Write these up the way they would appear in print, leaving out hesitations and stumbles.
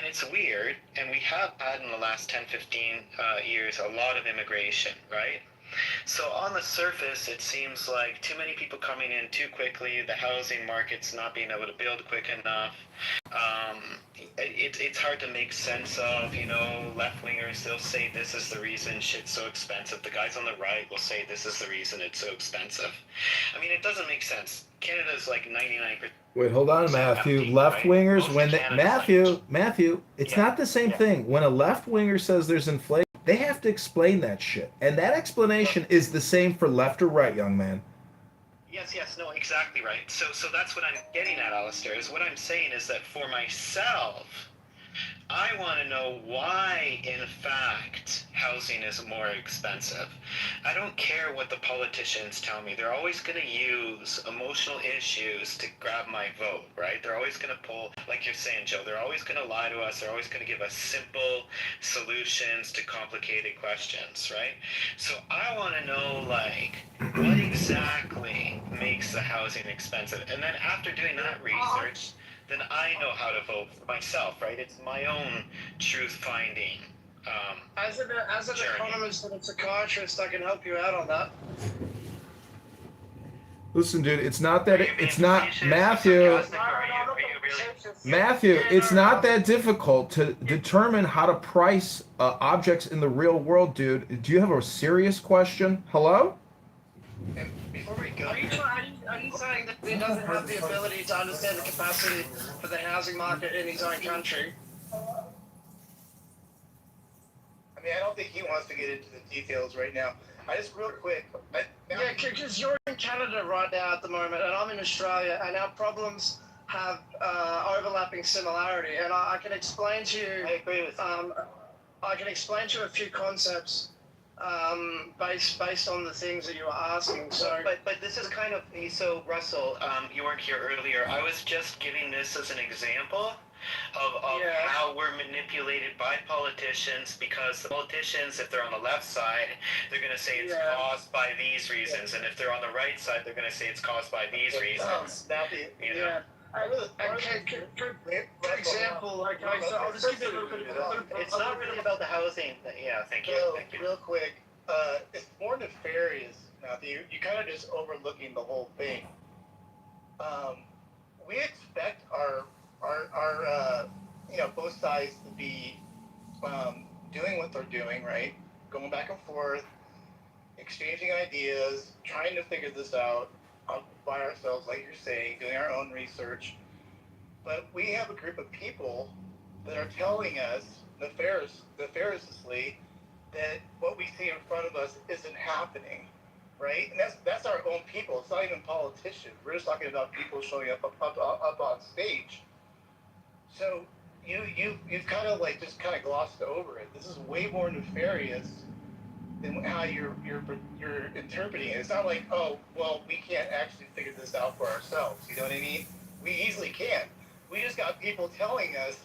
it's weird, and we have had in the last 10, 15 years a lot of immigration, right? So on the surface, it seems like too many people coming in too quickly, the housing market's not being able to build quick enough. Um, it's hard to make sense of, left-wingers, they'll say this is the reason shit's so expensive. The guys on the right will say this is the reason it's so expensive. I mean, it doesn't make sense. Canada's like 99%. Wait, hold on, Matthew. Empty, Left right? wingers, Most of when they, Canada's like, Matthew, it's yeah, not the same yeah. thing. When a left winger says there's inflation, they have to explain that shit. And that explanation is the same for left or right, young man. Yes, yes, no, exactly right. So that's what I'm getting at, Alistair, is what I'm saying is that for myself, I want to know why, in fact, housing is more expensive. I don't care what the politicians tell me. They're always going to use emotional issues to grab my vote, right? They're always going to pull, like you're saying, Joe, they're always going to lie to us. They're always going to give us simple solutions to complicated questions, right? So I want to know, like, what exactly makes the housing expensive? And then after doing that research, then I know how to vote for myself, right? It's my own truth-finding As an journey. economist and a psychiatrist, I can help you out on that. Listen, dude, it's not that it's not Matthew, Yeah, it's not that difficult to determine how to price objects in the real world, dude. Do you have a serious question? Hello? And before we go, Are you saying that he doesn't have the ability to understand the capacity for the housing market in his own country? I mean, I don't think he wants to get into the details right now. I just real quick. Yeah, because you're in Canada right now at the moment, and I'm in Australia, and our problems have overlapping similarity. And I can explain to you. I agree with you. I can explain to you a few concepts based on the things that you were asking. So, but this is kind of so. Russell, you weren't here earlier. I was just giving this as an example of how we're manipulated by politicians, because the politicians, if they're on the left side, they're going to say it's caused by these reasons, and if they're on the right side, they're going to say it's caused by these reasons. For example, okay, so I'll just give you a little bit of... It's not really about the housing. Yeah, thank you. Real quick, it's more nefarious, Matthew. You're kind of just overlooking the whole thing. We expect our both sides to be doing what they're doing, right? Going back and forth, exchanging ideas, trying to figure this out by ourselves, like you're saying, doing our own research. But we have a group of people that are telling us nefariously that what we see in front of us isn't happening, right? And that's our own people. It's not even politicians. We're just talking about people showing up on stage. So you've kind of just glossed over it. This is way more nefarious than how you're interpreting it. It's not like, oh, well, we can't actually figure this out for ourselves. You know what I mean? We easily can. We just got people telling us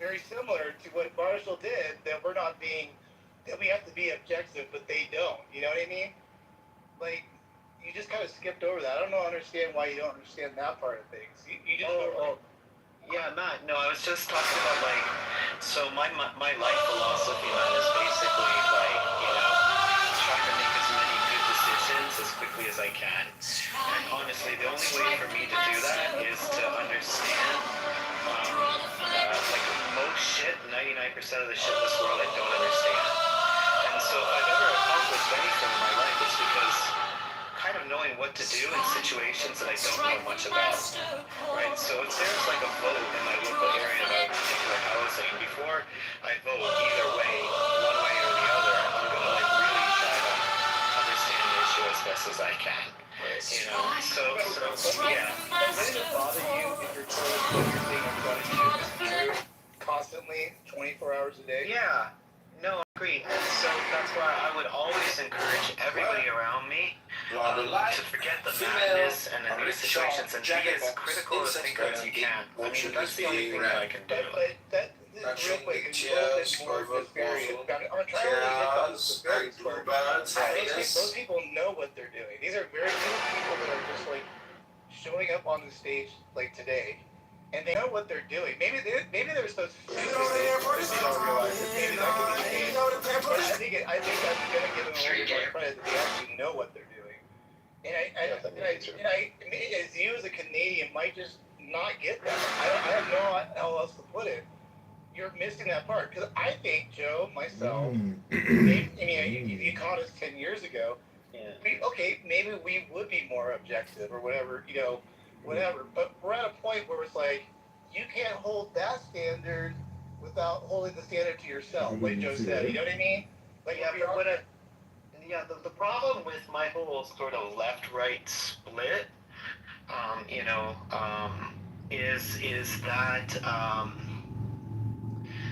very similar to what Marshall did, that that we have to be objective, but they don't. You know what I mean? Like, you just kind of skipped over that. I don't understand why you don't understand that part of things. You just Yeah, Matt, no, I was just talking about, so my life philosophy, Matt, is basically, trying to make as many good decisions as quickly as I can. And honestly, the only way for me to do that is to understand, most shit, 99% of the shit in this world I don't understand. And so if I've ever accomplished anything in my life, it's because kind of knowing what to do in situations that I don't know much about, right? So if there's a vote in my local area about particular housing, before I vote either way, one way or the other, I'm going to really try to understand the issue as best as I can. So yeah. Does it bother you if you're told everything I'm going to do is true constantly, 24 hours a day? Yeah. No, I agree. And so that's why I would always encourage everybody around me to forget the madness and the new situations and be as critical a thinker as you can. I mean, that's the only thing that I can do. But real quick, it's a little bit more nefarious. I'm trying to really hit on this nefarious part. Those people know what they're doing. These are very few people that are just showing up on the stage today and they know what they're doing. Maybe they're so stupid they don't realize that maybe that could be the case. But I think that's going to give them a little bit more credit that they actually know what they're doing. And I, as you as a Canadian might just not get that. I have no how else to put it. You're missing that part because I think Joe, myself, you caught us 10 years ago. Yeah. Maybe we would be more objective or whatever, whatever. But we're at a point where it's like you can't hold that standard without holding the standard to yourself, like Joe said. You know what I mean? Like the problem with my whole sort of left-right split, is that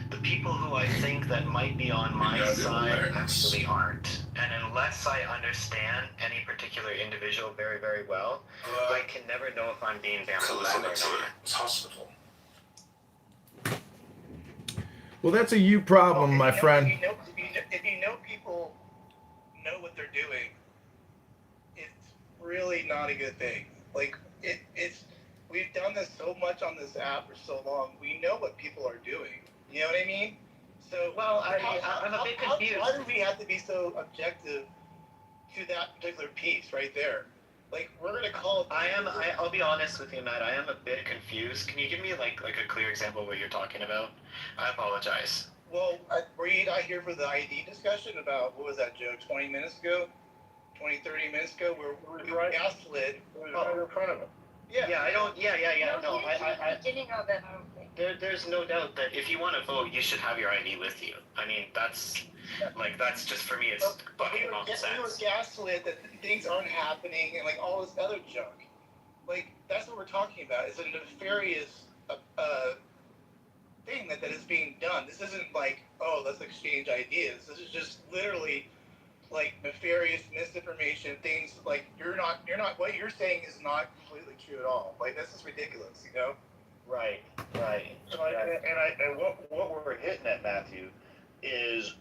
the people who I think that might be on my side actually aren't. And unless I understand any particular individual very, very well, I can never know if I'm being bamboozled or not. Well, that's a you problem, my friend. If you know people know what they're doing, it's really not a good thing. Like it's we've done this so much on this app for so long. We know what people are doing. You know what I mean? So I'm a bit confused. Why do we have to be so objective to that particular piece right there? Like we're gonna call it. I'll be honest with you, Matt. I am a bit confused. Can you give me like a clear example of what you're talking about? I apologize. Well, were you not here for the ID discussion about, what was that, Joe, 20 minutes ago? 20, 30 minutes ago? Where we gaslit. Right in front of him. Yeah, No, I beginning of it, I don't think. There's no doubt that if you want to vote, you should have your ID with you. I mean, that's just for me, it's fucking nonsense. We were gaslit that things aren't happening and like all this other junk. Like, that's what we're talking about. It's a nefarious thing that is being done. This isn't like, oh, let's exchange ideas. This is just literally like nefarious misinformation, things like you're not what you're saying is not completely true at all. Like this is ridiculous, Right. And what we're hitting at, Matthew, is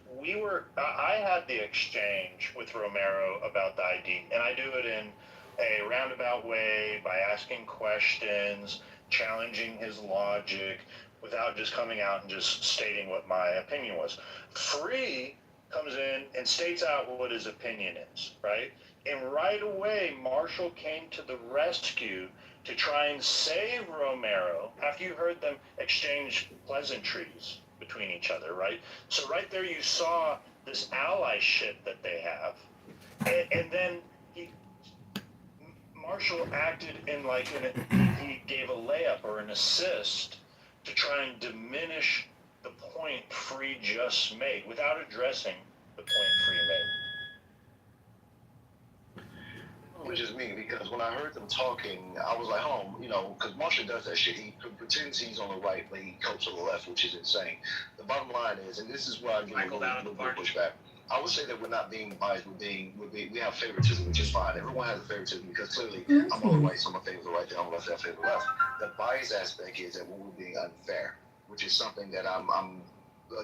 I had the exchange with Romero about the ID, and I do it in a roundabout way by asking questions, challenging his logic, without just coming out and just stating what my opinion was. Free comes in and states out what his opinion is, right? And right away, Marshall came to the rescue to try and save Romero after you heard them exchange pleasantries between each other, right? So right there you saw this allyship that they have. And then Marshall acted in he gave a layup or an assist to try and diminish the point Free just made without addressing the point Free made. Which is me, because when I heard them talking, I was like, because Marshall does that shit. He pretends he's on the right, but he comes to the left, which is insane. The bottom line is, and this is where I give a little pushback. I would say that we're not being biased. We have favoritism, which is fine. Everyone has a favoritism because clearly I'm on the right, so my favor the right thing. I'm on the left, I favor the left. The bias aspect is that we're being unfair, which is something that I'm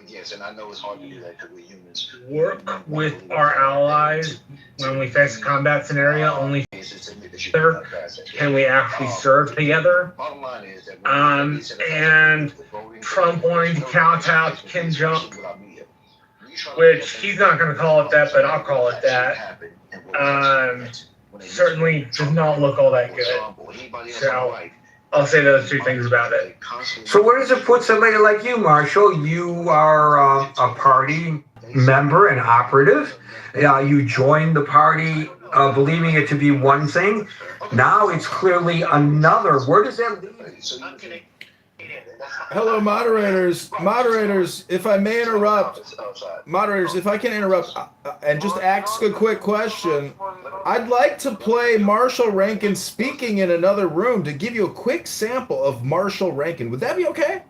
against, and I know it's hard to do that because we're humans. Work with our allies when we face a combat scenario. Only together can we actually serve together. And Trump wanting to count out Kim Jong, which he's not going to call it that, but I'll call it that. Certainly does not look all that good. So I'll say those two things about it. So where does it put somebody like you, Marshall? You are a party member and operative. You joined the party believing it to be one thing. Now it's clearly another. Where does that leave? Hello, moderators. Moderators, if I may interrupt. Moderators, if I can interrupt and just ask a quick question. I'd like to play Marshall Rankin speaking in another room to give you a quick sample of Marshall Rankin. Would that be okay?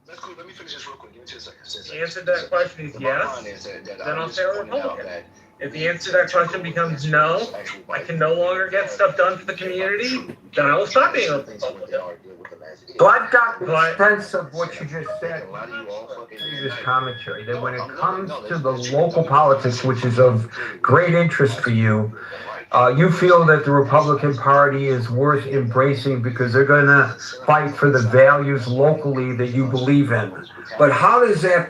That's cool. Let me finish this real quick. Give me 2 seconds. The answer to that question is yes. Then I'll say a Republican. If the answer to that question becomes no, I can no longer get stuff done for the community, then I will stop being a Republican. So I've got a sense of what you just said, this commentary, that when it comes to the local politics, which is of great interest for you, you feel that the Republican Party is worth embracing because they're going to fight for the values locally that you believe in. But how does that,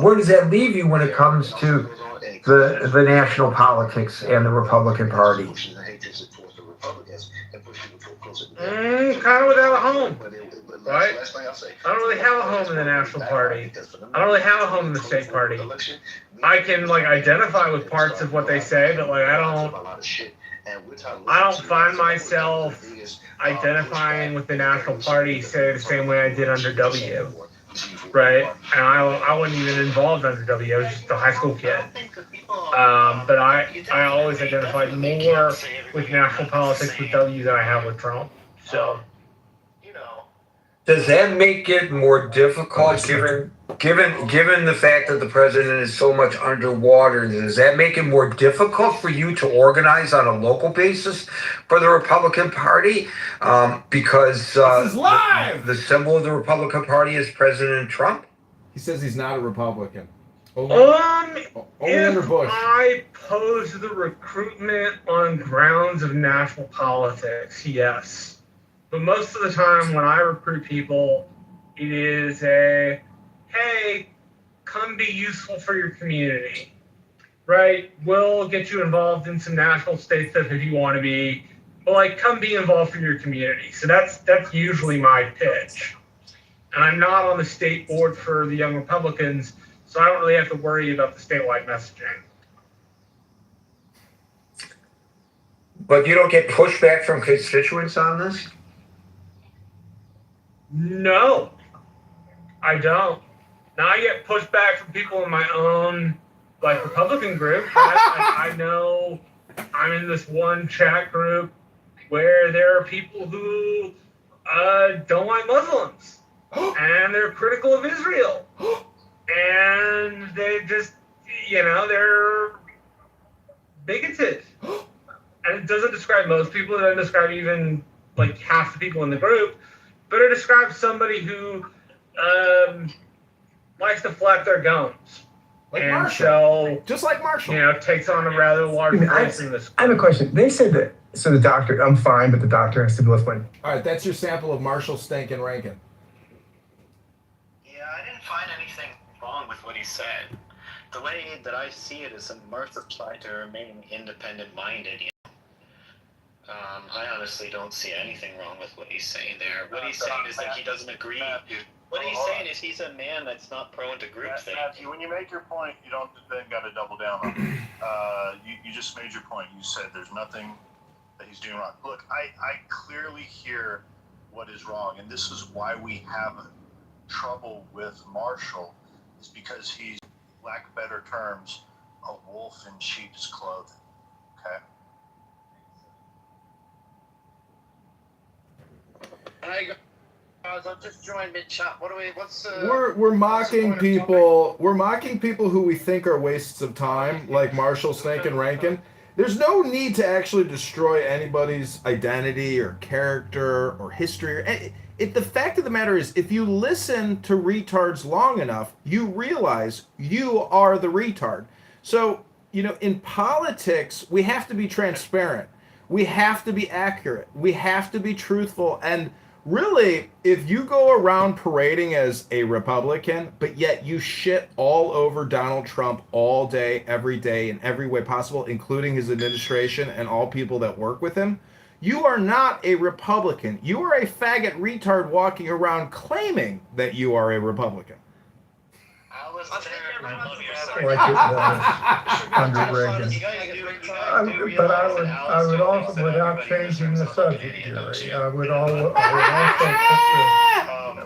where does that leave you when it comes to the national politics and the Republican Party? Kind of without a home, right? I don't really have a home in the National Party. I don't really have a home in the state party. I can like identify with parts of what they say, but like I don't find myself identifying with the National Party, say the same way I did under W, right? And I wasn't even involved under W. I was just a high school kid. But I always identified more with national politics with W than I have with Trump. So, does that make it more difficult, given the fact that the president is so much underwater? Does that make it more difficult for you to organize on a local basis for the Republican Party? Because the symbol of the Republican Party is President Trump. He says he's not a Republican. if under Bush. I pose the recruitment on grounds of national politics, yes. But most of the time when I recruit people, it is a, hey, come be useful for your community, right? We'll get you involved in some national state stuff if you want to be, but like come be involved for your community. So that's usually my pitch. And I'm not on the state board for the Young Republicans, so I don't really have to worry about the statewide messaging. But you don't get pushback from constituents on this? No, I don't. Now I get pushback from people in my own like Republican group. I know I'm in this one chat group where there are people who don't like Muslims and they're critical of Israel. And they just, they're bigoted. And it doesn't describe most people. It doesn't describe even like half the people in the group. But it describes somebody who likes to flap their gums. Like and Marshall. So, just like Marshall. Takes on a rather large place in this. I have a question. They said that, so the doctor, I'm fine, but the doctor has to be listening. All right, that's your sample of Marshall Stankin' Rankin. Yeah, I didn't find anything wrong with what he said. The way that I see it is that Martha tried to remain independent-minded. I honestly don't see anything wrong with what he's saying there. What he's saying is that he doesn't agree. What he's saying is he's a man that's not prone to groupthink. Matthew, when you make your point, you don't then got to double down on it. You just made your point. You said there's nothing that he's doing wrong. Look, I clearly hear what is wrong, and this is why we have trouble with Marshall, is because he's, lack of better terms, a wolf in sheep's clothing. Okay? Hey guys, I've just joined mid-chat. We're mocking people. We're mocking people who we think are wastes of time, like Marshall Stankin' Rankin. There's no need to actually destroy anybody's identity or character or history. The fact of the matter is, if you listen to retards long enough, you realize you are the retard. So, in politics, we have to be transparent. We have to be accurate. We have to be truthful. And really, if you go around parading as a Republican, but yet you shit all over Donald Trump all day, every day, in every way possible, including his administration and all people that work with him, you are not a Republican. You are a faggot retard walking around claiming that you are a Republican. Under Reagan. But I would also, without changing the subject, Jerry, I would also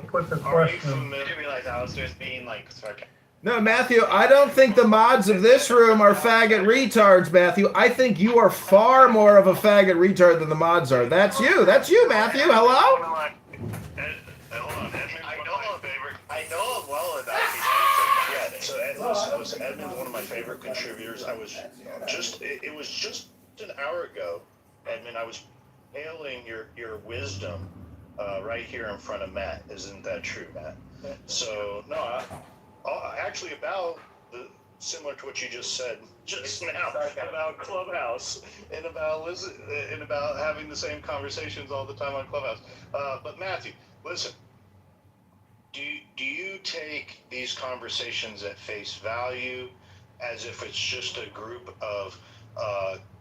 put the question. I didn't realize Alistair's being sarcastic. No, Matthew, I don't think the mods of this room are faggot retards, Matthew. I think you are far more of a faggot retard than the mods are. That's you. That's you, Matthew. Hello? Hold on. I know him well enough. Yeah, so Edmund's one of my favorite contributors. It was just an hour ago, Edmund, I was hailing your wisdom right here in front of Matt. Isn't that true, Matt? So, no, actually about similar to what you just said just now about Clubhouse and about having the same conversations all the time on Clubhouse. But Matthew, listen, do you take these conversations at face value as if it's just a group of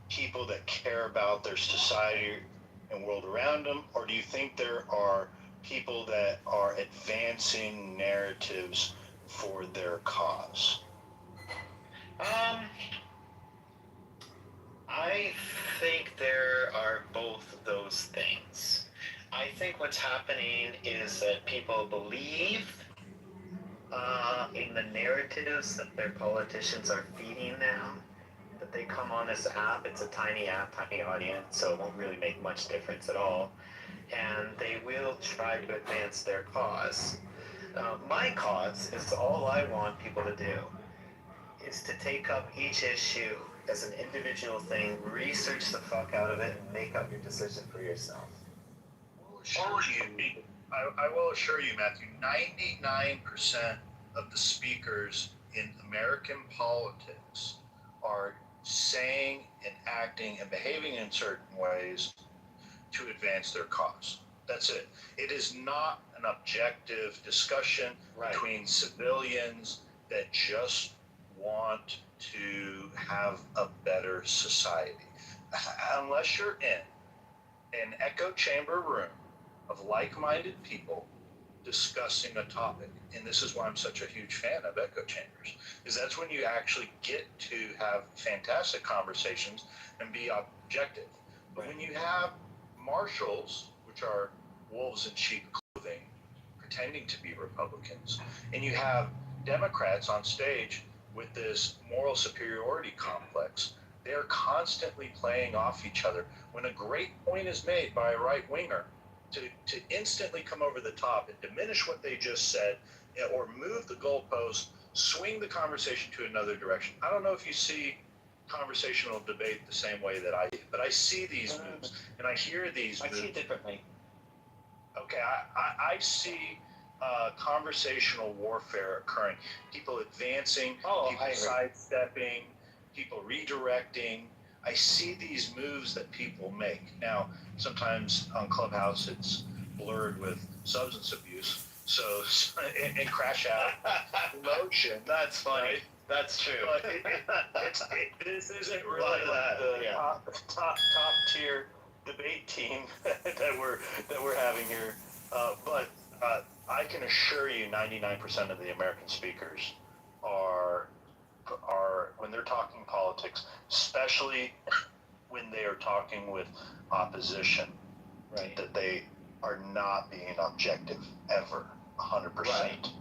people that care about their society and world around them, or do you think there are people that are advancing narratives for their cause? I think there are both of those things. I think what's happening is that people believe in the narratives that their politicians are feeding them. That they come on this app, it's a tiny app, tiny audience, so it won't really make much difference at all. And they will try to advance their cause. My cause is all I want people to do is to take up each issue as an individual thing, research the fuck out of it, and make up your decision for yourself. I will assure you, Matthew, 99% of the speakers in American politics are saying and acting and behaving in certain ways to advance their cause. That's it. It is not an objective discussion between civilians that just want to have a better society. Unless you're in an echo chamber room of like-minded people discussing a topic, and this is why I'm such a huge fan of echo chambers, is that's when you actually get to have fantastic conversations and be objective. But when you have marshals, which are wolves in sheep clothing, pretending to be Republicans, and you have Democrats on stage with this moral superiority complex, they're constantly playing off each other. When a great point is made by a right-winger, to instantly come over the top and diminish what they just said, or move the goalpost, swing the conversation to another direction. I don't know if you see conversational debate the same way that I do, but I see these moves and I hear these moves. I see it differently. Okay, I see conversational warfare occurring. People advancing, people sidestepping, people redirecting. I see these moves that people make. Now, sometimes on Clubhouse it's blurred with substance abuse, so and crash out emotion. That's funny. Right? That's true. But this isn't really the top tier debate team that we're having here. But I can assure you, 99% of the American speakers are when they're talking politics, especially when they are talking with opposition, that they are not being objective ever, 100%.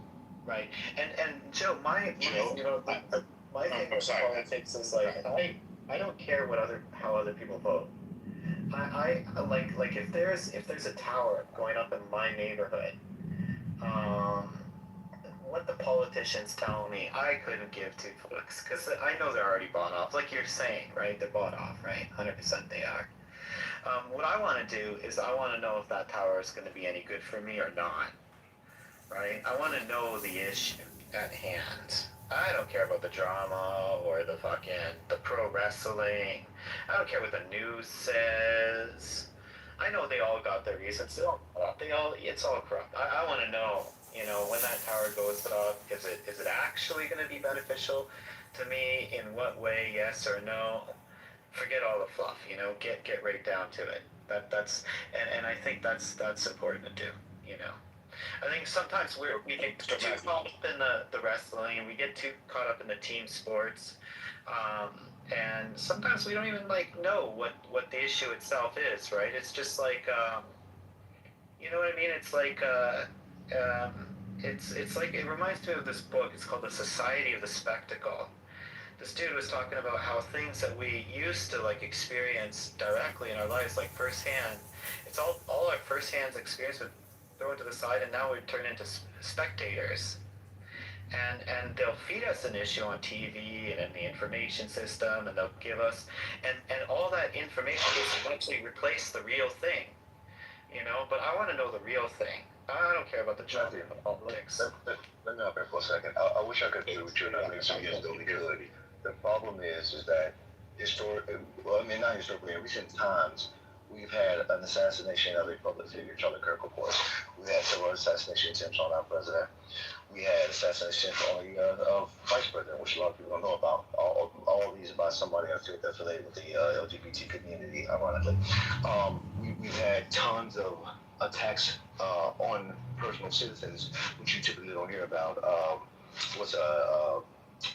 Right. And Joe, my thing with politics is like, I don't care how other people vote. I like if there's a tower going up in my neighborhood, what the politicians tell me, I couldn't give two fucks, because I know they're already bought off. Like you're saying, right? They're bought off, right? 100% they are. What I want to do is I want to know if that tower is going to be any good for me or not, right? I want to know the issue at hand. I don't care about the drama or the pro wrestling. I don't care what the news says. I know they all got their reasons. It's all corrupt. I want to know, when that tower goes off, is it actually going to be beneficial to me? In what way, yes or no? Forget all the fluff, get right down to it. That's I think that's important to do, I think sometimes we get too caught up in the wrestling, and we get too caught up in the team sports, and sometimes we don't even know what the issue itself is, right? It's just like, you know what I mean? It's like it's like, it reminds me of this book. It's called The Society of the Spectacle. This dude was talking about how things that we used to experience directly in our lives, like firsthand, it's all our firsthand experience would throw it to the side, and now we turn into spectators. And they'll feed us an issue on TV and in the information system, and they'll give us, and all that information will actually replace the real thing, but I want to know the real thing. I don't care about the drama of politics. Let me up here for a second. I wish I could agree with you, and I think some years ago we could. The problem is that not historically, in recent times, we've had an assassination of a public figure, Charlie Kirk, of course. We had several assassination attempts on our president. We had assassination on the vice president, which a lot of people don't know about. All of these by somebody affiliated with the LGBT community, ironically. We've had tons of attacks on personal citizens, which you typically don't hear about.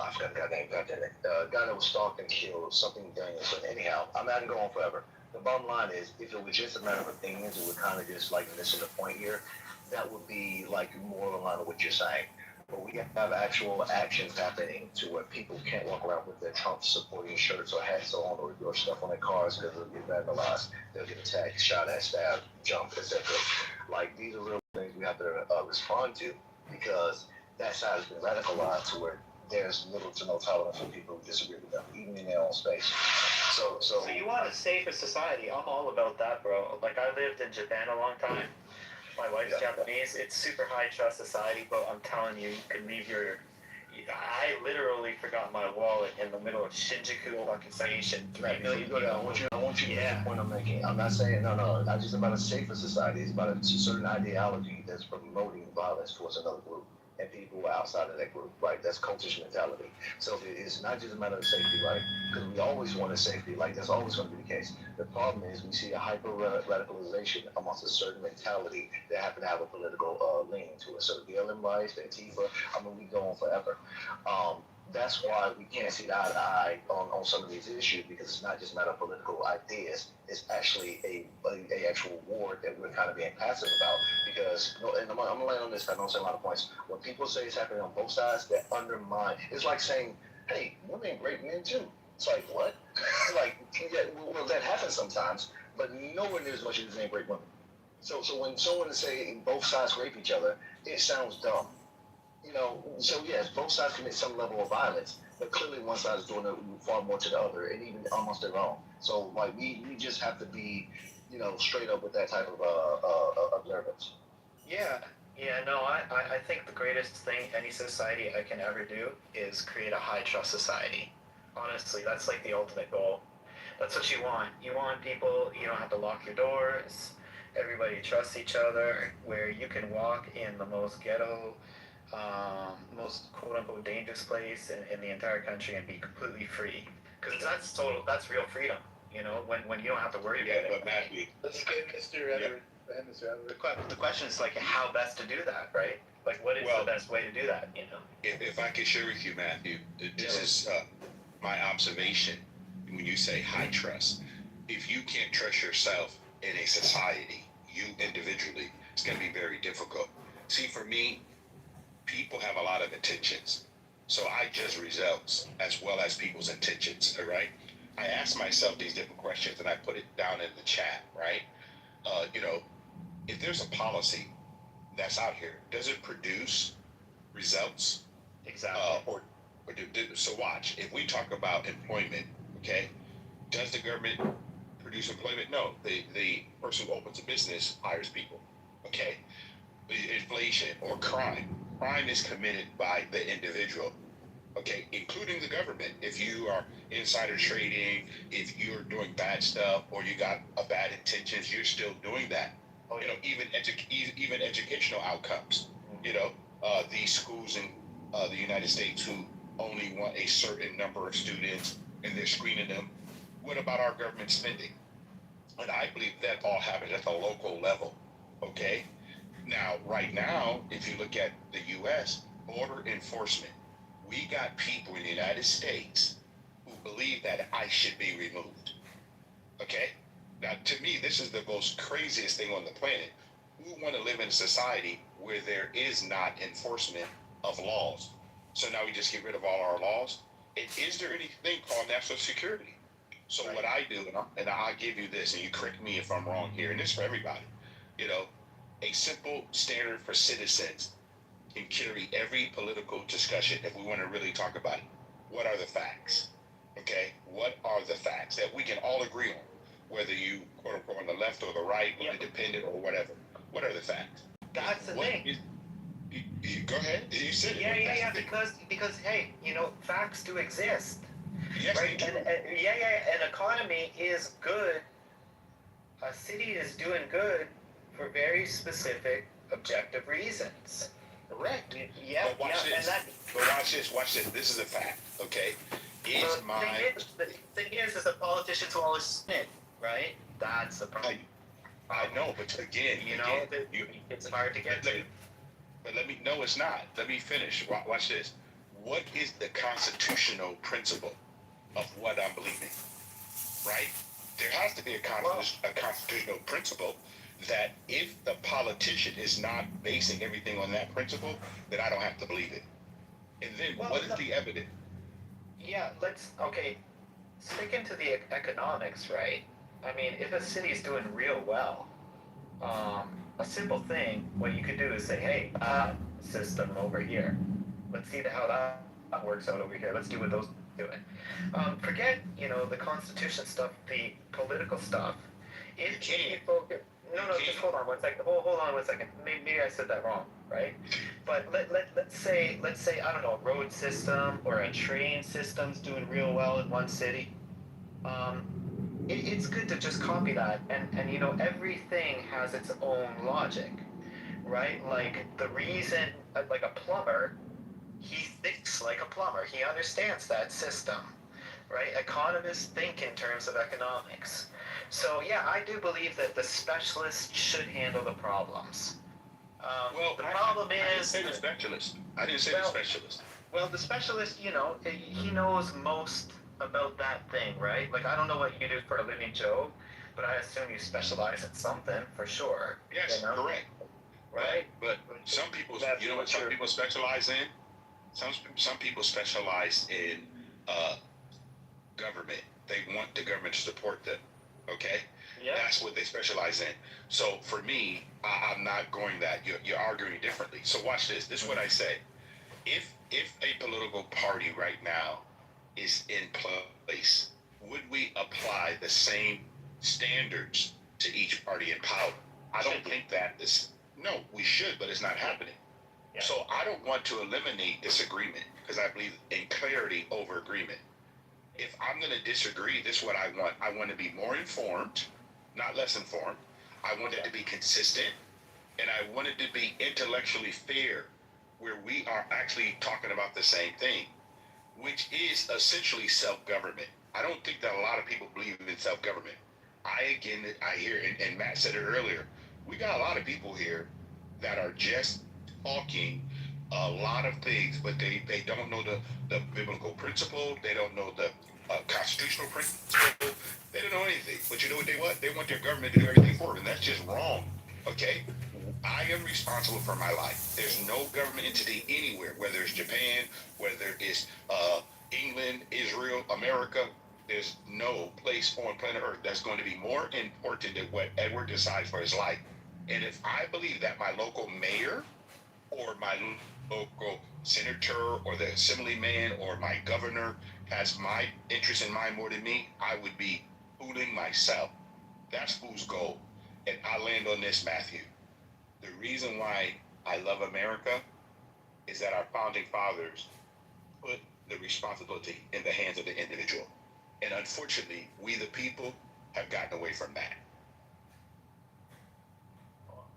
I forgot the guy's name, guy that was stalked and killed, something Daniels. But anyhow, I'm not going to go on forever. The bottom line is, if it was just a matter of opinions, it would kind of just like missing the point here. That would be like more in line with what you're saying. But we have actual actions happening to where people can't walk around with their Trump supporting shirts or hats on or stuff on their cars because they'll get vandalized, they'll get attacked, shot at, stabbed, jumped, etc. Like, these are real things we have to respond to, because that side has been radicalized to where there's little to no tolerance for people who disagree with them, even in their own space. So you want a safer society? I'm all about that, bro. Like, I lived in Japan a long time. My wife's Japanese. It's super high trust society, but I'm telling you, you can leave your. I literally forgot my wallet in the middle of Shinjuku fucking station. 3 million people. I want you to make the point I'm making. I'm not saying no. Not just about a safer society. It's about a certain ideology that's promoting violence towards another group and people outside of that group, right? That's cultish mentality. So it's not just a matter of safety, right? Because we always wanted safety, like that's always going to be the case. The problem is we see a hyper radicalization amongst a certain mentality that happen to have a political leaning to it. So the BLM rights, the Antifa, I mean, we go on forever. That's why we can't see eye to eye on some of these issues, because it's not just a matter of political ideas. It's actually a actual war that we're kind of being passive about. Because, and I'm going to land on this, I don't say a lot of points. When people say it's happening on both sides, that undermine. It's like saying, hey, women great men too. It's like, what? Like, yeah, well, that happens sometimes, but nowhere near as much as they great women. So when someone is saying both sides rape each other, it sounds dumb. You know, so yes, both sides commit some level of violence, but clearly one side is doing it far more to the other, and even almost their own. So like we just have to be, straight up with that type of observance. Yeah, no, I think the greatest thing any society I can ever do is create a high trust society. Honestly, that's like the ultimate goal. That's what you want. You want people, you don't have to lock your doors. Everybody trusts each other, where you can walk in the most ghetto, most quote-unquote dangerous place in the entire country and be completely free. Because that's real freedom, when you don't have to worry about it. But Matthew, Let's get Mr. Edward. The question is, like, how best to do that, right? Like, what is the best way to do that, If I could share with you, Matthew, this is my observation when you say high trust. If you can't trust yourself in a society, you individually, it's going to be very difficult. See, for me, people have a lot of intentions. So I judge results as well as people's intentions, all right? I ask myself these different questions and I put it down in the chat, right? If there's a policy that's out here, does it produce results? Exactly. So watch, if we talk about employment, okay, does the government produce employment? No, the person who opens a business hires people, okay? Inflation or crime is committed by the individual, okay, including the government. If you are insider trading, if you're doing bad stuff, or you got bad intentions, you're still doing that. Even educational outcomes. These schools in the United States who only want a certain number of students and they're screening them. What about our government spending? And I believe that all happens at the local level, okay? Now, right now, if you look at the U.S. border enforcement, we got people in the United States who believe that ICE should be removed, okay? Now, to me, this is the most craziest thing on the planet. We want to live in a society where there is not enforcement of laws. So now we just get rid of all our laws. Is there anything called national security? So what I do, and I'll give you this, and you correct me if I'm wrong here, and this for everybody, a simple standard for citizens can carry every political discussion if we want to really talk about it. What are the facts? Okay? What are the facts that we can all agree on? Whether you, quote unquote, on the left or the right, or independent or whatever. What are the facts? That's the thing. Go ahead. You said it. Yeah. Because hey, facts do exist, Yes, right? they do. An economy is good. A city is doing good for very specific, objective reasons. Correct. Yeah, But watch this. and that. But watch this. This is a fact, okay? Is The thing is that politicians will always snit, right? That's the problem. I know, but again, it's hard to get to. But no, it's not. Let me finish. Watch this. What is the constitutional principle of what I'm believing? Right? There has to be a constitutional principle that if the politician is not basing everything on that principle, then I don't have to believe it. And then what is the evidence? Yeah, sticking to the economics, right? I mean, if a city's doing real well, a simple thing, what you could do is say, hey, system over here. Let's see how that works out over here. Let's do what those are doing. Forget, the Constitution stuff, the political stuff. Just hold on one second. Hold on one second. Maybe I said that wrong, right? But let's say I don't know, a road system or a train system's doing real well in one city. It's good to just copy that, and everything has its own logic, right? Like the reason, like a plumber, he thinks like a plumber. He understands that system, right? Economists think in terms of economics. So yeah, I do believe that the specialist should handle the problems. The problem is. I didn't say the specialist. The specialist. Well, the specialist, he knows most about that thing, right? Like, I don't know what you do for a living, Joe, but I assume you specialize in something for sure. Yes, correct. Right? But some people, what some people specialize in? Some people specialize in government. They want the government to support them. Okay? Yeah. That's what they specialize in. So for me, I'm not going that. You're arguing differently. So watch this. This is what I say. If a political party right now is in place, would we apply the same standards to each party in power? I don't think that this. No, we should, but it's not happening. Yeah. So I don't want to eliminate disagreement because I believe in clarity over agreement. If I'm going to disagree, this is what I want. I want to be more informed, not less informed. I want it to be consistent, and I want it to be intellectually fair, where we are actually talking about the same thing, which is essentially self-government. I don't think that a lot of people believe in self-government. I hear, and Matt said it earlier, we got a lot of people here that are just talking a lot of things, but they don't know the biblical principle. They don't know the constitutional principle. They don't know anything. But you know what they want? They want their government to do everything for them, and that's just wrong. Okay? I am responsible for my life. There's no government entity anywhere, whether it's Japan, whether it's England, Israel, America. There's no place on planet Earth that's going to be more important than what Edward decides for his life. And if I believe that my local mayor or my local senator or the assemblyman or my governor has my interest in mind more than me, I would be fooling myself. That's whose goal. And I land on this, Matthew. The reason why I love America is that our founding fathers put the responsibility in the hands of the individual. And unfortunately, we the people have gotten away from that.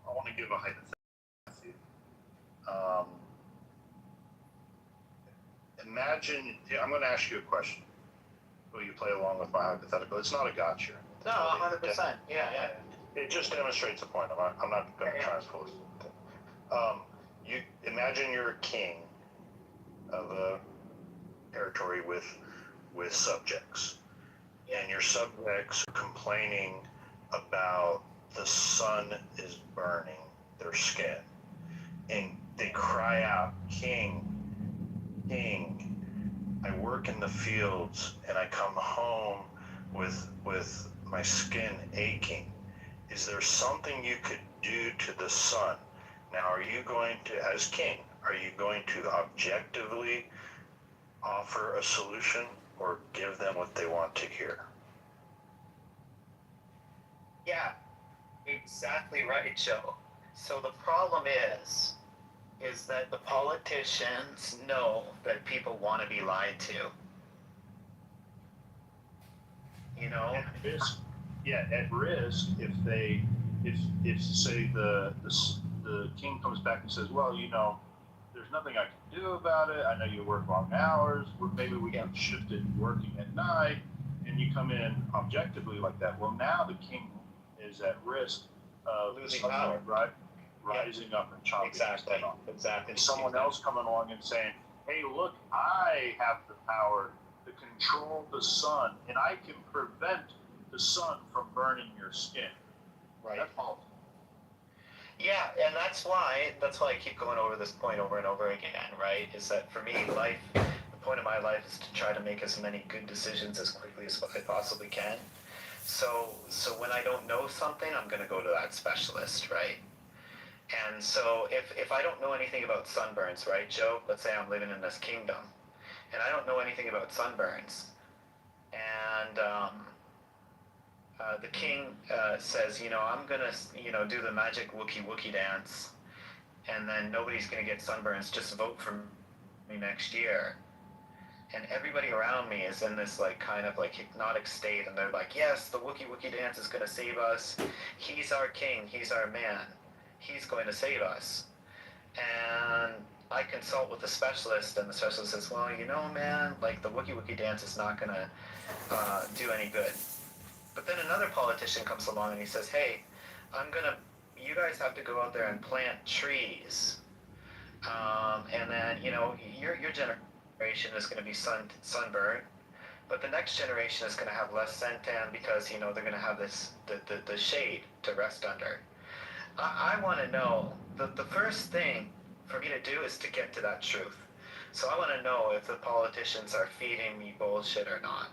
I want to give a hypothetical. Imagine, I'm going to ask you a question. Will you play along with my hypothetical? It's not a gotcha. No, 100%. Yeah. It just demonstrates a point. I'm not going to try and force it. You imagine you're a king of a territory with subjects, and your subjects are complaining about the sun is burning their skin, and they cry out, "King, King, I work in the fields and I come home with my skin aching. Is there something you could do to the sun?" Now, are you going to, as king, are you going to objectively offer a solution or give them what they want to hear? Yeah, exactly right, Joe. So the problem is, is that the politicians know that people want to be lied to. You know? At risk, at risk, if say the king comes back and says, well, there's nothing I can do about it. I know you work long hours. Maybe we can shift it working at night, and you come in objectively like that. Well, now the king is at risk of losing power, right? Rising up and chopping exactly. his head off. And someone else coming along and saying, hey, look, I have the power to control the sun, and I can prevent the sun from burning your skin. Right. That's false. Yeah, and that's why I keep going over this point over and over again, right? Is that for me, the point of my life is to try to make as many good decisions as quickly as I possibly can. So when I don't know something, I'm going to go to that specialist, right? And so if I don't know anything about sunburns, right, Joe? Let's say I'm living in this kingdom, and I don't know anything about sunburns, and the king says, I'm gonna, do the magic wookie dance, and then nobody's gonna get sunburns. Just vote for me next year. And everybody around me is in this kind of hypnotic state, and they're like, yes, the wookie dance is gonna save us. He's our king. He's our man. He's going to save us. And I consult with the specialist, and the specialist says, well, man, the wookie dance is not gonna do any good. But then another politician comes along and he says, hey, you guys have to go out there and plant trees. And then, your generation is going to be sunburned, but the next generation is going to have less suntan because, they're going to have the shade to rest under. I want to know, the first thing for me to do is to get to that truth. So I want to know if the politicians are feeding me bullshit or not.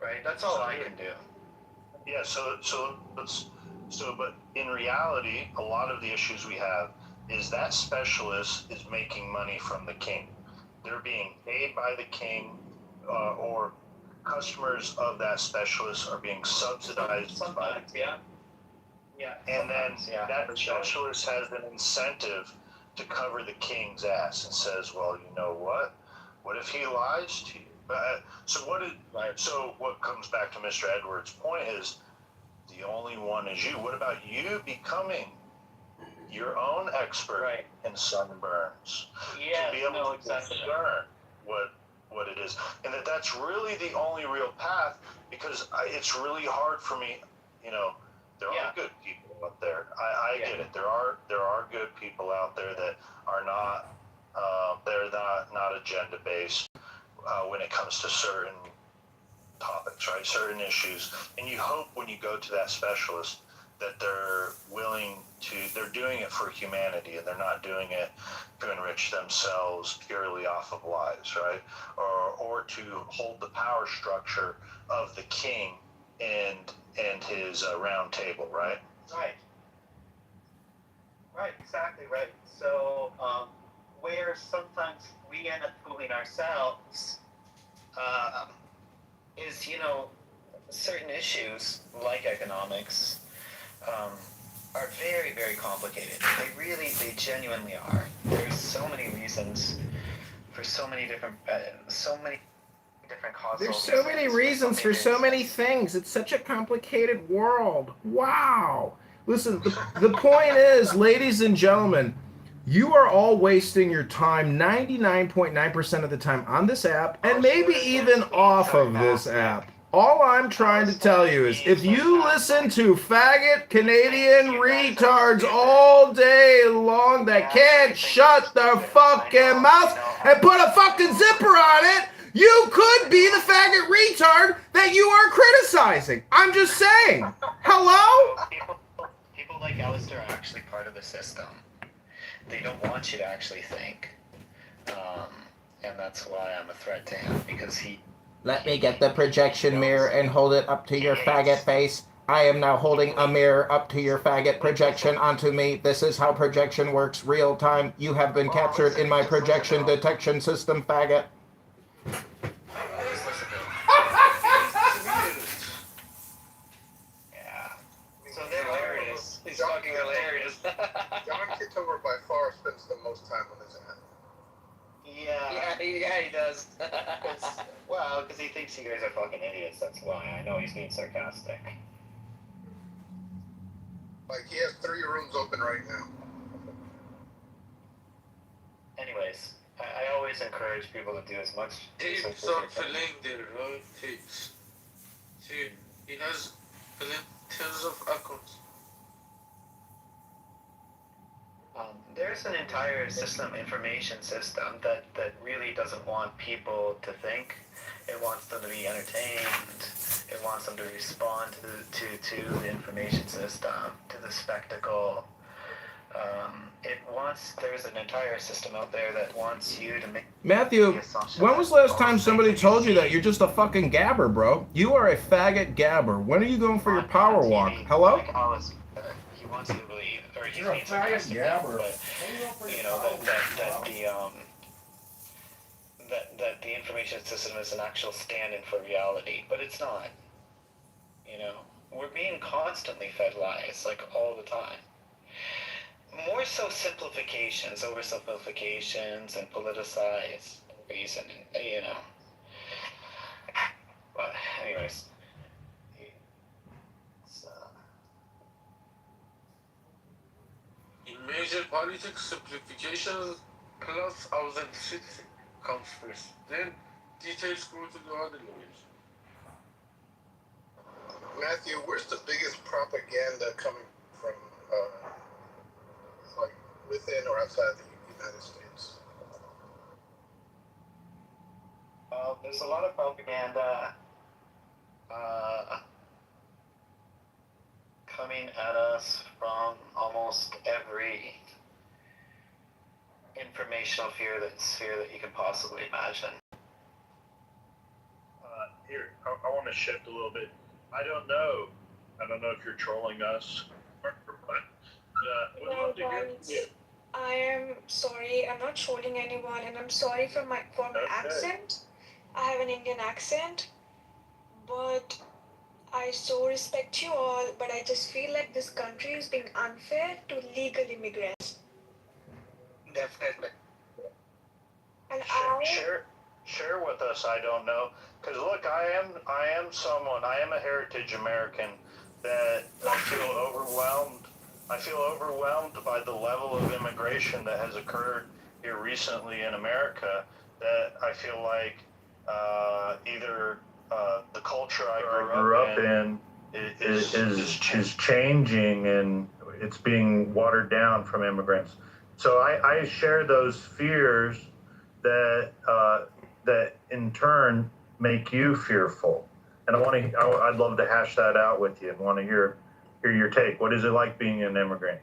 Right? That's all I can do. Yeah, but in reality, a lot of the issues we have is that specialist is making money from the king. They're being paid by the king, or customers of that specialist are being subsidized by the king. Yeah. And then that specialist has an incentive to cover the king's ass and says, well, you know what? What if he lies to you? So what comes back to Mr. Edwards' point is the only one is you. What about you becoming your own expert in sunburns? Yeah, to be able to discern what it is. And that's really the only real path, because it's really hard for me, there are good people out there. I get it. There are good people out there that are not, they're not agenda based. When it comes to certain topics, right? Certain issues. And you hope when you go to that specialist that they're doing it for humanity, and they're not doing it to enrich themselves purely off of lies, right? Or to hold the power structure of the king and his round table, right? Right, exactly right. So, where sometimes we end up fooling ourselves is, certain issues like economics are very, very complicated. They genuinely are. There's so many reasons for so many different causal. There's so many reasons for so many things. It's such a complicated world. Wow. Listen, the point is, ladies and gentlemen, you are all wasting your time 99.9% of the time on this app, and maybe even off of this app. All I'm trying to tell you is, if you listen to faggot Canadian retards all day long that can't shut their fucking mouth and put a fucking zipper on it, you could be the faggot retard that you are criticizing. I'm just saying. Hello? People like Alistair are actually part of the system. They don't want you to actually think. And that's why I'm a threat to him, because he... Let me get the projection mirror and hold it up to your faggot face. I am now holding a mirror up to your faggot projection onto me. This is how projection works, real time. You have been captured in my projection detection system, faggot. So hilarious. He's fucking hilarious. John Kitover by far spends the most time Yeah, he does. Well, because he thinks you guys are fucking idiots. That's why. I know he's being sarcastic. Like he has 3 rooms open right now. Anyways, I always encourage people to do as much research as Tapes they are can. filling there, right? Tapes. See, he has tens of accounts. There's an entire system, information system, that really doesn't want people to think. It wants them to be entertained. It wants them to respond to the information system, to the spectacle. There's an entire system out there that wants you to make Matthew, the assumption when that was the last all time the somebody things that told you that see you're just a fucking gabber, bro? You are a faggot gabber. When are you going for your on power TV, walk? Hello? like Alice, he wants you to believe, or he's You're a being faggot sarcastic, gabber. but you know that the information system is an actual stand-in for reality, but it's not. You know, we're being constantly fed lies, like all the time. More so simplifications, oversimplifications, and politicized reason, you know. But anyways, it's, In major politics, simplification plus authenticity comes first. Then details go to the other layers. Matthew, where's the biggest propaganda coming from, like within or outside the United States? there's a lot of propaganda coming at us from almost every informational sphere that you can possibly imagine. Here, I want to shift a little bit. I don't know if you're trolling us or what. We'd love to hear from you. I am sorry, I'm not trolling anyone, and I'm sorry for my accent. I have an Indian accent, but I so respect you all, but I just feel like this country is being unfair to legal immigrants. Definitely. And Share with us. I don't know, because look, I am someone. I am a heritage American that I feel overwhelmed. I feel overwhelmed by the level of immigration that has occurred here recently in America. That I feel like either the culture I grew up in is changing and it's being watered down from immigrants. So I share those fears that that in turn make you fearful. And I'd love to hash that out with you and want to hear your take. What is it like being an immigrant?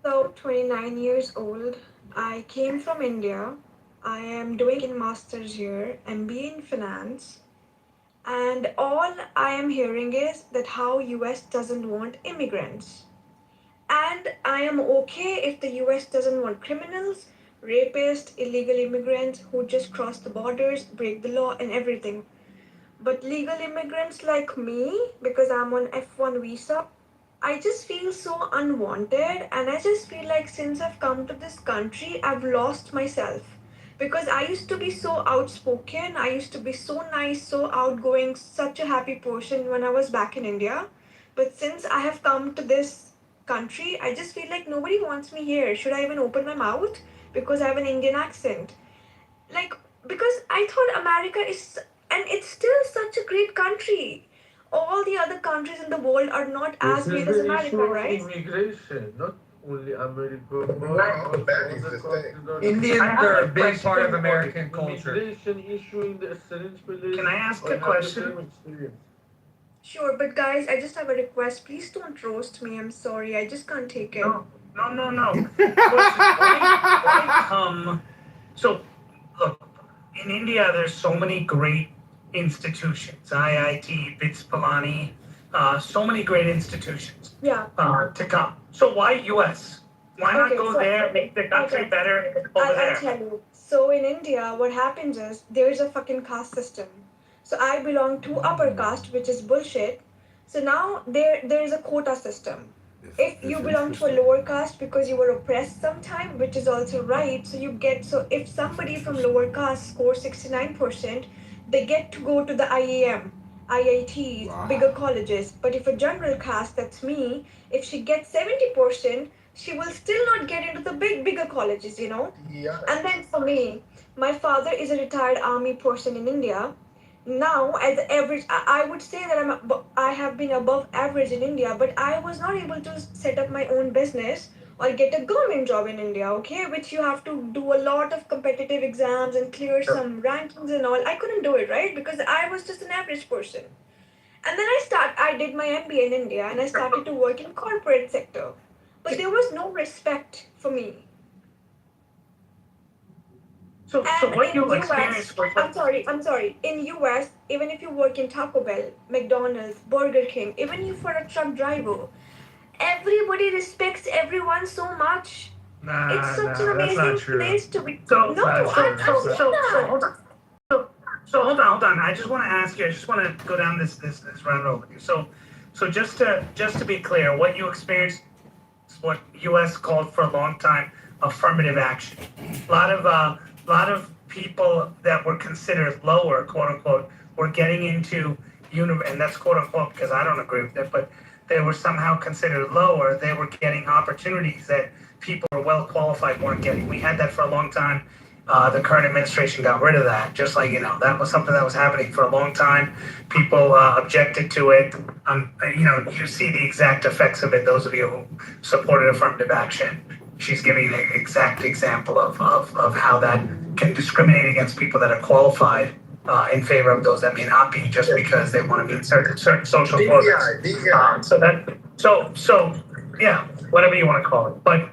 So, 29 years old. I came from India. I am doing a master's here, MBA in finance. And all I am hearing is that how US doesn't want immigrants. And I am okay if the US doesn't want criminals, rapists, illegal immigrants who just cross the borders, break the law, and everything. But legal immigrants like me, because I'm on F1 visa, I just feel so unwanted, and I just feel like since I've come to this country, I've lost myself. Because I used to be so outspoken, I used to be so nice, so outgoing, such a happy person when I was back in India. But since I have come to this country, I just feel like nobody wants me here. Should I even open my mouth? Because I have an Indian accent. Like, because I thought America is, and it's still such a great country. All the other countries in the world are not as This is great as the America, issue of right? immigration, not only America. Indians are a big part of American culture. Immigration issue in the essence. Can I ask a question? Sure, but guys, I just have a request. Please don't roast me. I'm sorry. I just can't take it. No. Listen, so, look, in India, there's so many great institutions, IIT, BITS Pilani, so many great institutions Yeah. To come. So why US? Why not Okay, go so- there, make the country okay. better over I'll there? tell you. So in India, what happens is there's a fucking caste system. So I belong to upper caste, which is bullshit. So now there is a quota system. if you belong to a lower caste because you were oppressed sometime, which is also right. So you get, so if somebody from lower caste scores 69%, they get to go to the IAM, IITs, Wow. bigger colleges. But if a general caste, that's me, if she gets 70%, she will still not get into the bigger colleges, you know? Yeah. And then for me, my father is a retired army person in India. Now, as average, I would say that I have been above average in India, but I was not able to set up my own business or get a government job in India, okay, which you have to do a lot of competitive exams and clear some rankings and all. I couldn't do it, right? Because I was just an average person. And then I did my MBA in India and I started to work in corporate sector. But there was no respect for me. So what And you in experienced US, I'm sorry. In US, even if you work in Taco Bell, McDonald's, Burger King, even if you're a truck driver, everybody respects everyone so much. It's such an that's not amazing true. place to be. So, No, I'm saying that. hold on. So hold on. I just want to ask you. I just want to go down this rabbit hole with you. So just to be clear, what you experienced is what U.S. called for a long time affirmative action. A lot of people that were considered lower, quote unquote, were getting into and that's quote unquote because I don't agree with it, but they were somehow considered lower. They were getting opportunities that people who were well qualified weren't getting. We had that for a long time. The current administration got rid of that. Just like, that was something that was happening for a long time. People objected to it. You see the exact effects of it. Those of you who supported affirmative action, she's giving an exact example of how that can discriminate against people that are qualified in favor of those that may not be, just because they want to meet certain social quotas. So yeah, whatever you want to call it. But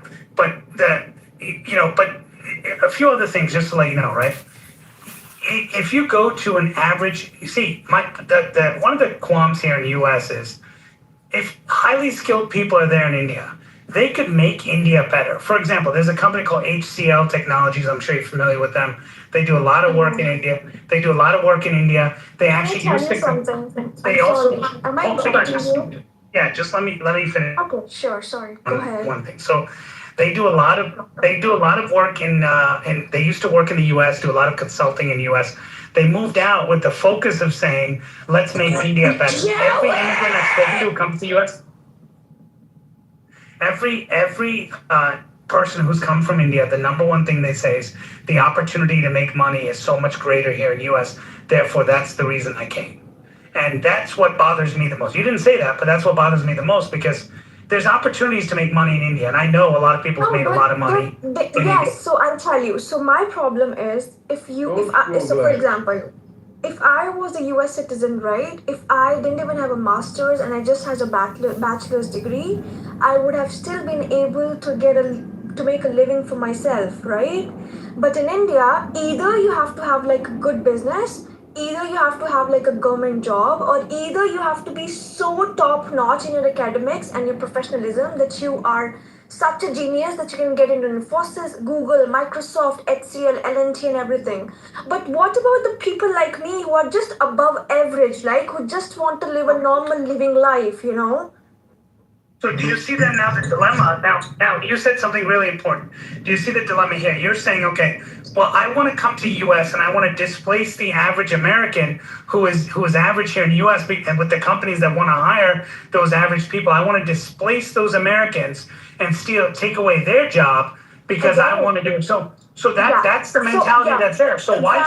a few other things just to let you know, right? If you go to an average, you see, one of the qualms here in the U.S. is if highly skilled people are there in India, they could make India better. For example, there's a company called HCL Technologies. I'm sure you're familiar with them. They do a lot of work in India. They actually use something. They I'm also sorry. Am I hold on, interrupting you? yeah, just let me finish. Okay, sure. Sorry. Go ahead. One thing. So they do a lot of work and they used to work in the U.S., do a lot of consulting in the U.S. They moved out with the focus of saying, let's make India better. Every immigrant I've spoken to who comes to the U.S., every person who's come from India, the number one thing they say is the opportunity to make money is so much greater here in the U.S. Therefore, that's the reason I came. And that's what bothers me the most. You didn't say that, but that's what bothers me the most because there's opportunities to make money in India. And I know a lot of people have made a lot of money. Yes, so I'll tell you. So my problem is so for example, if I was a US citizen, right? If I didn't even have a master's and I just had a bachelor's degree, I would have still been able to make a living for myself, right? But in India, either you have to have like a good business, either you have to have like a government job, or either you have to be so top notch in your academics and your professionalism that you are such a genius that you can get into Infosys, Google, Microsoft, HCL, L&T and everything. But what about the people like me who are just above average, like who just want to live a normal living life, you know? So do you see that now, the dilemma? Now you said something really important. Do you see the dilemma here? You're saying, okay, well, I want to come to U.S. and I want to displace the average American who is average here in the U.S. and with the companies that want to hire those average people. I want to displace those Americans and take away their job because I want to do it. So that's the mentality that's there. So why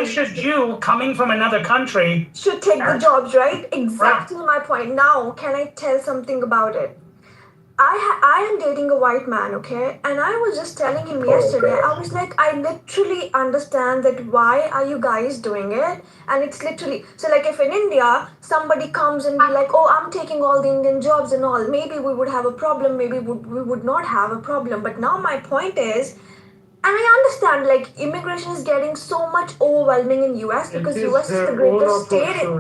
should you coming from another country should take the jobs, right? Exactly my point. Now, can I tell something about it? I am dating a white man, okay? And I was just telling him yesterday, I was like, I literally understand that why are you guys doing it? And it's literally, so like if in India, somebody comes and be like, oh, I'm taking all the Indian jobs and all, maybe we would have a problem, maybe we would not have a problem. But now my point is, and I understand, like, immigration is getting so much overwhelming in US because US is the greatest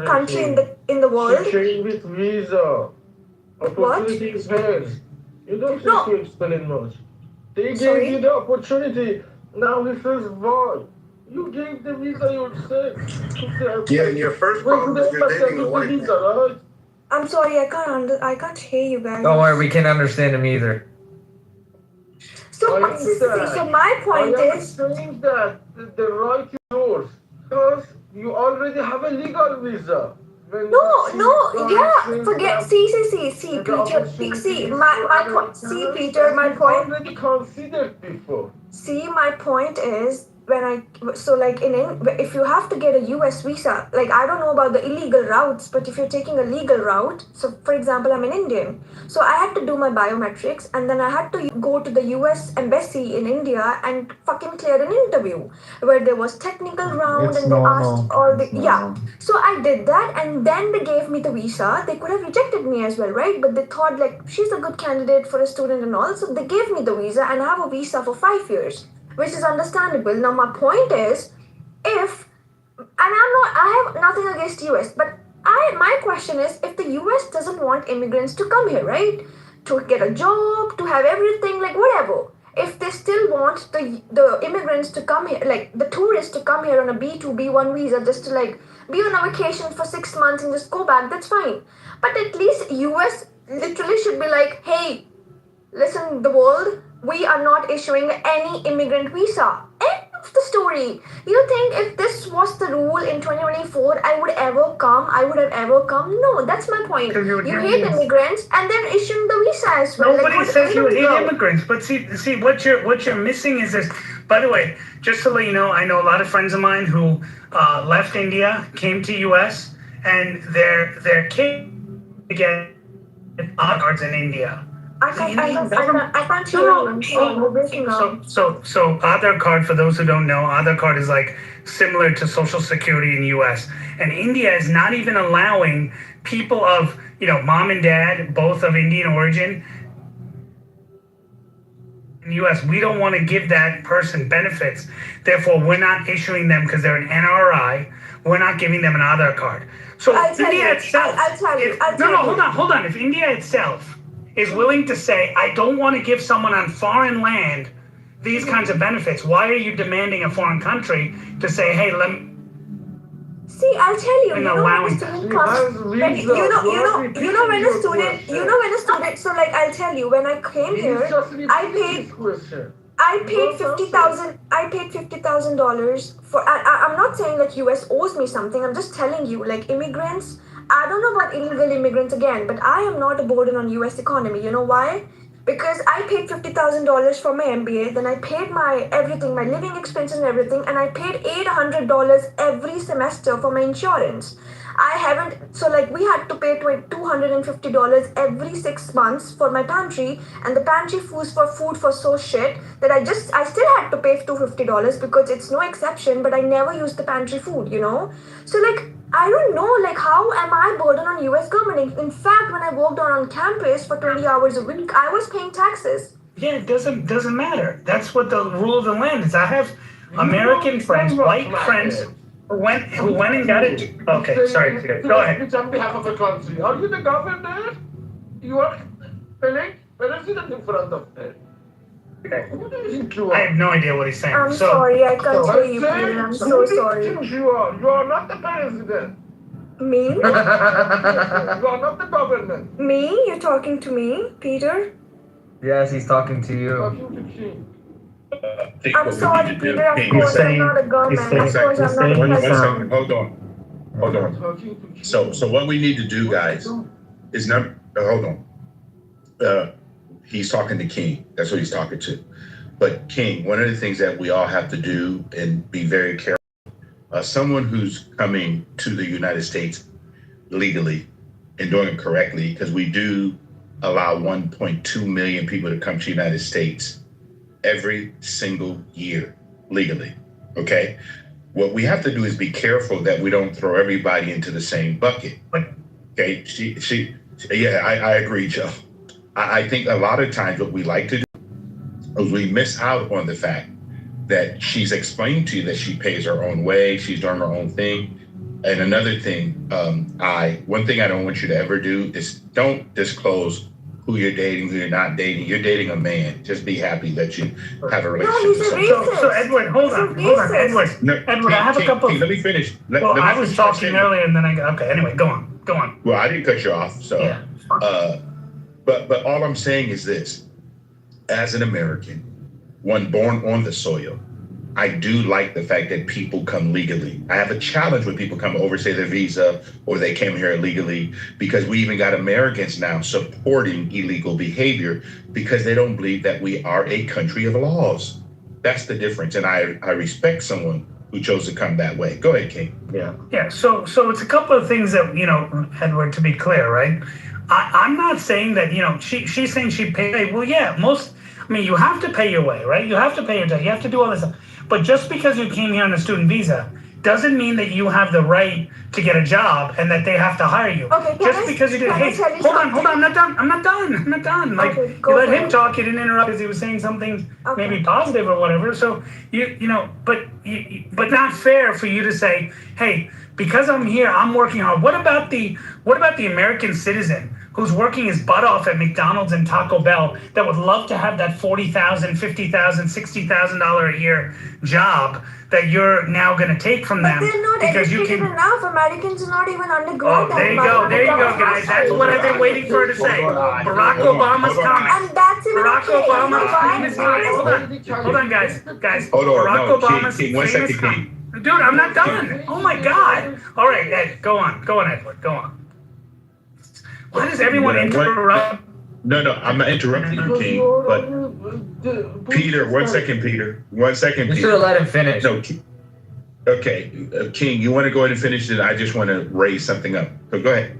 country in the world. She came with visa. Opportunity is hers. You don't need to explain much. They gave you the opportunity. Now he says why? You gave the visa yourself. Yeah, and your first problem is you're dating a white man. Right? I'm sorry, I can't hear you guys. Don't worry, we can't understand him either. So my point I am is, saying that the right is yours because you already have a legal visa. forget. See, Peter. Peter. My point. Already considered before. See, my point is if you have to get a US visa, like I don't know about the illegal routes, but if you're taking a legal route, so for example, I'm an Indian, so I had to do my biometrics, and then I had to go to the US embassy in India and fucking clear an interview where there was technical round It's and normal. they asked all the It's normal. So I did that, and then they gave me the visa. They could have rejected me as well, right? But they thought like she's a good candidate for a student and all, so they gave me the visa, and I have a visa for 5 years, which is understandable. Now my point is, I have nothing against US, but my question is, if the US doesn't want immigrants to come here, right, to get a job, to have everything, like whatever, if they still want the immigrants to come here, like the tourists to come here on a B2 B1 visa, just to like be on a vacation for 6 months and just go back, that's fine. But at least US literally should be like, hey, listen, the world, we are not issuing any immigrant visa. End of the story. You think if this was the rule in 2024, I would have ever come? No, that's my point. You hate immigrants and then issuing the visa as well. Nobody says you hate immigrants, but see what you're missing is this. By the way, just to let you know, I know a lot of friends of mine who left India, came to US, and their kids get cards in India. I can't hear you. So Aadhaar card, for those who don't know, Aadhaar card is like similar to Social Security in US. And India is not even allowing people of, mom and dad, both of Indian origin. In the US, we don't want to give that person benefits. Therefore, we're not issuing them because they're an NRI. We're not giving them an Aadhaar card. So India itself. Hold on. If India itself is willing to say, I don't want to give someone on foreign land these kinds of benefits, why are you demanding a foreign country to say, hey, let me... See, I'll tell you, when a student comes, when a student, so like I'll tell you, when I came here, I paid $50,000 for, I'm not saying that US owes me something, I'm just telling you, like immigrants, I don't know about illegal immigrants again, but I am not a burden on US economy. You know why? Because I paid $50,000 for my MBA, then I paid my everything, my living expenses and everything, and I paid $800 every semester for my insurance. We had to pay $250 every 6 months for my pantry, and the pantry food for so shit that I still had to pay $250 because it's no exception, but I never used the pantry food, So I don't know, how am I burden on US government? In fact, when I worked on campus for 20 hours a week, I was paying taxes. Yeah, it doesn't matter. That's what the rule of the land is. I have American friends, white friends, who went and got it. Okay, sorry. Go ahead. It's on behalf of the country. Are you the governor? You are elected president in front of them. I have no idea what he's saying. I'm sorry, I can't hear you, Peter. I'm so sorry. You are not the president. Me? You are not the governor. Me? You're talking to me, Peter? Yes, he's talking to you. I'm sorry, Peter. Of course, I'm not a government. Of course, I'm not a president. Hold on. So what we need to do, guys, is never. Hold on. He's talking to King. That's what he's talking to. But King, one of the things that we all have to do and be very careful, someone who's coming to the United States legally and doing it correctly, because we do allow 1.2 million people to come to the United States every single year legally, okay? What we have to do is be careful that we don't throw everybody into the same bucket, okay? I agree, Joe. I think a lot of times what we like to do is we miss out on the fact that she's explained to you that she pays her own way, she's doing her own thing. And another thing, one thing I don't want you to ever do is don't disclose who you're dating, who you're not dating. You're dating a man. Just be happy that you have a relationship with someone. So Edward, hold on, Edward. No, Edward, I have a couple. Let me finish. I was talking earlier and then okay, anyway, go on. Go on. Well, I didn't cut you off, so. Yeah. But all I'm saying is this: as an American, one born on the soil, I do like the fact that people come legally. I have a challenge when people come overstay their visa or they came here illegally, because we even got Americans now supporting illegal behavior because they don't believe that we are a country of laws. That's the difference. And I respect someone who chose to come that way. Go ahead, King. Yeah. So it's a couple of things that, Edward, to be clear, right? I'm not saying that, she's saying she paid. Well, yeah, you have to pay your way, right? You have to pay your debt. You have to do all this stuff. But just because you came here on a student visa doesn't mean that you have the right to get a job and that they have to hire you. Okay, just because you did. Hey, hold on. I'm not done. Like, okay, you let him talk. You didn't interrupt because he was saying something maybe positive or whatever. So but not fair for you to say, hey, because I'm here, I'm working hard. What about the American citizen who's working his butt off at McDonald's and Taco Bell that would love to have that $40,000, $50,000, $60,000 a year job that you're now going to take from them? But they're not educated enough. Americans are not even undergrad. Oh, there you go, guys. That's what I've been waiting for her to say. Barack Obama's coming. And that's even Barack okay. Obama's famous comment. Hold on, guys. Hold on. Barack No, Obama's King, 1 second, famous comment. King. Dude, I'm not done. Oh my God. All right, Ed, go on, Edward, go on. Why does everyone interrupt? No, I'm not interrupting you, King. But Peter, 1 second, Peter. 1 second, You Peter. should have let him finish. No, okay, King, you want to go ahead and finish it? I just want to raise something up. So go ahead.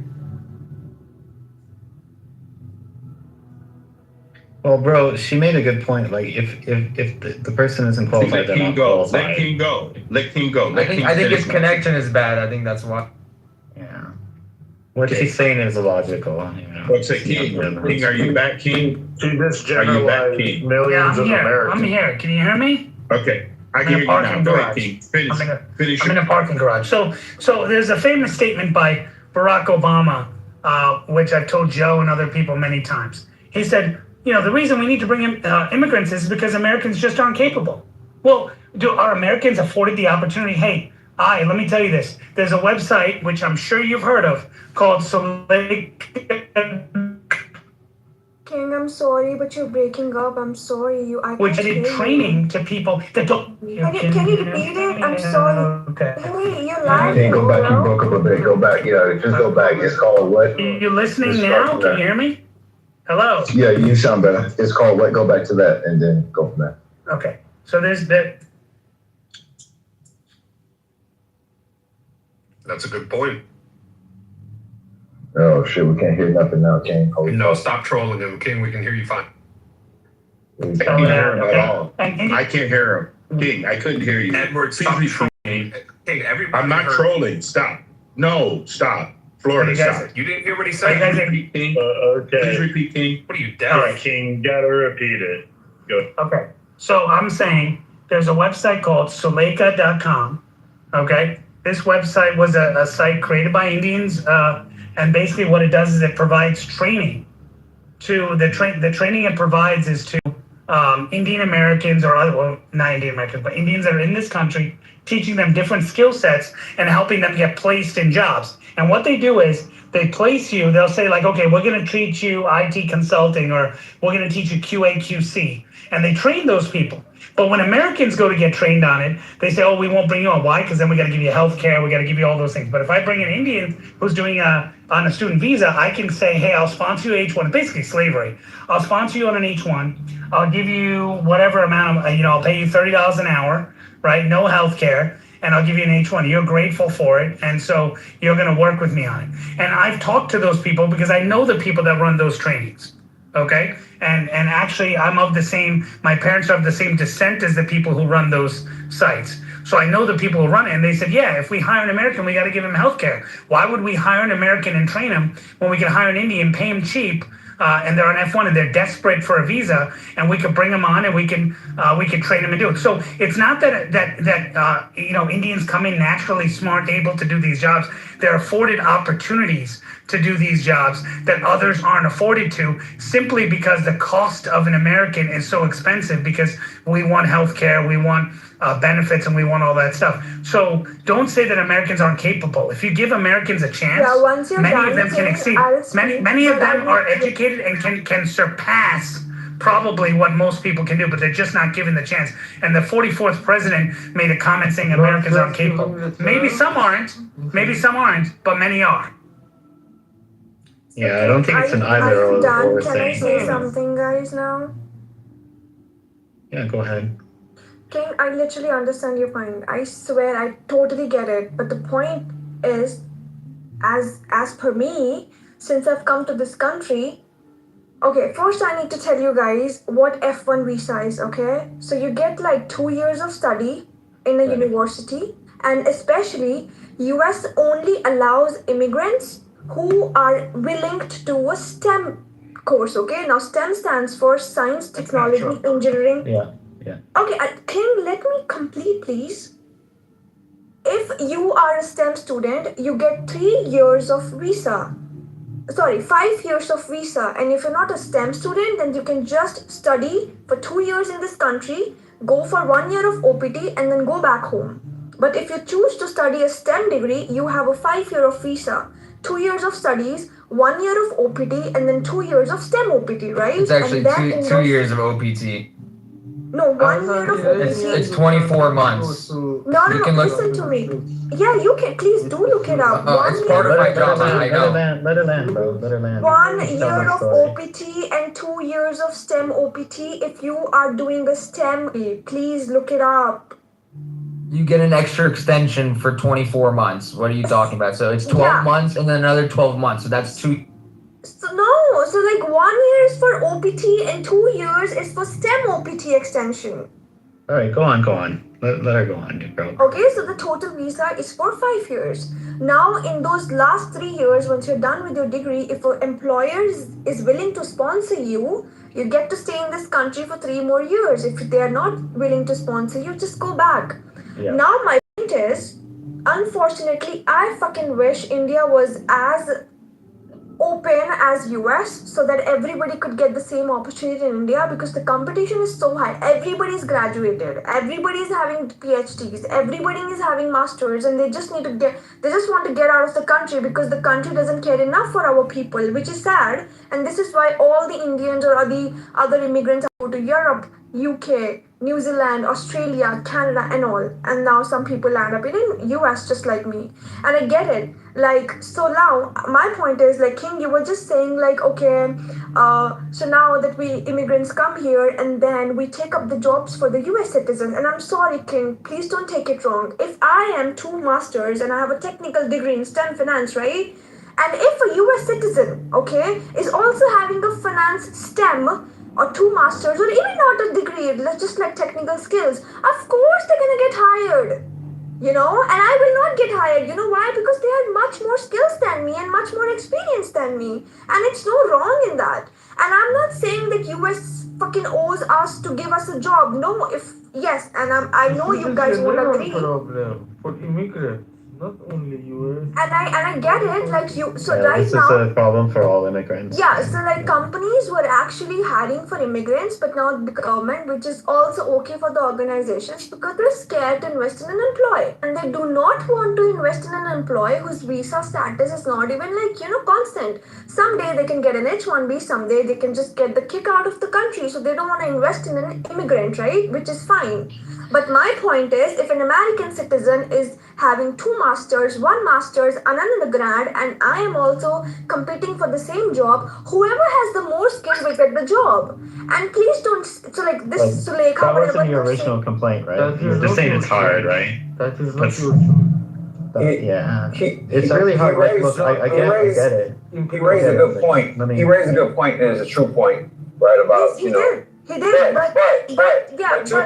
Well, bro, she made a good point. Like, if the person isn't qualified, they're not qualified. Let King go. I think his connection is bad. I think that's why. Yeah. What she's saying is illogical. What's it, King? King, are you back, King? She just Are you back, generalized King? millions of Americans. I'm here. Can you hear me? Okay, I I'm can in hear a you now. parking Go ahead, garage. King. Finish. I'm in a parking garage. So there's a famous statement by Barack Obama, which I've told Joe and other people many times. He said, the reason we need to bring in immigrants is because Americans just aren't capable. Well, are Americans afforded the opportunity? Hey, let me tell you this. There's a website, which I'm sure you've heard of, called King, I'm sorry, but you're breaking up. I'm sorry. which did training to people that don't. Can you repeat it? I'm sorry. Okay. Hey, you're lying. Hey, go back. You broke up a bit. Go back. Yeah, just go back. It's called what? You listening now? Can you hear me? Hello? Yeah, you sound better. It's called what? Go back to that and then go from there. Okay. So there's that. That's a good point. Oh, shit. We can't hear nothing now, King. No, stop trolling him, King. We can hear you fine. I can't hear him at all. I can't hear him. King, I couldn't hear you. Edward, stop trolling. King, everybody I'm not trolling. Stop. No, stop. Florida, stop. You didn't hear what he said. King. Okay. Please repeat, King. What are you, All deaf? right, King, gotta repeat it. Go. Okay. So I'm saying there's a website called Suleika.com. Okay. This website was a site created by Indians. And basically what it does is it provides training to the training it provides is to Indian Americans or other, well, not Indian Americans, but Indians that are in this country, teaching them different skill sets and helping them get placed in jobs. And what they do is they place you, they'll say like, okay, we're going to teach you IT consulting, or we're going to teach you QA, QC. And they train those people. But when Americans go to get trained on it, they say, oh, we won't bring you on. Why? Because then we got to give you health care. We got to give you all those things. But if I bring an Indian who's doing on a student visa, I can say, hey, I'll sponsor you H1. Basically slavery. I'll sponsor you on an H1. I'll give you whatever amount of, I'll pay you $30 an hour, right? No health care. And I'll give you an H1. You're grateful for it. And so you're going to work with me on it. And I've talked to those people because I know the people that run those trainings. Okay. And actually my parents are of the same descent as the people who run those sites. So I know the people who run it, and they said, yeah, if we hire an American, we got to give him health care. Why would we hire an American and train him when we can hire an Indian, pay him cheap, and they're on F1 and they're desperate for a visa, and we could bring them on and we can train them and do it. So it's not that Indians come in naturally smart, able to do these jobs. They're afforded opportunities to do these jobs that others aren't afforded to, simply because the cost of an American is so expensive, because we want healthcare, we want benefits, and we want all that stuff. So don't say that Americans aren't capable. If you give Americans a chance, many of them can exceed. Many of them are educated and can surpass probably what most people can do, but they're just not given the chance. And the 44th president made a comment saying Americans aren't capable. Maybe some aren't, but many are. Yeah, I don't think it's an either or Can I thing. say something, guys, now? Yeah, go ahead. King, I literally understand your point. I swear I totally get it. But the point is, as per me, since I've come to this country, okay, first I need to tell you guys what F1 visa is, okay? So you get like 2 years of study in a university, and especially US only allows immigrants who are willing to do a STEM course, okay? Now STEM stands for science, technology, engineering. Yeah. Okay, King, let me complete, please. If you are a STEM student, you get 3 years of visa. Sorry, 5 years of visa. And if you're not a STEM student, then you can just study for 2 years in this country, go for 1 year of OPT, and then go back home. But if you choose to study a STEM degree, you have a 5 year of visa, 2 years of studies, 1 year of OPT, and then 2 years of STEM OPT, right? It's actually two years of OPT. No, 1 year of OPT. It's 24 months. No, listen to me. Yeah, you can. Please do look it up. It's part of my job. I know. Let her land, bro. Let her land. 1 year of OPT and 2 years of STEM OPT. If you are doing a STEM, please look it up. You get an extra extension for 24 months. What are you talking about? So it's 12 months and then another 12 months. So that's 2. So so like 1 year is for OPT and 2 years is for STEM OPT extension. All right, go on. Let her go on, bro. Okay, so the total visa is for 5 years. Now, in those last 3 years, once you're done with your degree, if an employer is willing to sponsor you, you get to stay in this country for 3 more years. If they are not willing to sponsor you, just go back. Yeah. Now, my point is, unfortunately, I fucking wish India was as open as US, so that everybody could get the same opportunity in India, because the competition is so high. Everybody's graduated, everybody's having PhDs, everybody is having masters, and they just want to get out of the country because the country doesn't care enough for our people, which is sad. And this is why all the Indians or the other immigrants go to Europe, UK, New Zealand, Australia, Canada, and all. And now some people land up in US just like me. And I get it. Like, so now my point is, like, King, you were just saying, like, okay, so now that we immigrants come here and then we take up the jobs for the US citizens. And I'm sorry, King, please don't take it wrong. If I am 2 masters and I have a technical degree in STEM finance, right? And if a US citizen, okay, is also having a finance STEM or 2 masters, or even not a degree, just like technical skills, of course they're gonna get hired. And I will not get hired. You know why? Because they have much more skills than me and much more experience than me. And it's no wrong in that. And I'm not saying that US fucking owes us to give us a job. No, yes, and I know you guys won't agree. Problem for immigrants, not only US. And I get it, like you. So right this now, is a problem for all immigrants. yeah. So like companies were actually hiring for immigrants, but not the government, which is also okay for the organizations, because they're scared to invest in an employee, and they do not want to invest in an employee whose visa status is not even constant. Someday they can get an H-1B, someday they can just get the kick out of the country, so they don't want to invest in an immigrant, right? Which is fine. But my point is, if an American citizen is having 2 masters, 1 master's, and another grad, and I am also competing for the same job, whoever has the more skills will get the job. And please don't, so like this, That wasn't your original complaint, right? You're just saying it's hard, right? That is not your truth. It's really hard. Like, look, I get it. He raised a good point. He raised a good point, and it's a true point, right? About He did, but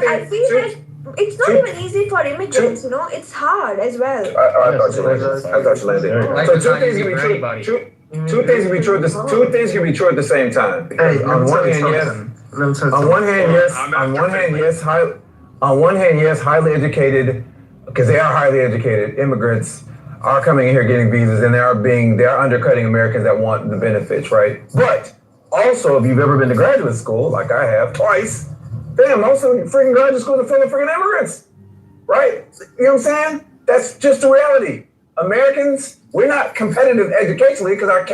I feel like it's not even easy for immigrants, it's hard as well. I thought you landed. So 2 things can be true. Two things can be true. 2 things can be true at the same time. Hey, on one hand, yes. On one hand, yes, highly educated, because they are highly educated immigrants are coming in here getting visas, and they're undercutting Americans that want the benefits, right? But also, if you've ever been to graduate school, like I have twice, damn, most of the freaking graduate schools are full of freaking immigrants, right? You know what I'm saying? That's just the reality. Americans, we're not competitive educationally because our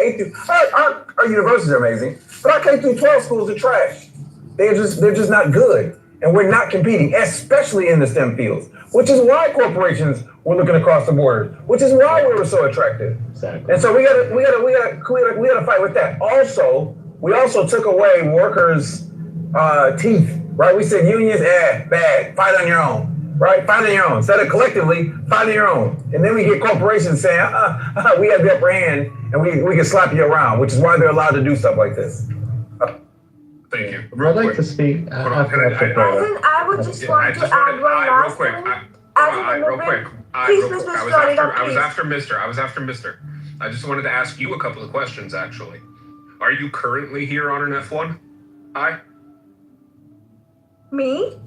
our universities are amazing, but our K through 12 schools are trash. They're just not good, and we're not competing, especially in the STEM fields, which is why corporations were looking across the border, which is why we were so attractive. Exactly. And so we gotta fight with that. Also, we also took away workers' teeth, right? We said unions, bad, fight on your own. Right? Fight on your own. Instead of collectively, fight on your own. And then we get corporations saying, we have the upper hand and we can slap you around, which is why they're allowed to do stuff like this. Thank you. I'd like to speak. I would just want to add one last thing. Real quick. I was after Mr. I just wanted to ask you a couple of questions, actually. Are you currently here on an F1? Hi? Me?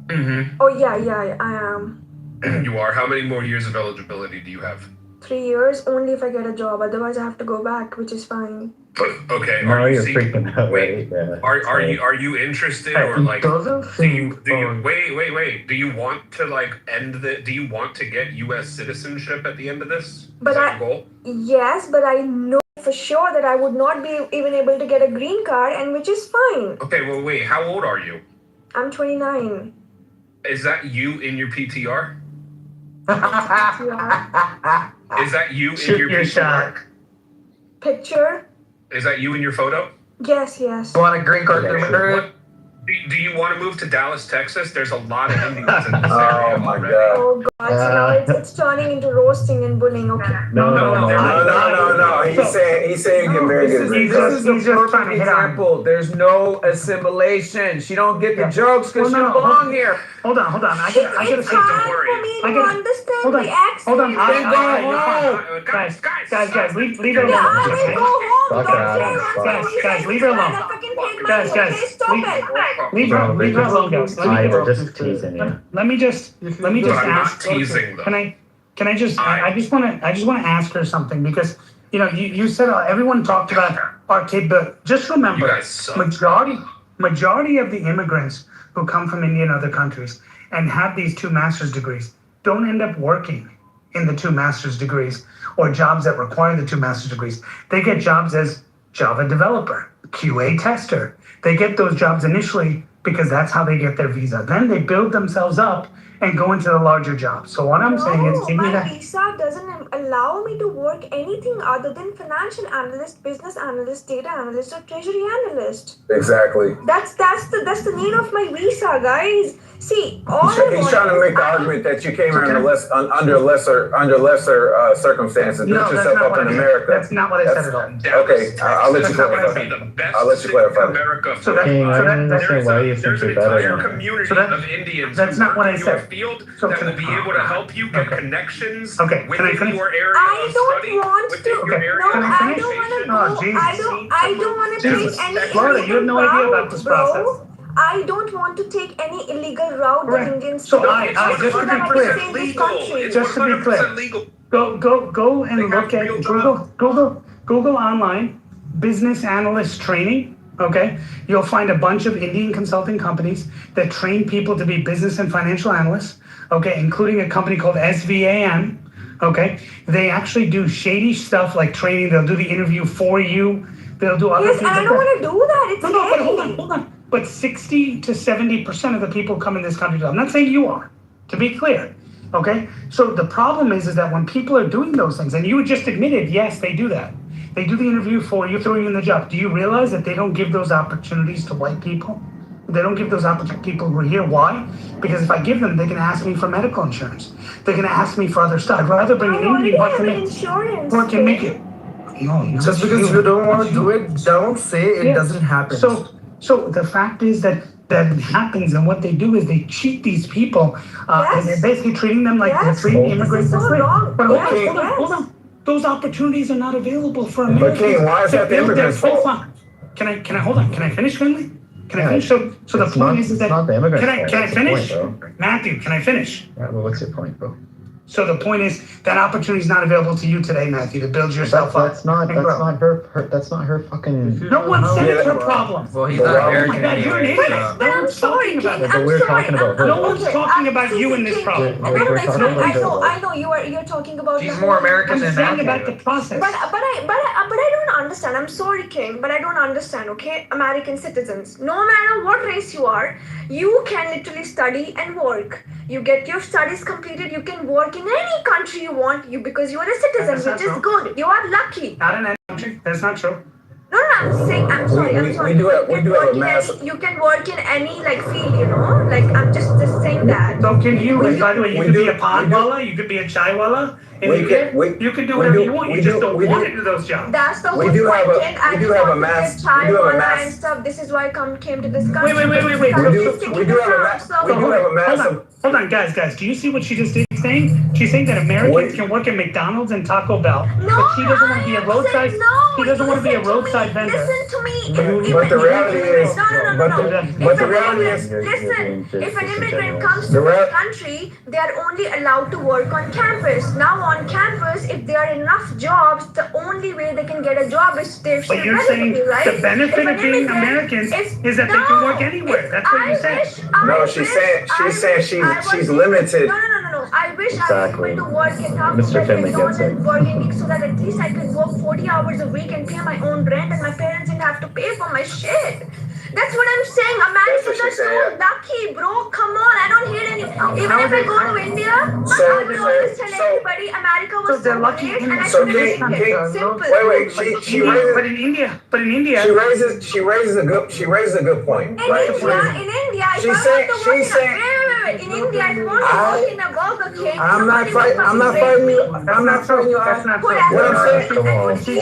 Mm-hmm. Oh, yeah, I am. You are? How many more years of eligibility do you have? 3 years, only if I get a job. Otherwise, I have to go back, which is fine. But okay, are you interested or like do you want to like do you want to get US citizenship at the end of this? But Is that your goal? Yes, but I know for sure that I would not be even able to get a green card, and which is fine. Okay, well wait, how old are you? I'm 29. Is that you in your PTR? Yeah. Is that you in your PTR? Picture? Is that you in your photo? Yes. You want a green card? Do you want to move to Dallas, Texas? There's a lot of Indians in this area. Oh my God. Oh God! So now it's turning into roasting and bullying. Okay. No. He's saying you can marry This is the perfect example. There's no assimilation. She don't get the jokes because she don't belong here. Hold on. I gotta say, don't worry. Hold on. Guys, leave her alone. Guys, leave her alone. Guys, leave her alone, guys. Just teasing you. Let me just ask. Teasing them. Can I just? I just want to ask her something because you said everyone talked about our capability. Just remember, majority of the immigrants who come from India and other countries and have these 2 master's degrees don't end up working in the 2 master's degrees or jobs that require the 2 master's degrees. They get jobs as Java developer, QA tester. They get those jobs initially because that's how they get their visa. Then they build themselves up and go into the larger jobs. So what I'm saying is, give me that. My visa doesn't allow me to work anything other than financial analyst, business analyst, data analyst, or treasury analyst. Exactly. That's the need of my visa, guys. See, he's trying to make the argument that you came here under lesser circumstances. Built yourself up in America. That's not what I said at all. Okay, I'll let you clarify. I'll let you clarify. Of Indians. That's not what I said. Field that will be able to help you get connections within your area I of don't study. want to. I don't want to take any Florida, you have no idea about this process. I don't want to take any illegal route that Indians So take. just to be clear, go and look at Google online business analyst training. Okay, you'll find a bunch of Indian consulting companies that train people to be business and financial analysts. Okay, including a company called SVAM. Okay, they actually do shady stuff like training. They'll do the interview for you. They'll do other things. Yes, and I don't want to do that. It's but hold on. But 60 to 70% of the people come in this country. I'm not saying you are, to be clear. Okay, so the problem is that when people are doing those things, and you just admitted, yes, they do that. They do the interview for you, throw you in the job. Do you realize that they don't give those opportunities to white people? They don't give those opportunities to people who are here. Why? Because if I give them, they can ask me for medical insurance. They're going to ask me for other stuff. I'd rather bring an Indian who can make it. No, just because you don't want to do it, don't say it doesn't happen. So the fact is that it happens, and what they do is they cheat these people, and they're basically treating them like they're treating immigrants for free. But hold on. Those opportunities are not available for Americans. But King, why is that the immigrants' fault? Can I hold on? Can I finish, Finley? Can I finish? So the point is that not the immigrants' can I finish? Point, Matthew, can I finish? Yeah, well, what's your point, bro? So the point is that opportunity is not available to you today, Matthew, to build yourself up. That's not her fucking. No one said it's her problem. Well, he's not American God, you're an anyway. idiot. No one's talking about it. But we're talking about her. No one's talking about you in this problem. I know you're talking about. She's more American than I'm saying Matthew. about the process. But I don't understand. I'm sorry, King, but I don't understand. Okay, American citizens, no matter what race you are, you can literally study and work. You get your studies completed. You can work in any country you want. Because you are a citizen, which is good. You are lucky. Not in any country. That's not true. No, I'm saying. I'm sorry. We do have a mass. You can work in any field. Like I'm just saying that. So can you? By the way, you could be a panwala. You could be a chaiwala. And you can do whatever you want. You just don't want to do those jobs. That's the whole point. We do have a mass. And stuff. This is why I came to this country. Wait. We do have a massive. Hold on, guys. Do you see what she just did saying? She's saying that Americans can work at McDonald's and Taco Bell, but she doesn't want to be a roadside. She doesn't want to be a roadside vendor. Listen to me. But the reality is. But the reality is. Listen. If an immigrant comes to this country, they are only allowed to work on campus. Now on campus, if there are enough jobs, the only way they can get a job is if But you're saying the benefit of being Americans is that they can work anywhere. That's what you said. No, she's saying she's limited. No. I wish I was able to work in McDonald's and Burger King so that at least I could work 40 hours a week and pay my own rent and my parents didn't have to pay for my shit. That's what I'm saying. Americans are so lucky, bro. Come on, I don't hear any. Even if I go to India, I will always tell everybody America was so great and I should have it. Simple. Wait. She raises. But in India. She raises a good point. In India, if I want to work in a Burger King, I'm not fighting you. That's not true. What I'm saying.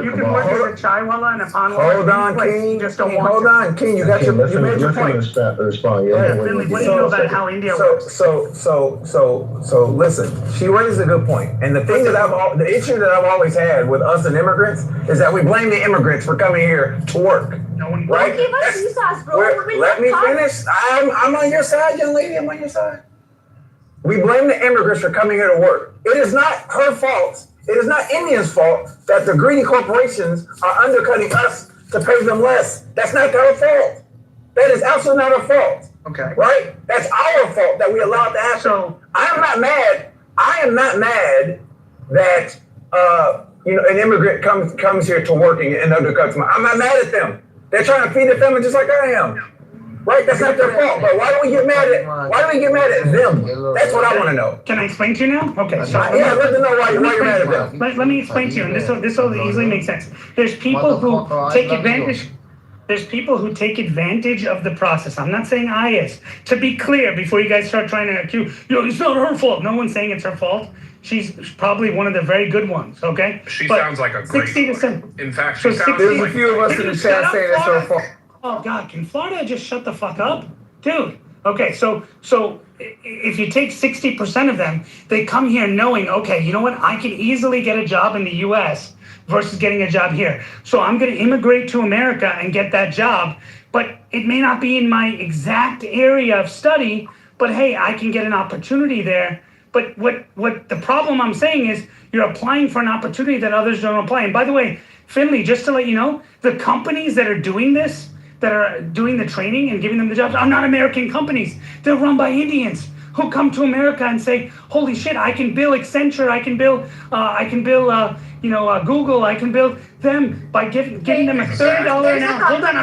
You can work as a chaiwala and a panwala. Hold on, King. Hold on, King. You made your point. Respond. Finley, what do you know about how India works? So listen. She raises a good point, and the issue that I've always had with us and immigrants is that we blame the immigrants for coming here to work. Right? Give us visas, bro. Let me finish. I'm on your side, young lady. I'm on your side. We blame the immigrants for coming here to work. It is not her fault. It is not Indians' fault that the greedy corporations are undercutting us to pay them less. That's not their fault. That is absolutely not our fault. Okay. Right? That's our fault that we allowed to happen. So I am not mad that an immigrant comes here to work and undercuts me. I'm not mad at them. They're trying to feed their family just like I am. Right? That's not their fault. But why do we get mad at them? That's what I want to know. Can I explain to you now? Okay. So I'd love to know why you're mad at them. Let me explain to you, and this will easily make sense. There's people who take advantage. There's people who take advantage of the process. I'm not saying I is. To be clear, before you guys start trying to accuse, it's not her fault. No one's saying it's her fault. She's probably one of the very good ones, okay? She sounds like a great 60 to 70. In fact, So she sounds There's a few of us in the chat saying it's her fault. Oh, God, can Florida just shut the fuck up? Dude, okay, so if you take 60% of them, they come here knowing, okay, you know what? I can easily get a job in the U.S. versus getting a job here. So I'm going to immigrate to America and get that job, but it may not be in my exact area of study, but hey, I can get an opportunity there. But what the problem I'm saying is you're applying for an opportunity that others don't apply. And by the way, Finley, just to let you know, the companies that are doing this, that are doing the training and giving them the jobs are not American companies. They're run by Indians who come to America and say, holy shit, I can bill Accenture, I can bill Google, I can bill them by giving them a $30 an hour. Hold on,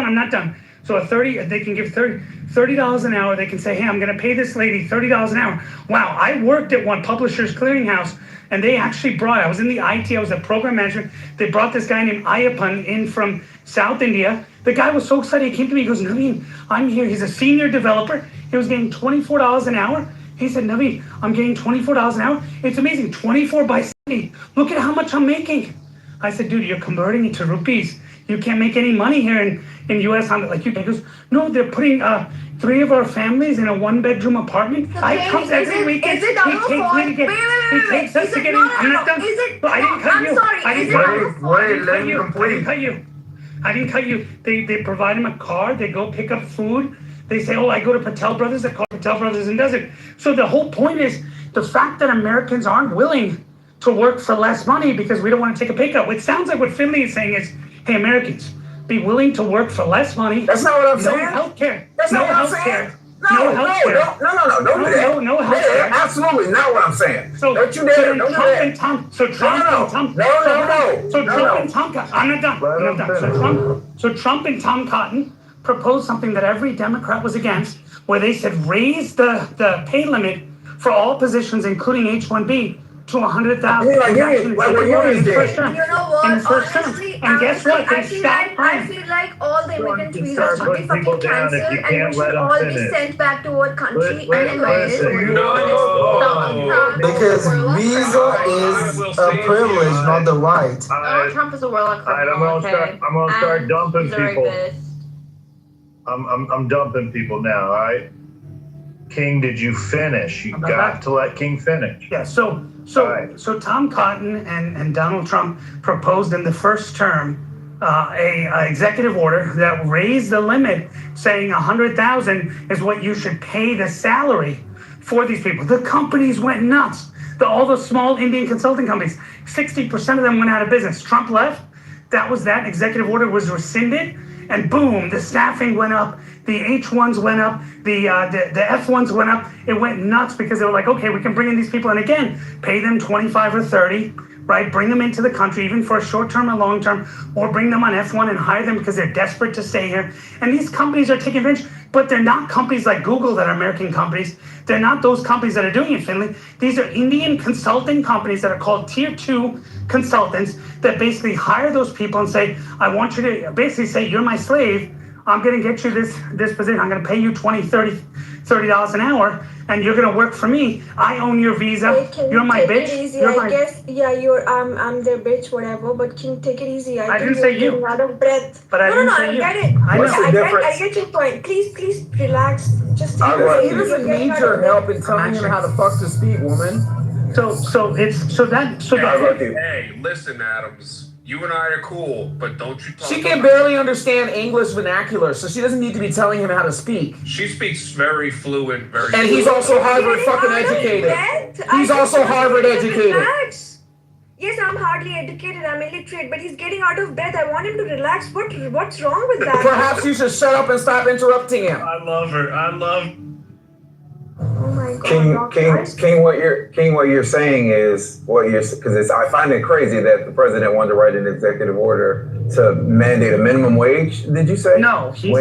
I'm not done. So they can give $30 an hour. They can say, hey, I'm going to pay this lady $30 an hour. Wow, I worked at one Publishers Clearinghouse, and they actually I was in the IT, I was a program manager. They brought this guy named Ayappan in from South India. The guy was so excited. He came to me, he goes, Naveen, I'm here. He's a senior developer. He was getting $24 an hour. He said, Naveen, I'm getting $24 an hour. It's amazing, 24 by 70. Look at how much I'm making. I said, dude, you're converting it to rupees. You can't make any money here in U.S. like you can. He goes, no, they're putting 3 of our families in a 1-bedroom apartment. I come every weekend. He takes us to get in. I'm not done. I didn't cut you. I didn't cut you. They provide him a car. They go pick up food. They say, oh, I go to Patel Brothers. The car Patel Brothers and does it. So the whole point is the fact that Americans aren't willing to work for less money because we don't want to take a pay cut. It sounds like what Finley is saying is, hey, Americans, be willing to work for less money. That's not what I'm saying. No healthcare. That's no not what I'm healthcare. saying. No, No, don't do that. No healthcare. Absolutely not what I'm saying. So, don't you dare. So Don't do Trump that. and Tom. So Trump and Tom. No. So Trump and Tom. I'm not done. So Trump and Tom Cotton proposed something that every Democrat was against, where they said raise the pay limit for all positions, including H-1B, to 100,000. Like what unions did. You know what? Honestly, and guess what? I feel like all the immigrant visas should be fucking cancelled, and we should all be sent back to our country Because visa is a privilege, not the right. Donald Trump is a warlock. I'm gonna start dumping people. I'm dumping people now. All right. King, did you finish? You got to let King finish. Yeah. So Tom Cotton and Donald Trump proposed in the first term a executive order that raised the limit, saying 100,000 is what you should pay the salary for these people. The companies went nuts. All the small Indian consulting companies, 60% of them went out of business. Trump left. That executive order was rescinded, and boom, the staffing went up. The H1s went up, the F1s went up. It went nuts because they were like, okay, we can bring in these people and again, pay them 25 or 30, right? Bring them into the country, even for a short term or long term, or bring them on F1 and hire them because they're desperate to stay here. And these companies are taking advantage, but they're not companies like Google that are American companies. They're not those companies that are doing it, Finley. These are Indian consulting companies that are called tier 2 consultants that basically hire those people and say, I want you to basically say, you're my slave. I'm going to get you this position. I'm going to pay you $20, $30 an hour, and you're going to work for me. I own your visa. You're my bitch. I guess, yeah, I'm their bitch, whatever. But King, take it easy. I didn't say you. Out of breath. But I didn't say I you. get it. I get your point. Please relax. Just take it easy. He doesn't need your help in telling him how the fuck to speak, woman. Hey, listen, Adams. You and I are cool, but don't you talk. She can barely understand English vernacular, so she doesn't need to be telling him how to speak. She speaks very fluent, And he's also Harvard fucking educated. He's also Harvard educated. Yes, I'm hardly educated. I'm illiterate, but he's getting out of breath. I want him to relax. What's wrong with that? Perhaps you should shut up and stop interrupting him. I love her. Oh my God. King, what you're saying is because I find it crazy that the president wanted to write an executive order to mandate a minimum wage. Did you say? No, he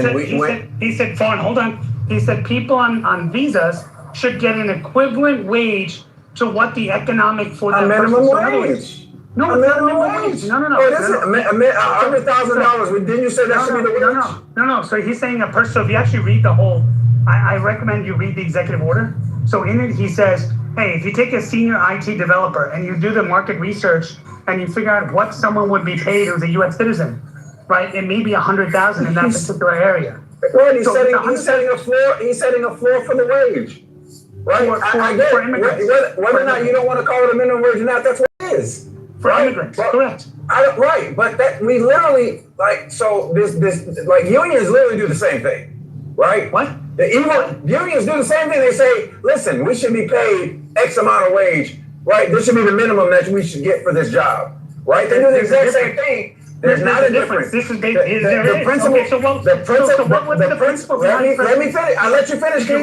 said, fine, hold on. He said people on visas should get an equivalent wage to what the economic for that minimum person. wage. No, it's not a minimum wage. No. Oh, this is $100,000. Didn't you say that should be the wage? No. So he's saying a person. So if you actually read the whole, I recommend you read the executive order. So in it, he says, hey, if you take a senior IT developer and you do the market research and you figure out what someone would be paid who's a U.S. citizen, right? It may be 100,000 in that particular area. Right, he's setting a floor. He's setting a floor for the wage. Right, I get it. Whether or not you don't want to call it a minimum wage or not, that's what it is. For immigrants, correct. Right, but that we literally this unions literally do the same thing, right? What? Unions do the same thing. They say, listen, we should be paid X amount of wage, right? This should be the minimum that we should get for this job, right? They do the exact same thing. There's not a difference. This is the principle. Let me finish. I'll let you finish. Did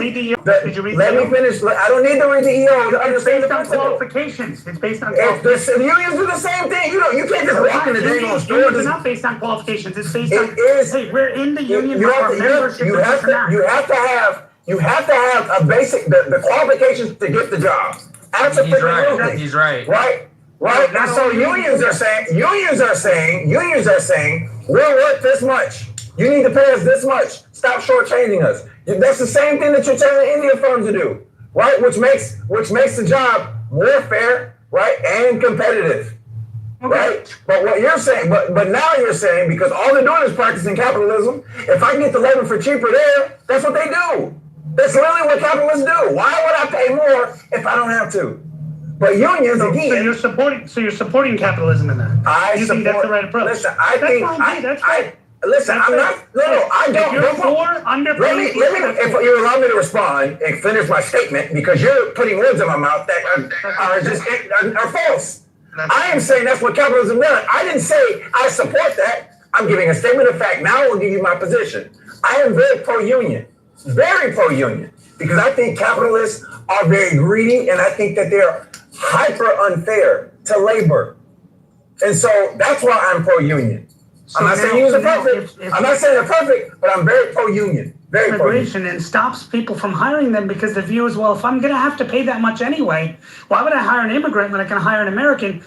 you read Let me finish. I don't need to read the EO to understand the principle. Qualifications. It's based on qualifications. The unions do the same thing. You can't just walk in the day on store. It's not based on qualifications. It's based on. Hey, we're in the union. You have to have a basic the qualifications to get the job. Absolutely. He's right. Right, and so unions are saying, we're worth this much. You need to pay us this much. Stop shortchanging us. That's the same thing that you're telling Indian firms to do, right? Which makes the job more fair, right, and competitive, right? But what you're saying, but now you're saying because all they're doing is practicing capitalism. If I can get the labor for cheaper there, that's what they do. That's literally what capitalists do. Why would I pay more if I don't have to? But unions again. So you're supporting capitalism in that. I think that's the right approach. Listen, Listen, I'm not. No, I don't. If you're for underpaying people, if you allow me to respond and finish my statement, because you're putting words in my mouth that are false. I am saying that's what capitalism does. I didn't say I support that. I'm giving a statement of fact. Now I will give you my position. I am very pro-union, because I think capitalists are very greedy, and I think that they're hyper unfair to labor, and so that's why I'm pro-union. I'm not saying use perfect. I'm not saying they're perfect, but I'm very pro-union. Very immigration and stops people from hiring them because the view is, well, if I'm going to have to pay that much anyway, why would I hire an immigrant when I can hire an American?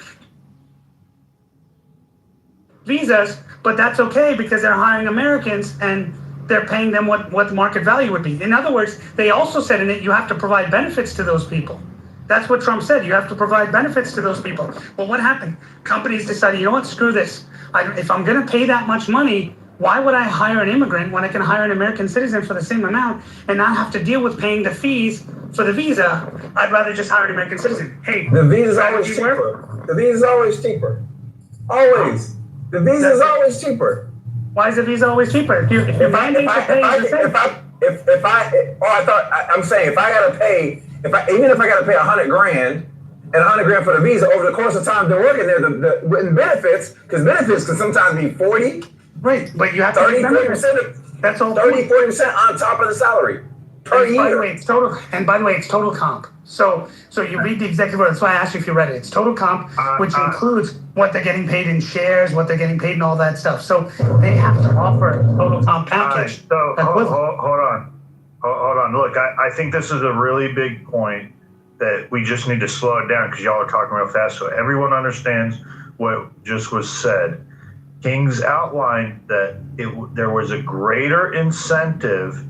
Visas, but that's okay because they're hiring Americans and they're paying them what the market value would be. In other words, they also said in it, you have to provide benefits to those people. That's what Trump said. You have to provide benefits to those people. Well, what happened? Companies decided, you know what, screw this. If I'm going to pay that much money, why would I hire an immigrant when I can hire an American citizen for the same amount and not have to deal with paying the fees for the visa? I'd rather just hire an American citizen. Hey, the visa's always cheaper. The visa's always cheaper. Always. The visa's always cheaper. Why is the visa always cheaper? I'm saying if I gotta pay, even if I gotta pay $100,000 and $100,000 for the visa over the course of time they're working there, the benefits, because benefits can sometimes be 40. Right, but you have to 30-40%. That's all. 30-40% on top of the salary per year. By the way, it's total. And by the way, it's total comp. So you read the executive order. That's why I asked you if you read it. It's total comp, which includes what they're getting paid in shares, what they're getting paid, and all that stuff. So they have to offer a total comp package. So hold on. Look, I think this is a really big point that we just need to slow it down because y'all are talking real fast, so everyone understands what just was said. King's outlined that there was a greater incentive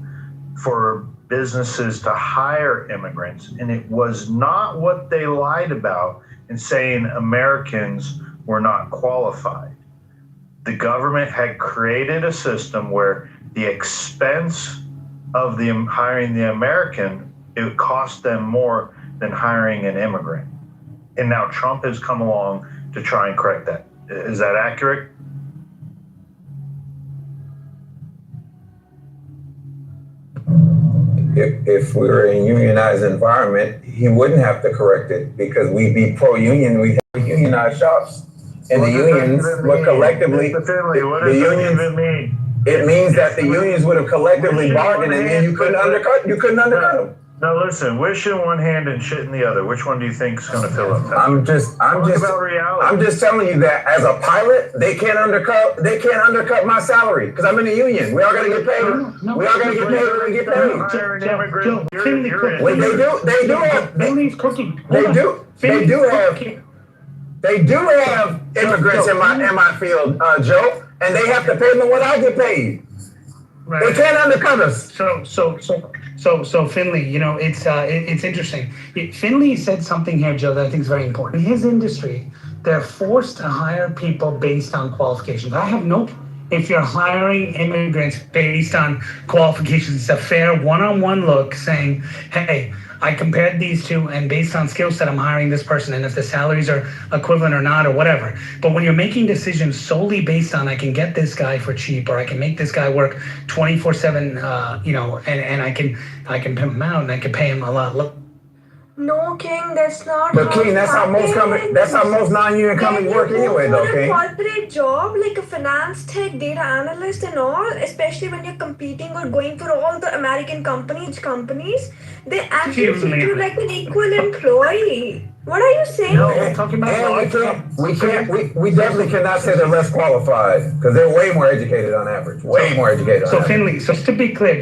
for businesses to hire immigrants, and it was not what they lied about in saying Americans were not qualified. The government had created a system where the expense of hiring the American, it cost them more than hiring an immigrant. And now Trump has come along to try and correct that. Is that accurate? If we were in a unionized environment, he wouldn't have to correct it because we'd be pro-union. We'd have unionized shops, and the unions would collectively. The unions. It means that the unions would have collectively bargained, and then you couldn't undercut. You couldn't undercut them. No, listen. Wish in one hand and shit in the other. Which one do you think is going to fill up? I'm just telling you that as a pilot, they can't undercut my salary because I'm in the union. We all got to get paid. We all got to get paid. We're going to get paid. Wait, they do have immigrants in my field, Joe, and they have to pay them what I get paid. Right. They can't undercut us. So Finley, it's interesting. Finley said something here, Joe, that I think is very important. In his industry, they're forced to hire people based on qualifications. I have no. If you're hiring immigrants based on qualifications, it's a fair one-on-one look saying, hey, I compared these two, and based on skill set, I'm hiring this person, and if the salaries are equivalent or not, or whatever. But when you're making decisions solely based on, I can get this guy for cheap, or I can make this guy work 24/7, and I can pimp him out, and I can pay him a lot. No, King, that's not. But King, that's how most non-union companies work anyway, though, King. A corporate job like a finance tech, data analyst, and all, especially when you're competing or going for all the American companies, they actually treat you like an equal employee. What are you saying? No, we're talking about. We definitely cannot say they're less qualified because they're way more educated on average. Way more educated. So Finley, just to be clear,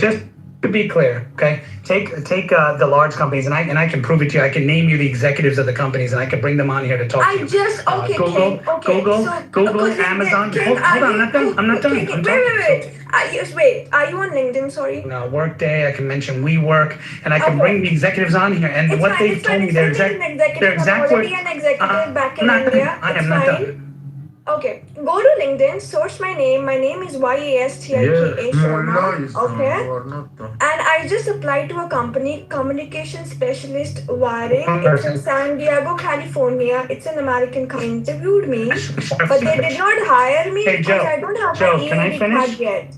okay? Take the large companies, and I can prove it to you. I can name you the executives of the companies, and I can bring them on here to talk to you. Google, Amazon. Hold on, I'm not done. Wait. Are you on LinkedIn? Sorry. No, Workday. I can mention WeWork, and I can bring the executives on here. And what they've told me, their exact words. Back in India. I am not done. Okay, go to LinkedIn, search my name. My name is Yastika Sharma. Okay, and I just applied to a company, communication specialist wiring. It's in San Diego, California. It's an American company. Interviewed me, but they did not hire me Hey, because Joe. I don't have Joe, my can I EAD finish? card yet.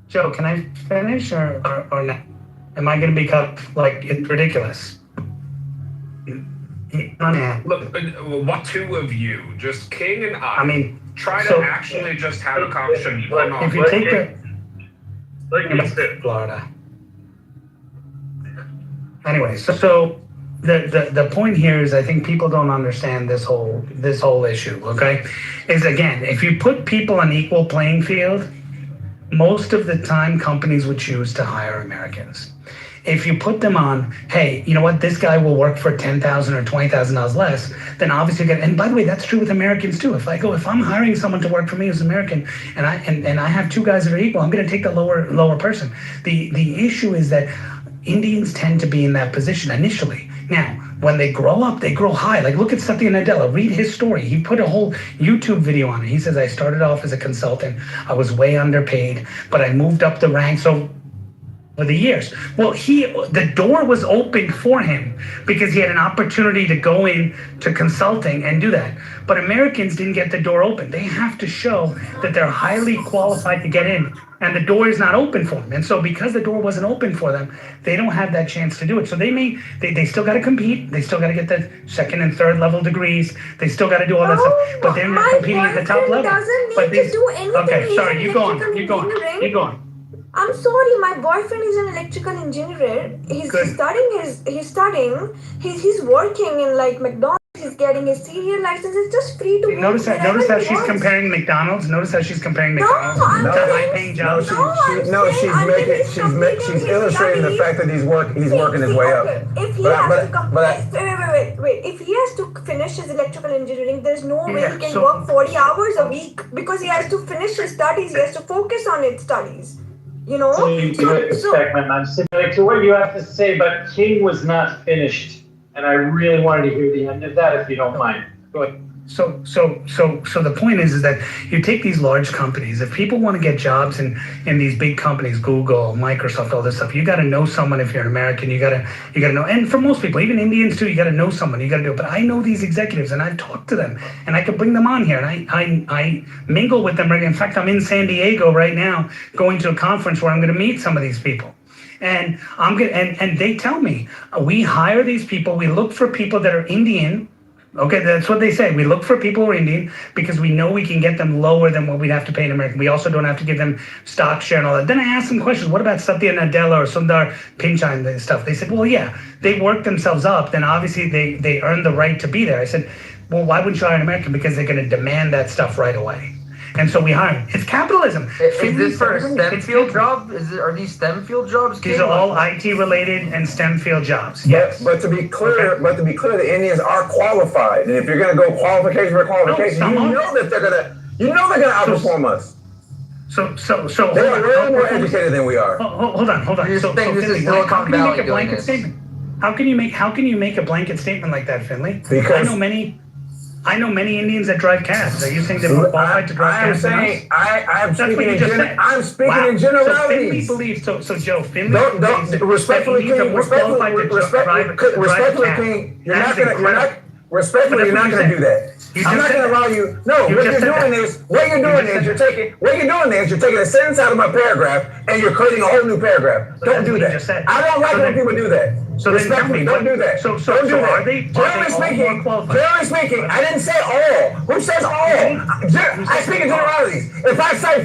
Joe, can I finish or not? Am I going to become like it's ridiculous? Look, what two of you, just King and I mean, try so- to actually just have a conversation. If you take the Florida. Anyway, so the point here is I think people don't understand this whole issue, okay? Is again, if you put people on equal playing field, most of the time companies would choose to hire Americans. If you put them on, hey, you know what, this guy will work for $10,000 or $20,000 less, then obviously you get. And by the way, that's true with Americans too. If I'm hiring someone to work for me who's American, and I have two guys that are equal, I'm going to take the lower person. The issue is that Indians tend to be in that position initially. Now, when they grow up, they grow high. Like, look at Satya Nadella. Read his story. He put a whole YouTube video on it. He says, I started off as a consultant. I was way underpaid, but I moved up the ranks over the years. Well, the door was open for him because he had an opportunity to go in to consulting and do that. But Americans didn't get the door open. They have to show that they're highly qualified to get in, and the door is not open for them. And so because the door wasn't open for them, they don't have that chance to do it. So they still got to compete. They still got to get the second and third level degrees. They still got to do all that stuff. But they're not competing at the top level. Doesn't need to do anything. Okay, sorry, He's you an go on. electrical You go on. engineering. You go on. I'm sorry, my boyfriend is an electrical engineer. He's studying. He's working in like McDonald's. He's getting his serial license. It's just free to Notice how she's comparing McDonald's. Notice how she's comparing McDonald's to high-paying jobs. She's illustrating the fact that he's working his way up. If he has to wait. If he has to finish his electrical engineering, there's no way he can work 40 hours a week because he has to finish his studies. He has to focus on his studies. You know. So you do respect my mom. Like to what you have to say, but King was not finished, and I really wanted to hear the end of that, if you don't mind. Go ahead. So the point is that you take these large companies. If people want to get jobs in these big companies, Google, Microsoft, all this stuff, you got to know someone. If you're an American, you got to know. And for most people, even Indians too, you got to know someone. You got to do it. But I know these executives, and I've talked to them, and I could bring them on here, and I mingle with them. Right. In fact, I'm in San Diego right now, going to a conference where I'm going to meet some of these people. And and they tell me we hire these people. We look for people that are Indian. Okay, that's what they say. We look for people who are Indian because we know we can get them lower than what we'd have to pay in America. We also don't have to give them stock share and all that. Then I asked them questions. What about Satya Nadella or Sundar Pichai and stuff? They said, well, yeah, they worked themselves up. Then obviously they earned the right to be there. I said, well, why wouldn't you hire an American? Because they're going to demand that stuff right away. And so we hire them. It's capitalism. Is this for a STEM field job? Are these STEM field jobs? These are all IT related and STEM field jobs. Yes. But to be clear, the Indians are qualified. And if you're going to go qualification for qualification, you know that they're going to outperform us. So they are way more educated than we are. Hold on. This is Silicon Valley doing this. How can you make a blanket statement like that, Finley? Because I know many Indians that drive cabs. Are you saying they're more qualified to drive cabs? I'm speaking in generalities. So Finley believes. So Joe, Finley believes respectfully, that Indians are more qualified to drive cabs. You're not going to do that. I'm not going to allow you. No, what you're doing is you're taking a sentence out of my paragraph and you're creating a whole new paragraph. Don't do that. I don't like when people do that. So respectfully, don't do that. So are they Generally speaking, I didn't say all. Who says all? I speak in generalities. If I say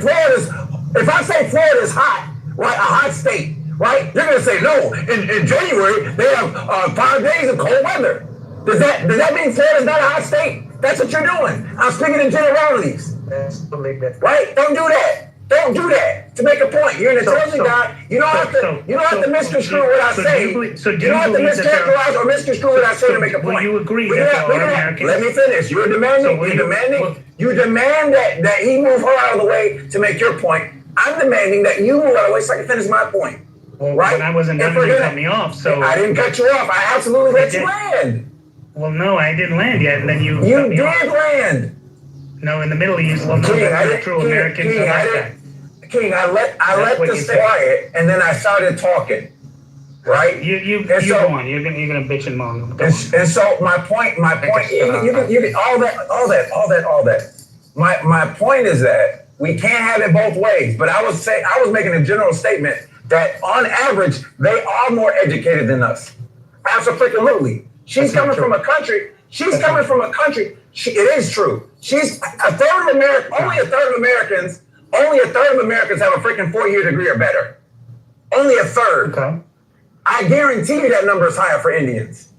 Florida's hot, right, a hot state, right, you're gonna say no. In January they have 5 days of cold weather. Does that mean Florida's not a hot state? That's what you're doing. I'm speaking in generalities. Right? Don't do that. Don't do that to make a point. You're an intelligent guy. You don't have to misconstrue what I say. You don't have to mischaracterize or misconstrue what I say to make a point. You agree that there are Americans? Let me finish. You demand that he move her out of the way to make your point. I'm demanding that you move out of the way so I can finish my point. Well, right? But I wasn't done, you cut me off. So I didn't cut you off. I absolutely let you land. Well, no, I didn't land yet, and then you. You did land. No, in the Middle East. Well, no, King, that's not true. Americans are like that. King, I let this quiet, and then I started talking. Right? You go on. You're gonna bitch and moan. And so my point. You can all that. My point is that we can't have it both ways. But I was making a general statement that on average they are more educated than us. Absolutely. She's coming from a country. It is true. She's a third of America. Only a third of Americans have a freaking 4-year degree or better. Only a third. Okay. I guarantee you that number is higher for Indians.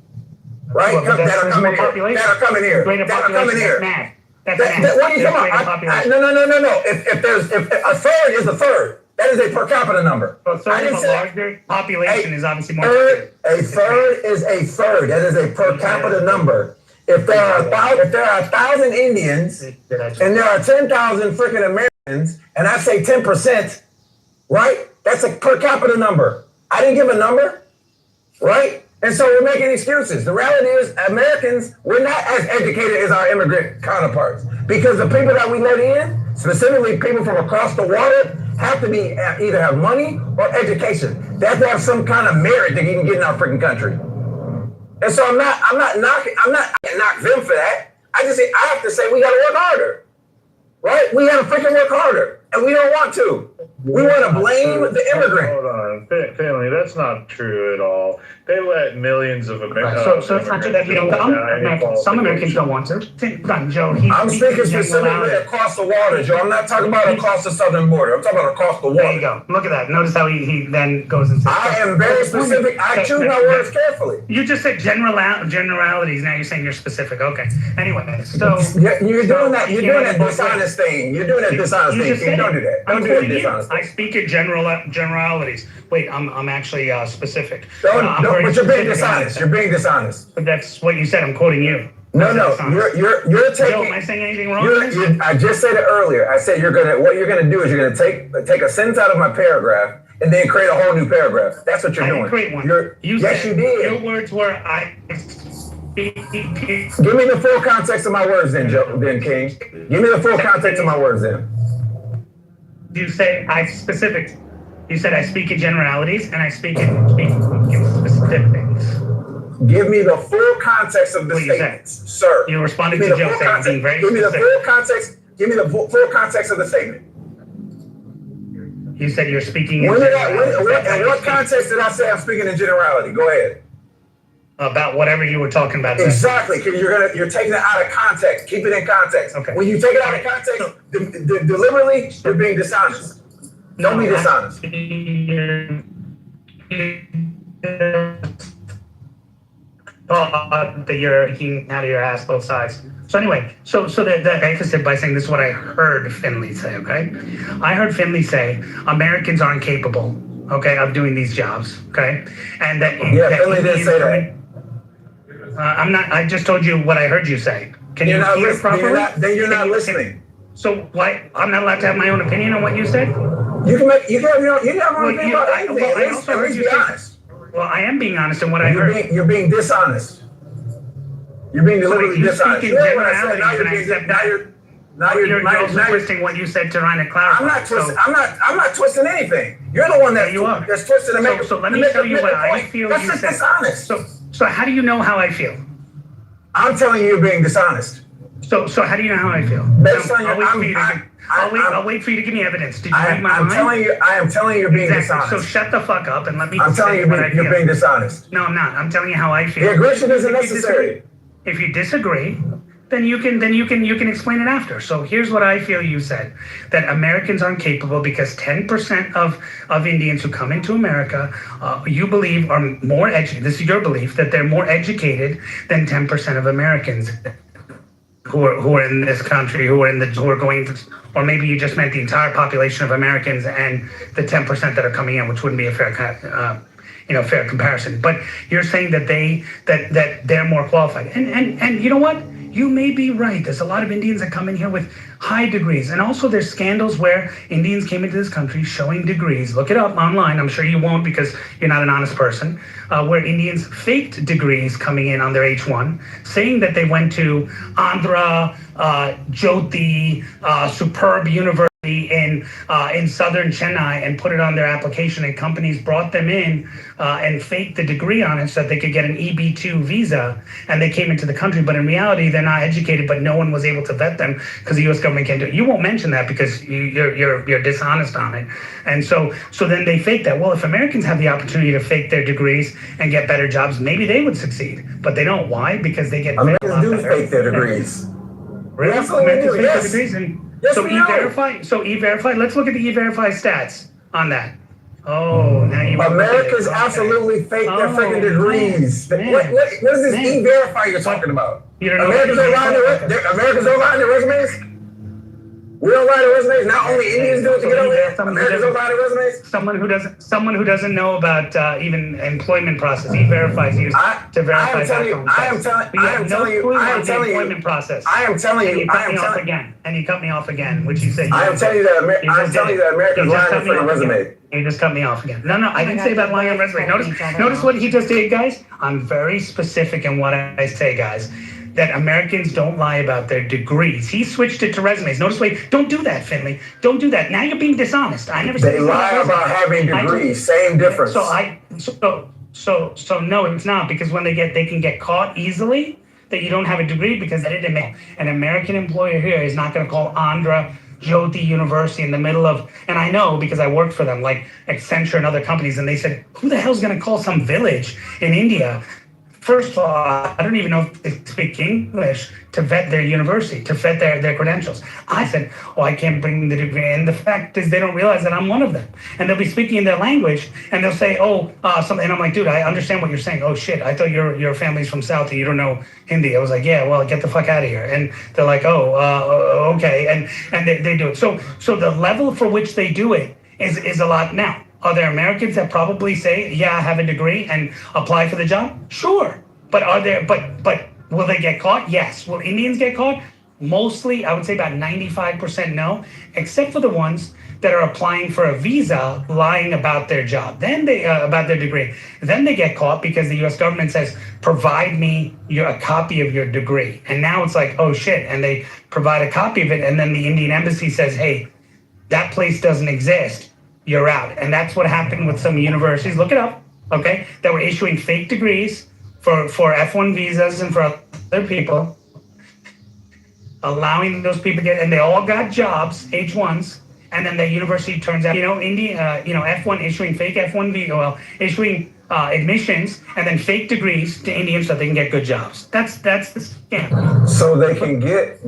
Right? Well, that are coming here. That's math. What are you talking about? No. If a third is a third, that is a per capita number. But a larger population is obviously more. A third is a third. That is a per capita number. If there are 1,000 Indians and there are 10,000 freaking Americans, and I say 10%, right? That's a per capita number. I didn't give a number, right? And so we're making excuses. The reality is Americans, we're not as educated as our immigrant counterparts because the people that we let in, specifically people from across the water, have to be either have money or education. They have to have some kind of merit that you can get in our freaking country. And so I'm not knocking them for that. I have to say we got to work harder, right? We got to freaking work harder, and we don't want to. We want to blame the immigrant. Hold on, family. That's not true at all. They let millions of Americans. So it's not true that we don't come. Some Americans don't want to. Joe, I'm speaking specifically across the water, Joe. I'm not talking about across the southern border. I'm talking about across the water. There you go. Look at that. Notice how he then goes into. I am very specific. I choose my words carefully. You just said generalities. Now you're saying you're specific. Okay. Anyway, so you're doing that. You're doing that dishonest thing. You're doing that dishonest thing. Don't do that. Don't do that dishonest thing. I speak in generalities. Wait, I'm actually specific. But you're being dishonest. You're being dishonest. But that's what you said. I'm quoting you. No, you're taking. Joe, am I saying anything wrong? I just said it earlier. I said what you're gonna do is you're gonna take a sentence out of my paragraph and then create a whole new paragraph. That's what you're doing. I didn't create one. Yes, you did. Your words were I. Give me the full context of my words, then, Joe. Then, King. Give me the full context of my words, then. You say I specific. You said I speak in generalities and I speak in specifics. Give me the full context of the statements, sir. You responded to Joe saying being very specific. Give me the full context. Give me the full context of the statement. You said you're speaking in generality. In what context did I say I'm speaking in generality? Go ahead. About whatever you were talking about. Exactly, because you're taking it out of context. Keep it in context. Okay. When you take it out of context, deliberately, you're being dishonest. Don't be dishonest. That you're eating out of your ass both sides. So anyway, so that emphasis by saying this is what I heard Finley say. Okay, I heard Finley say Americans aren't capable. Okay, of doing these jobs. Okay, and that Finley didn't say that. I'm not. I just told you what I heard you say. Can you hear it properly? Then you're not listening. So why? I'm not allowed to have my own opinion on what you said. You can have your own opinion about anything. At least be honest. Well, I am being honest in what I heard. You're being dishonest. You're being deliberately dishonest. You're also twisting what you said to trying to clarify. I'm not twisting anything. You're the one that's twisting to make. So let me tell you what I feel. That's just dishonest. So how do you know how I feel? I'm telling you, you're being dishonest. So how do you know how I feel? I'll wait for you to give me evidence. Did you read my mind? I am telling you you're being dishonest. So shut the fuck up and let me. I'm telling you you're being dishonest. No, I'm not. I'm telling you how I feel. The aggression isn't necessary. If you disagree, then you can explain it after. So here's what I feel you said: that Americans aren't capable because 10% of Indians who come into America, you believe are more educated. This is your belief that they're more educated than 10% of Americans who are in this country, who are going to, or maybe you just meant the entire population of Americans and the 10% that are coming in, which wouldn't be a fair comparison. But you're saying that they're more qualified, and you know what? you may be right. There's a lot of Indians that come in here with high degrees. And also there's scandals where Indians came into this country showing degrees. Look it up online. I'm sure you won't because you're not an honest person. Where Indians faked degrees coming in on their H1, saying that they went to Andhra, Jyoti, Superb University in southern Chennai and put it on their application, and companies brought them in and faked the degree on it so that they could get an EB2 visa, and they came into the country. But in reality, they're not educated, but no one was able to vet them because the U.S. government can't do it. You won't mention that because you're dishonest on it. And so then they fake that. Well, if Americans have the opportunity to fake their degrees and get better jobs, maybe they would succeed. But they don't. Why? Because they get Americans do fake their degrees. Really? Americans fake their degrees? And Yes, so we know. E-Verify, let's look at the E-Verify stats on that. Oh, now you want Americans absolutely fake their freaking degrees. What is this E-Verify you're talking about? Americans don't lie in their resumes? We don't lie to resumes. Not only Indians do it to get over here. Americans don't lie to resumes. Someone who doesn't know about even employment process. E-Verify is used to verify background checks. I am telling you. Employment process. I am telling you. And you cut me off again, which you said. I am telling you that Americans lie on their resume. You just cut me off again. No, I didn't say about lying on resume. Notice what he just did, guys. I'm very specific in what I say, guys. That Americans don't lie about their degrees. He switched it to resumes. Notice, don't do that, Finley. Don't do that. Now you're being dishonest. I never said they lie about having degrees. Same difference. So no, it's not, because when they can get caught easily that you don't have a degree because they didn't make. An American employer here is not going to call Andhra Jyoti University in the middle of, and I know because I worked for them, like Accenture and other companies, and they said, who the hell's going to call some village in India? First of all, I don't even know if they speak English to vet their university, to vet their credentials. I said, I can't bring the degree. And the fact is they don't realize that I'm one of them. And they'll be speaking in their language and they'll say, something. And I'm like, dude, I understand what you're saying. Oh shit, I thought your family's from South and you don't know Hindi. I was like, yeah, well, get the fuck out of here. And they're like, okay. And they do it. So the level for which they do it is a lot. Now, are there Americans that probably say, yeah, I have a degree and apply for the job? Sure. But will they get caught? Yes. Will Indians get caught? Mostly, I would say about 95% no, except for the ones that are applying for a visa, lying about their job, about their degree. Then they get caught because the U.S. government says, provide me a copy of your degree. And now it's like, oh shit. And they provide a copy of it. And then the Indian embassy says, hey, that place doesn't exist. You're out. And that's what happened with some universities. Look it up, okay? That were issuing fake degrees for F1 visas and for other people, allowing those people to get, and they all got jobs, H1s, and then the university turns out, F1 issuing fake F1 visa, issuing admissions, and then fake degrees to Indians so they can get good jobs. That's the scam. So they can get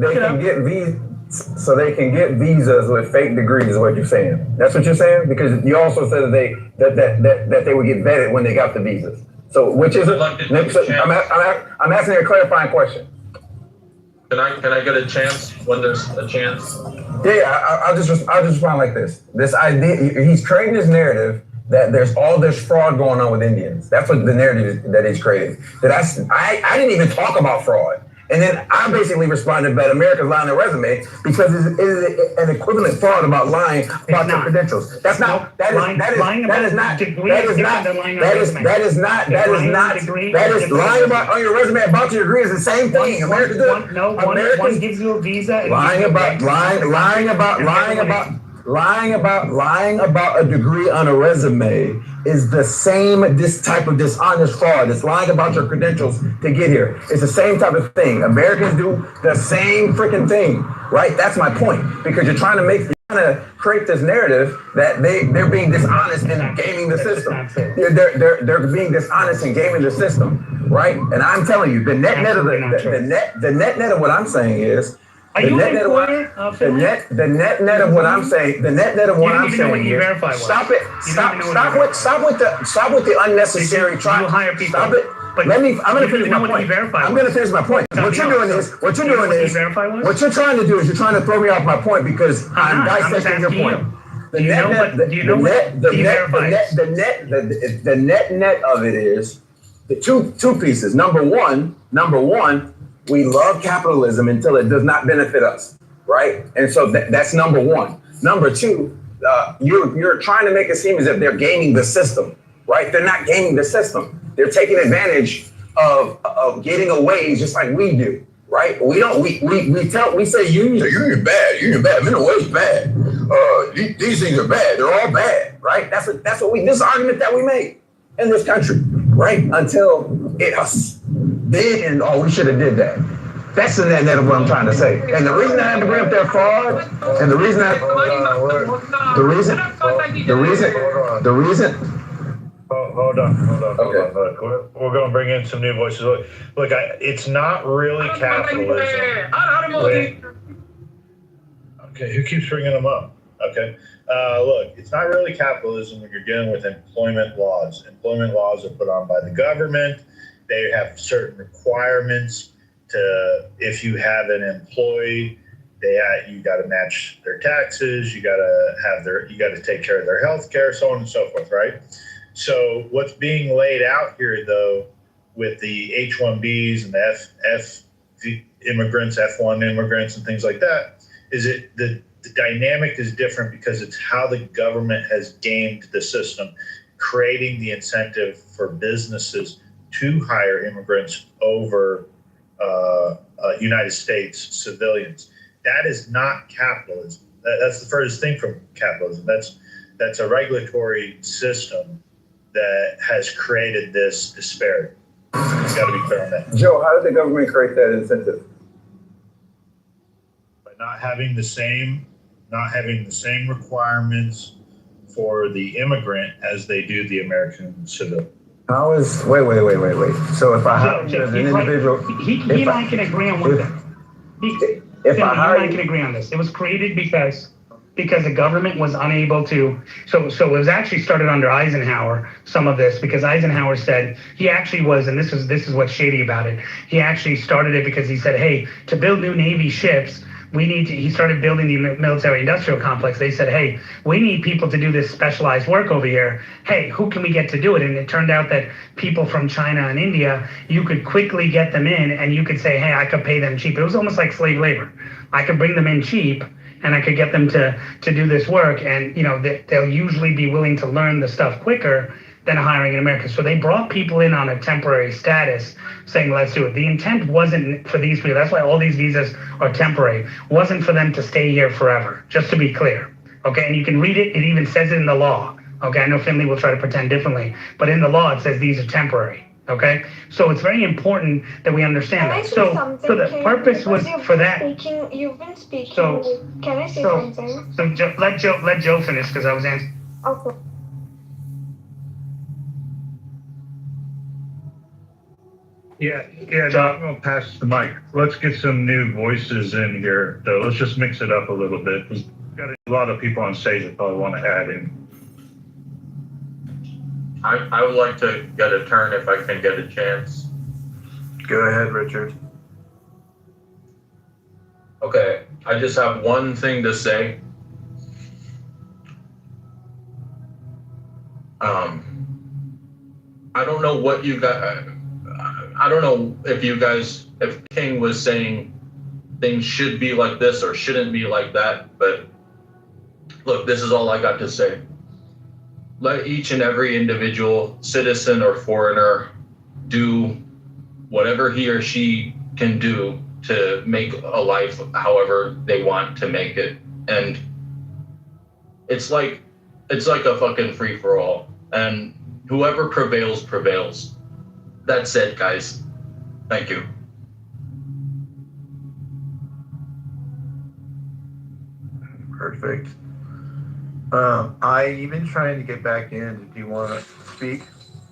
visas with fake degrees, is what you're saying. That's what you're saying? Because you also said that they would get vetted when they got the visas. So which is it? I'm asking you a clarifying question. Can I get a chance when there's a chance? Yeah, I'll just respond like this. This idea, he's creating this narrative that there's all this fraud going on with Indians. That's what the narrative that he's creating. That I didn't even talk about fraud. And then I basically responded that Americans lie on their resume because it's an equivalent fraud about lying about their credentials. That is lying about on your resume about your degree is the same thing. Americans do it. One gives you a visa. Lying about a degree on a resume is the same this type of dishonest fraud. It's lying about your credentials to get here. It's the same type of thing. Americans do the same freaking thing, right? That's my point. Because you're trying to create this narrative that they're being dishonest in gaming the system. They're being dishonest in gaming the system, right? And I'm telling you, the net of what I'm saying is. The net net of what I'm saying is stop with the unnecessary try. Stop it. I'm gonna finish my point. What you're doing is what you're trying to do is you're trying to throw me off my point because I'm dissecting your point. The net of it is the two pieces. Number one, We love capitalism until it does not benefit us, right? And so that's number one. Number two, you're trying to make it seem as if they're gaming the system, right? They're not gaming the system. They're taking advantage of getting away just like we do, right? We say union bad, minimum wage bad. These things are bad. They're all bad, right? This is the argument that we make in this country, right? Until then, we should have did that. That's the net of what I'm trying to say. And the reason I had to bring up that fraud, and the reason. Hold on. We're going to bring in some new voices. Look, it's not really capitalism. Okay, who keeps bringing them up? Okay. Look, it's not really capitalism when you're dealing with employment laws. Employment laws are put on by the government. They have certain requirements to, if you have an employee, you got to match their taxes, you got to take care of their health care, so on and so forth, right? So what's being laid out here, though, with the H-1Bs and the immigrants, F1 immigrants, and things like that, is the dynamic is different because it's how the government has gamed the system, creating the incentive for businesses to hire immigrants over United States civilians. That is not capitalism. That's the furthest thing from capitalism. That's a regulatory system that has created this disparity. It's got to be clear on that. Joe, how did the government create that incentive? By not having the same requirements for the immigrant as they do the American civilian. How is wait. So if I hire as an individual, he and I can agree on one thing. If I can agree on this, it was created because the government was unable to. So it was actually started under Eisenhower. Some of this because Eisenhower said he actually was, and this is what's shady about it. He actually started it because he said, hey, to build new Navy ships. He started building the military industrial complex. They said, hey, we need people to do this specialized work over here. Hey, who can we get to do it? And it turned out that people from China and India, you could quickly get them in and you could say, hey, I could pay them cheap. It was almost like slave labor. I could bring them in cheap and I could get them to do this work. And, they'll usually be willing to learn the stuff quicker than hiring in America. So they brought people in on a temporary status saying, let's do it. The intent wasn't for these people. That's why all these visas are temporary. Wasn't for them to stay here forever, just to be clear. Okay, and you can read it. It even says it in the law. Okay, I know Finley will try to pretend differently, but in the law it says these are temporary. Okay, so it's very important that we understand that. So the purpose was for that. You've been speaking. Can I say something? So let Joe finish because I was answering. Okay. Yeah, Doc, I'm going to pass the mic. Let's get some new voices in here, though. Let's just mix it up a little bit. We've got a lot of people on stage that probably want to add in. I would like to get a turn if I can get a chance. Go ahead, Richard. Okay, I just have one thing to say. I don't know what you got. I don't know if King was saying things should be like this or shouldn't be like that, but look, this is all I got to say. Let each and every individual, citizen or foreigner, do whatever he or she can do to make a life however they want to make it. And it's like a fucking free-for-all. And whoever prevails, prevails. That's it, guys. Thank you. Perfect. I've been trying to get back in. Do you want to speak?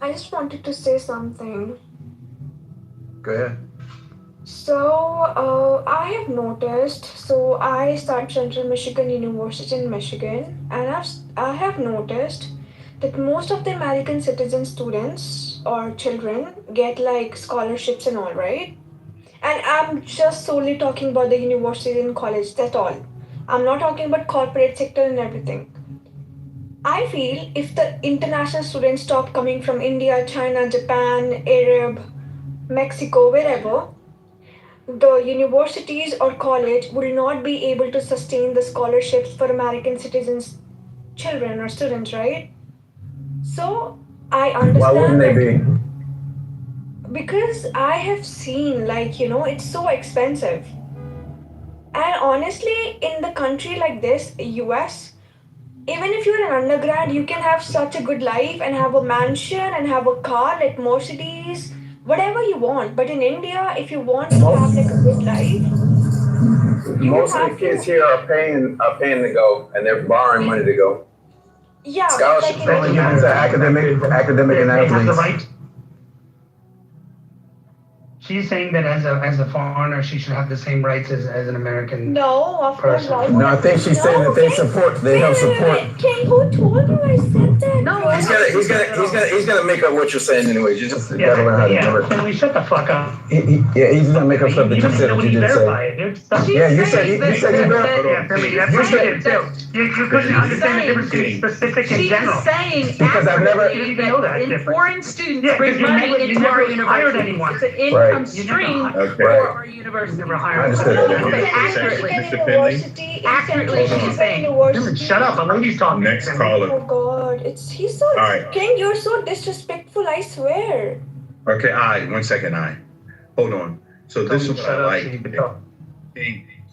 I just wanted to say something. Go ahead. So, I have noticed, I studied Central Michigan University in Michigan, and I have noticed that most of the American citizen students or children get like scholarships and all, right? And I'm just solely talking about the university and college, that's all. I'm not talking about corporate sector and everything. I feel if the international students stop coming from India, China, Japan, Arab, Mexico, wherever, the universities or college will not be able to sustain the scholarships for American citizens, children or students, right? So I understand. Why wouldn't they be? Because I have seen, like, it's so expensive. And honestly, in the country like this, US, even if you're an undergrad, you can have such a good life and have a mansion and have a car like Mercedes, whatever you want. But in India, if you want to have like a good life, most of the kids here are paying to go, and they're borrowing money to go. yeah, Scholarships but like only given to academic and athletes. She's saying that as a foreigner, she should have the same rights as an American. No, of course not. No, I think she's saying that they help support. King, who told you I said that? No, he's gonna make up what you're saying anyway. You just gotta learn how to do it. Can we shut the fuck up? Yeah, he's gonna make up stuff that you said that you didn't say. Yeah, you said you verified. You couldn't understand the difference between specific and general. She's saying Because I've never. You didn't know that in difference. foreign students Yeah, bring you money never- you into our never hired university. anyone. It's an income Right. stream Okay. for our university. Never I hired. understood that. Accurately. Accurately, she's saying. Shut up, a lady's talking. Next caller. Oh God, he's so. right. King, you're so disrespectful. I swear. Okay, one second, hold on. So this is what I like.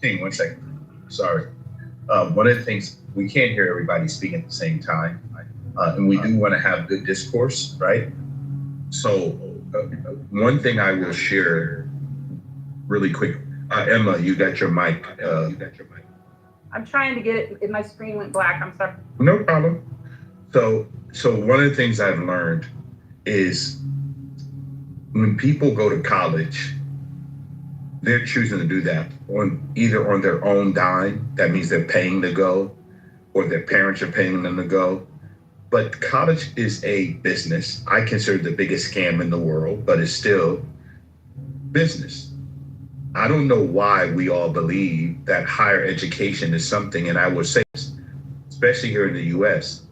King, 1 second. Sorry. One of the things, we can't hear everybody speaking at the same time, and we do want to have good discourse, right? So one thing I will share really quick. Emma, you got your mic. I'm trying to get it. My screen went black. I'm sorry. No problem. So one of the things I've learned is when people go to college, they're choosing to do that either on their own dime. That means they're paying to go, or their parents are paying them to go. But college is a business. I consider it the biggest scam in the world, but it's still business. I don't know why we all believe that higher education is something, and I would say, especially here in the US,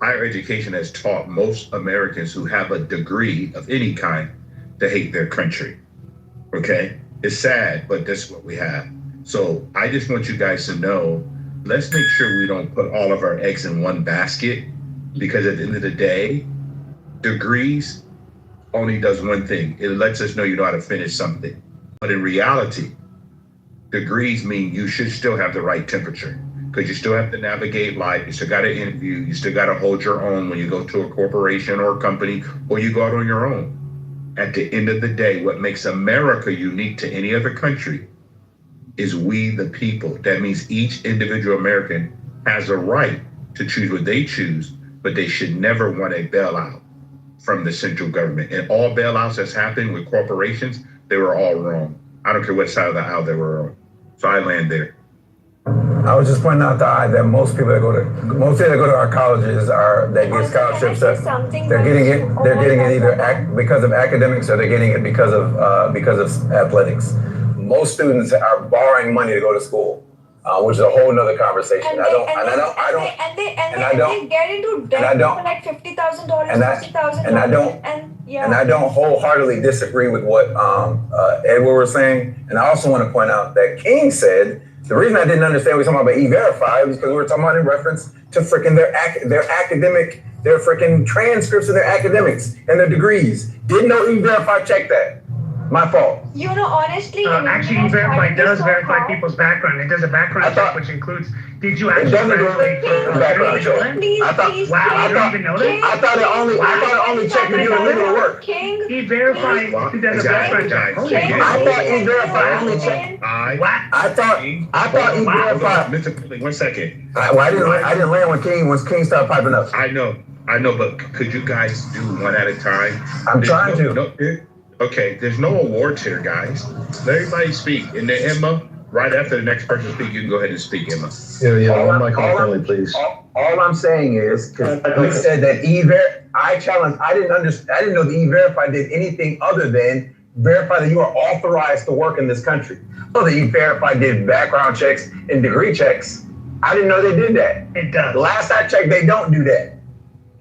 higher education has taught most Americans who have a degree of any kind to hate their country, okay? It's sad, but that's what we have. So I just want you guys to know, let's make sure we don't put all of our eggs in one basket, because at the end of the day, degrees only does one thing. It lets us know you know how to finish something. But in reality, degrees mean you should still have the right temperature, because you still have to navigate life. You still got to interview. You still got to hold your own when you go to a corporation or a company, or you go out on your own. At the end of the day, what makes America unique to any other country is we, the people. That means each individual American has a right to choose what they choose, but they should never want a bailout from the central government. And all bailouts that's happened with corporations, they were all wrong. I don't care what side of the aisle they were on. So I land there. I was just pointing out that most people that go to our colleges that get scholarships, they're getting it either because of academics, or they're getting it because of athletics. Most students are borrowing money to go to school, which is a whole nother conversation. And they get into debt for like $50,000, $60,000, and I don't wholeheartedly disagree with what Edward was saying. And I also want to point out that King said the reason I didn't understand what we were talking about E-Verify was because we were talking about in reference to freaking their academic, their freaking transcripts of their academics and their degrees. Didn't know E-Verify checked that. My fault. Honestly, actually, E-Verify does verify people's background. It does a background check, which includes, did you actually graduate from background check? Wow, you don't even know that? I thought it only checked if you were legal to work. E-Verify does a background check. I thought E-Verify only checked. I thought E-Verify. 1 second. I didn't land when King started piping up. I know, but could you guys do one at a time? I'm trying to. Okay, there's no awards here, guys. Let everybody speak. And then Emma, right after the next person speaks, you can go ahead and speak, Emma. Yeah, one mic on friendly, please. All I'm saying is, because you said that I didn't know the E-Verify did anything other than verify that you are authorized to work in this country. So the E-Verify did background checks and degree checks. I didn't know they did that. It does. Last I checked, they don't do that.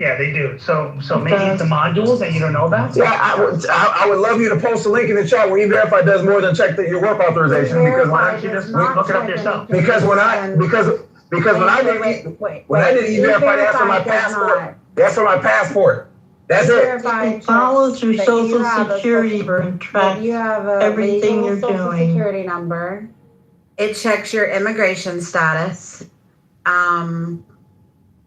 Yeah, they do. So maybe it's the modules that you don't know about? Yeah, I would love you to post a link in the chat where E-Verify does more than check your work authorization, because Why don't you just look it up yourself? because when I did E-Verify, they asked for my passport. They asked for my passport. That's it. It follows your social security and tracks everything you're social doing. security number. It checks your immigration status.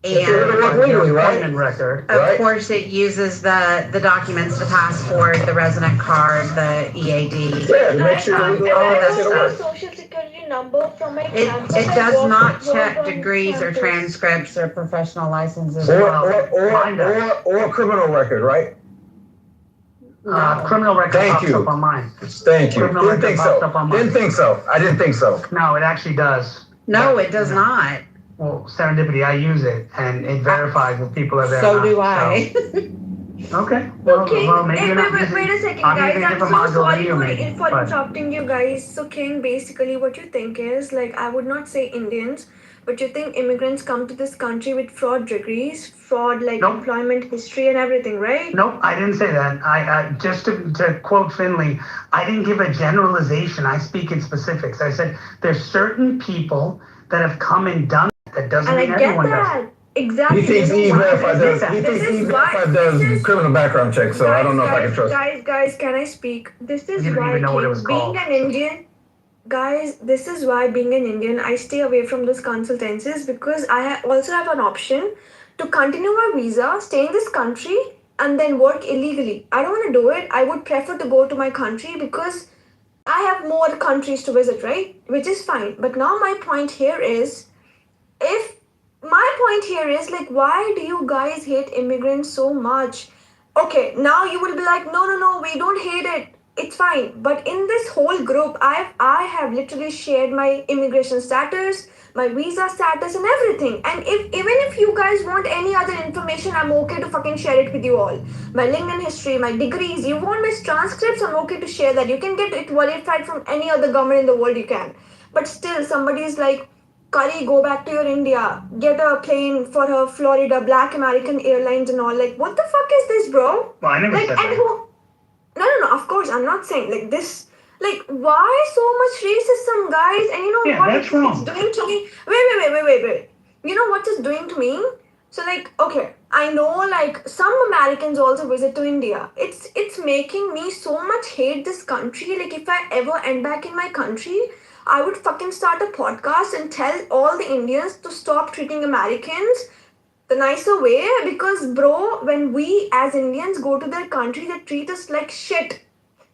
If you're gonna work legally, right? Appointment record. Of course, it uses the documents, the passport, the resident card, the EAD. Yeah, to make sure you're all of that I stuff. social security number from my It campus. does not check on degrees or campus. transcripts or professional licenses. Or a criminal record, right? Criminal record Thank pops you. up on mine. Thank you. Criminal Didn't think record so. pops up on mine. Didn't think so. I didn't think so. No, it actually does. No, it does not. Well, serendipity, I use it, and it verifies if people are there. So or not. do I. Okay. Well, King, well, maybe you're not wait using- a second, I'm guys. using a I'm different so module than sorry you, maybe, for but- interrupting you guys. So, King, basically, what you think is like, I would not say Indians, but you think immigrants come to this country with fraud degrees, fraud like Nope. employment history and everything, right? Nope, I didn't say that. I just to quote Finley, I didn't give a generalization. I speak in specifics. I said there's certain people that have come and done it. That doesn't And I mean get everyone does. that. Exactly. He thinks E-Verify does. He This thinks is E-Verify why- does this is- criminal background checks. So I don't know if I can trust. Guys, can I speak? This is You didn't why even know what it was being called. an Indian, guys, this is why being an Indian, I stay away from those consultancies because I also have an option to continue my visa, stay in this country, and then work illegally. I don't want to do it. I would prefer to go to my country because I have more countries to visit, right? Which is fine. But now my point here is, like, why do you guys hate immigrants so much? Okay, now you will be like, no, we don't hate it. It's fine. But in this whole group, I have literally shared my immigration status, my visa status, and everything. And even if you guys want any other information, I'm okay to fucking share it with you all. My LinkedIn history, my degrees, you want my transcripts, I'm okay to share that. You can get it verified from any other government in the world, you can. But still, somebody is like, Kari, go back to your India. Get a plane for her Florida, Black American Airlines and all. Like, what the fuck is this, bro? Well, I never Like, said and that. who? No. Of course, I'm not saying like this. Like, why so much racism, guys? And you know Yeah, what that's it's wrong. doing to me? Wait. You know what it's doing to me? So like, okay, I know like some Americans also visit to India. It's making me so much hate this country. Like, if I ever end back in my country, I would fucking start a podcast and tell all the Indians to stop treating Americans the nicer way, because bro, when we as Indians go to their country, they treat us like shit.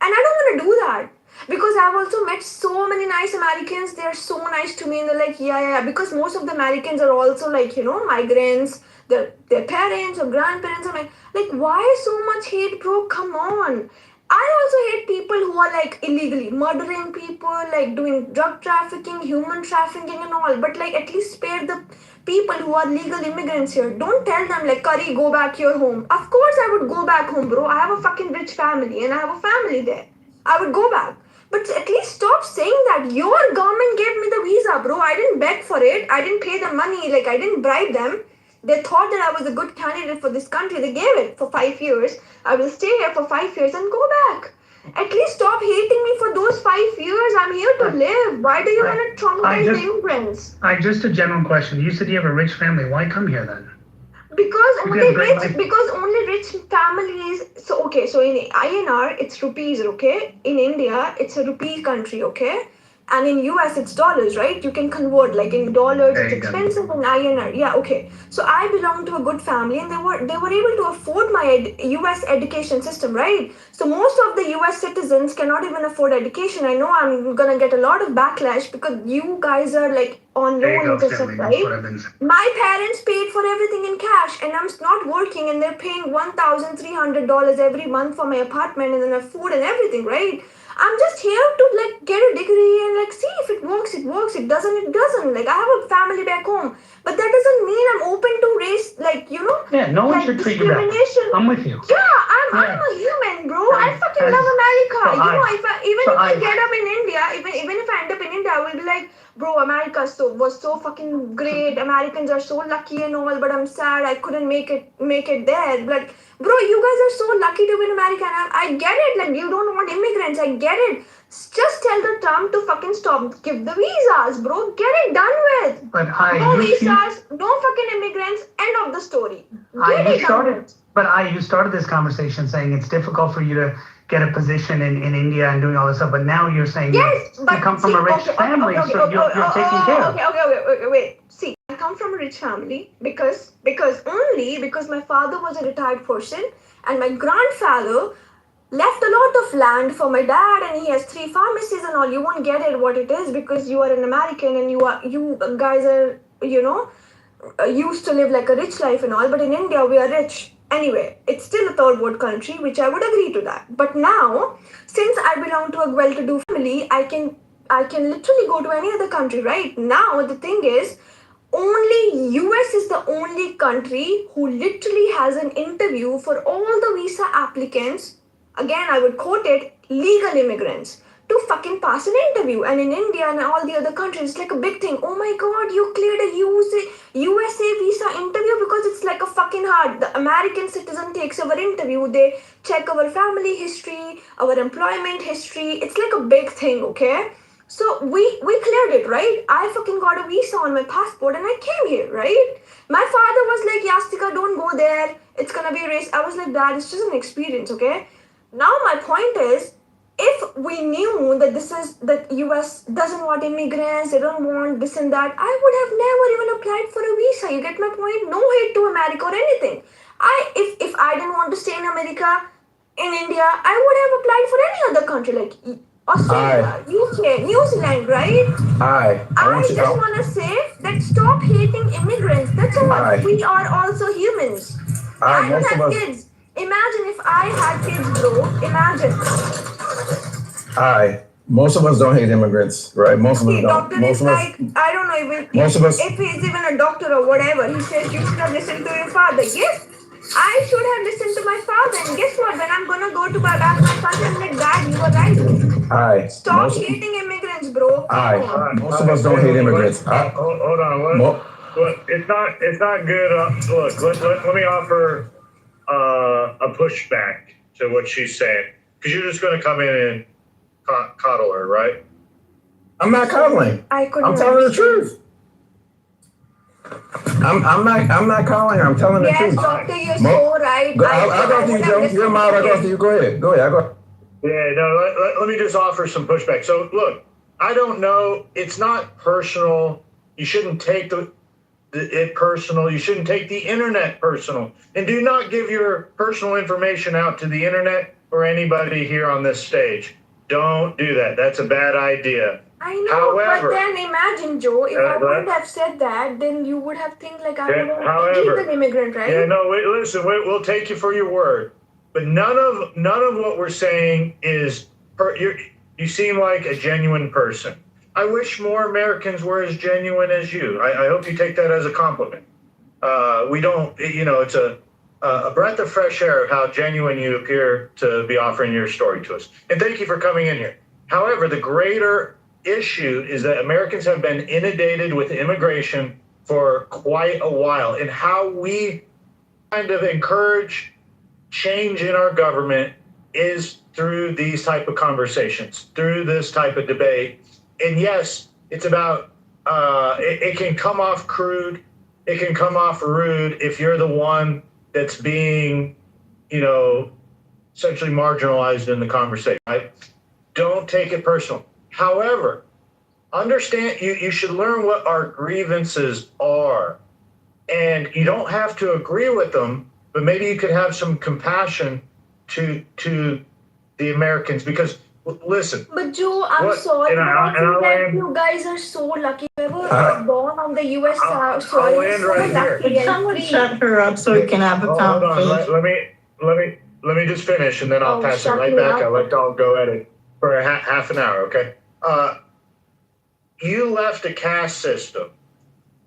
And I don't want to do that. Because I've also met so many nice Americans. They're so nice to me and they're like, yeah. Because most of the Americans are also like, you know, migrants. Their parents or grandparents are like, why so much hate, bro? Come on. I also hate people who are like illegally murdering people, like doing drug trafficking, human trafficking and all. But like, at least spare the people who are legal immigrants here. Don't tell them like, Kari, go back your home. Of course I would go back home, bro. I have a fucking rich family and I have a family there. I would go back. But at least stop saying that. Your government gave me the visa, bro. I didn't beg for it. I didn't pay the money. Like, I didn't bribe them. They thought that I was a good candidate for this country. They gave it for 5 years. I will stay here for 5 years and go back. At least stop hating me for those 5 years. I'm here to live. Why do you want to traumatize the immigrants? Just a general question. You said you have a rich family. Why come here then? Because You get great life. only rich families. So okay, so in INR it's rupees, okay. In India it's a rupee country, okay. And in US it's dollars, right? You can convert like in dollars. There It's you go. expensive in INR. Yeah, okay. So I belong to a good family, and they were able to afford my US education system, right? So most of the US citizens cannot even afford education. I know I'm gonna get a lot of backlash because you guys are like on There you loan go, and stuff, Stanley. That's what right? I've been saying. My parents paid for everything in cash, and I'm not working, and they're paying $1,300 every month for my apartment and then my food and everything, right? I'm just here to like get a degree and like see if it works, it works. It doesn't. Like, I have a family back home, but that doesn't mean I'm open to race, like, you know. Yeah, no one like should treat you that. discrimination. I'm with you. Yeah, I'm a human, bro. I fucking love America. So You know, I- if I so if I I- get up in India, even if I end up in India, I will be like, bro, America was so fucking great. Americans are so lucky and all, but I'm sad I couldn't make it there. Like, bro, you guys are so lucky to be in America. And I get it. Like, you don't want immigrants. I get it. Just tell the Trump to fucking stop. Give the visas, bro. Get it done with. But no visas, no fucking immigrants. End of the story. Get it done with. But you started this conversation saying it's difficult for you to get a position in India and doing all this stuff, but now you're saying yes, you come from a rich family, so you're taking care of. Okay, wait. See, I come from a rich family because my father was a retired person and my grandfather left a lot of land for my dad and he has 3 pharmacies and all. You won't get it what it is because you are an American and you guys are, used to live like a rich life and all, but in India we are rich. Anyway, it's still a third world country, which I would agree to that. But now, since I belong to a well-to-do family, I can literally go to any other country, right? Now, the thing is, only US is the only country who literally has an interview for all the visa applicants. Again, I would quote it, legal immigrants, to fucking pass an interview. And in India and all the other countries, it's like a big thing. Oh my God, you cleared a USA visa interview because it's like a fucking hard. The American citizen takes our interview. They check our family history, our employment history. It's like a big thing, okay? So we cleared it, right? I fucking got a visa on my passport and I came here, right? My father was like, Yastika, don't go there. It's gonna be a race. I was like, Dad, it's just an experience, okay? Now my point is, if we knew that US doesn't want immigrants, they don't want this and that, I would have never even applied for a visa. You get my point? No hate to America or anything. If I didn't want to stay in America, in India, I would have applied for any other country like Australia, UK, New Zealand, right? I just want to say that stop hating immigrants. That's all. We are also humans. I don't have kids. Imagine if I had kids, bro. Imagine. Most of us don't hate immigrants, right? Most of us don't. Doctor is like, I don't know if he's even a doctor or whatever. He says you should have listened to your father. Yes, I should have listened to my father. And guess what? When I'm gonna go to back my country, I'm like, Dad, you were right. Stop hating immigrants, bro. Most of us don't hate immigrants. Hold on. Look, it's not good. Look, let me offer a pushback to what she's saying, because you're just gonna come in and coddle her, right? I'm not coddling. I'm telling the truth. I'm not coddling her. I'm telling the truth. Yes, doctor, you're so right. I'll go after you, Joe. You're mad. I'll go after you. Go ahead. I'll go. Yeah, no, let me just offer some pushback. So, look, I don't know. It's not personal. You shouldn't take it personal. You shouldn't take the internet personal. And do not give your personal information out to the internet or anybody here on this stage. Don't do that. That's a bad idea. I know, but then imagine, Joe, if I wouldn't have said that, then you would have think like I would be an immigrant, right? Yeah, no, listen, we'll take you for your word. But none of what we're saying is, you seem like a genuine person. I wish more Americans were as genuine as you. I hope you take that as a compliment. We don't, it's a breath of fresh air of how genuine you appear to be offering your story to us. And thank you for coming in here. However, the greater issue is that Americans have been inundated with immigration for quite a while. And how we kind of encourage change in our government is through these type of conversations, through this type of debate. And yes, it's about, it can come off crude, it can come off rude if you're the one that's being, essentially marginalized in the conversation, right? Don't take it personal. However, understand you should learn what our grievances are. And you don't have to agree with them, but maybe you could have some compassion to the Americans, because listen. But Joe, I'm sorry, you guys are so lucky. Whoever born on the US soil is so lucky. Can someone shut her up so we can have a conversation? Hold on, let me just finish, and then I'll pass it right back. I'll let y'all go at it for a half an hour, okay? You left a caste system.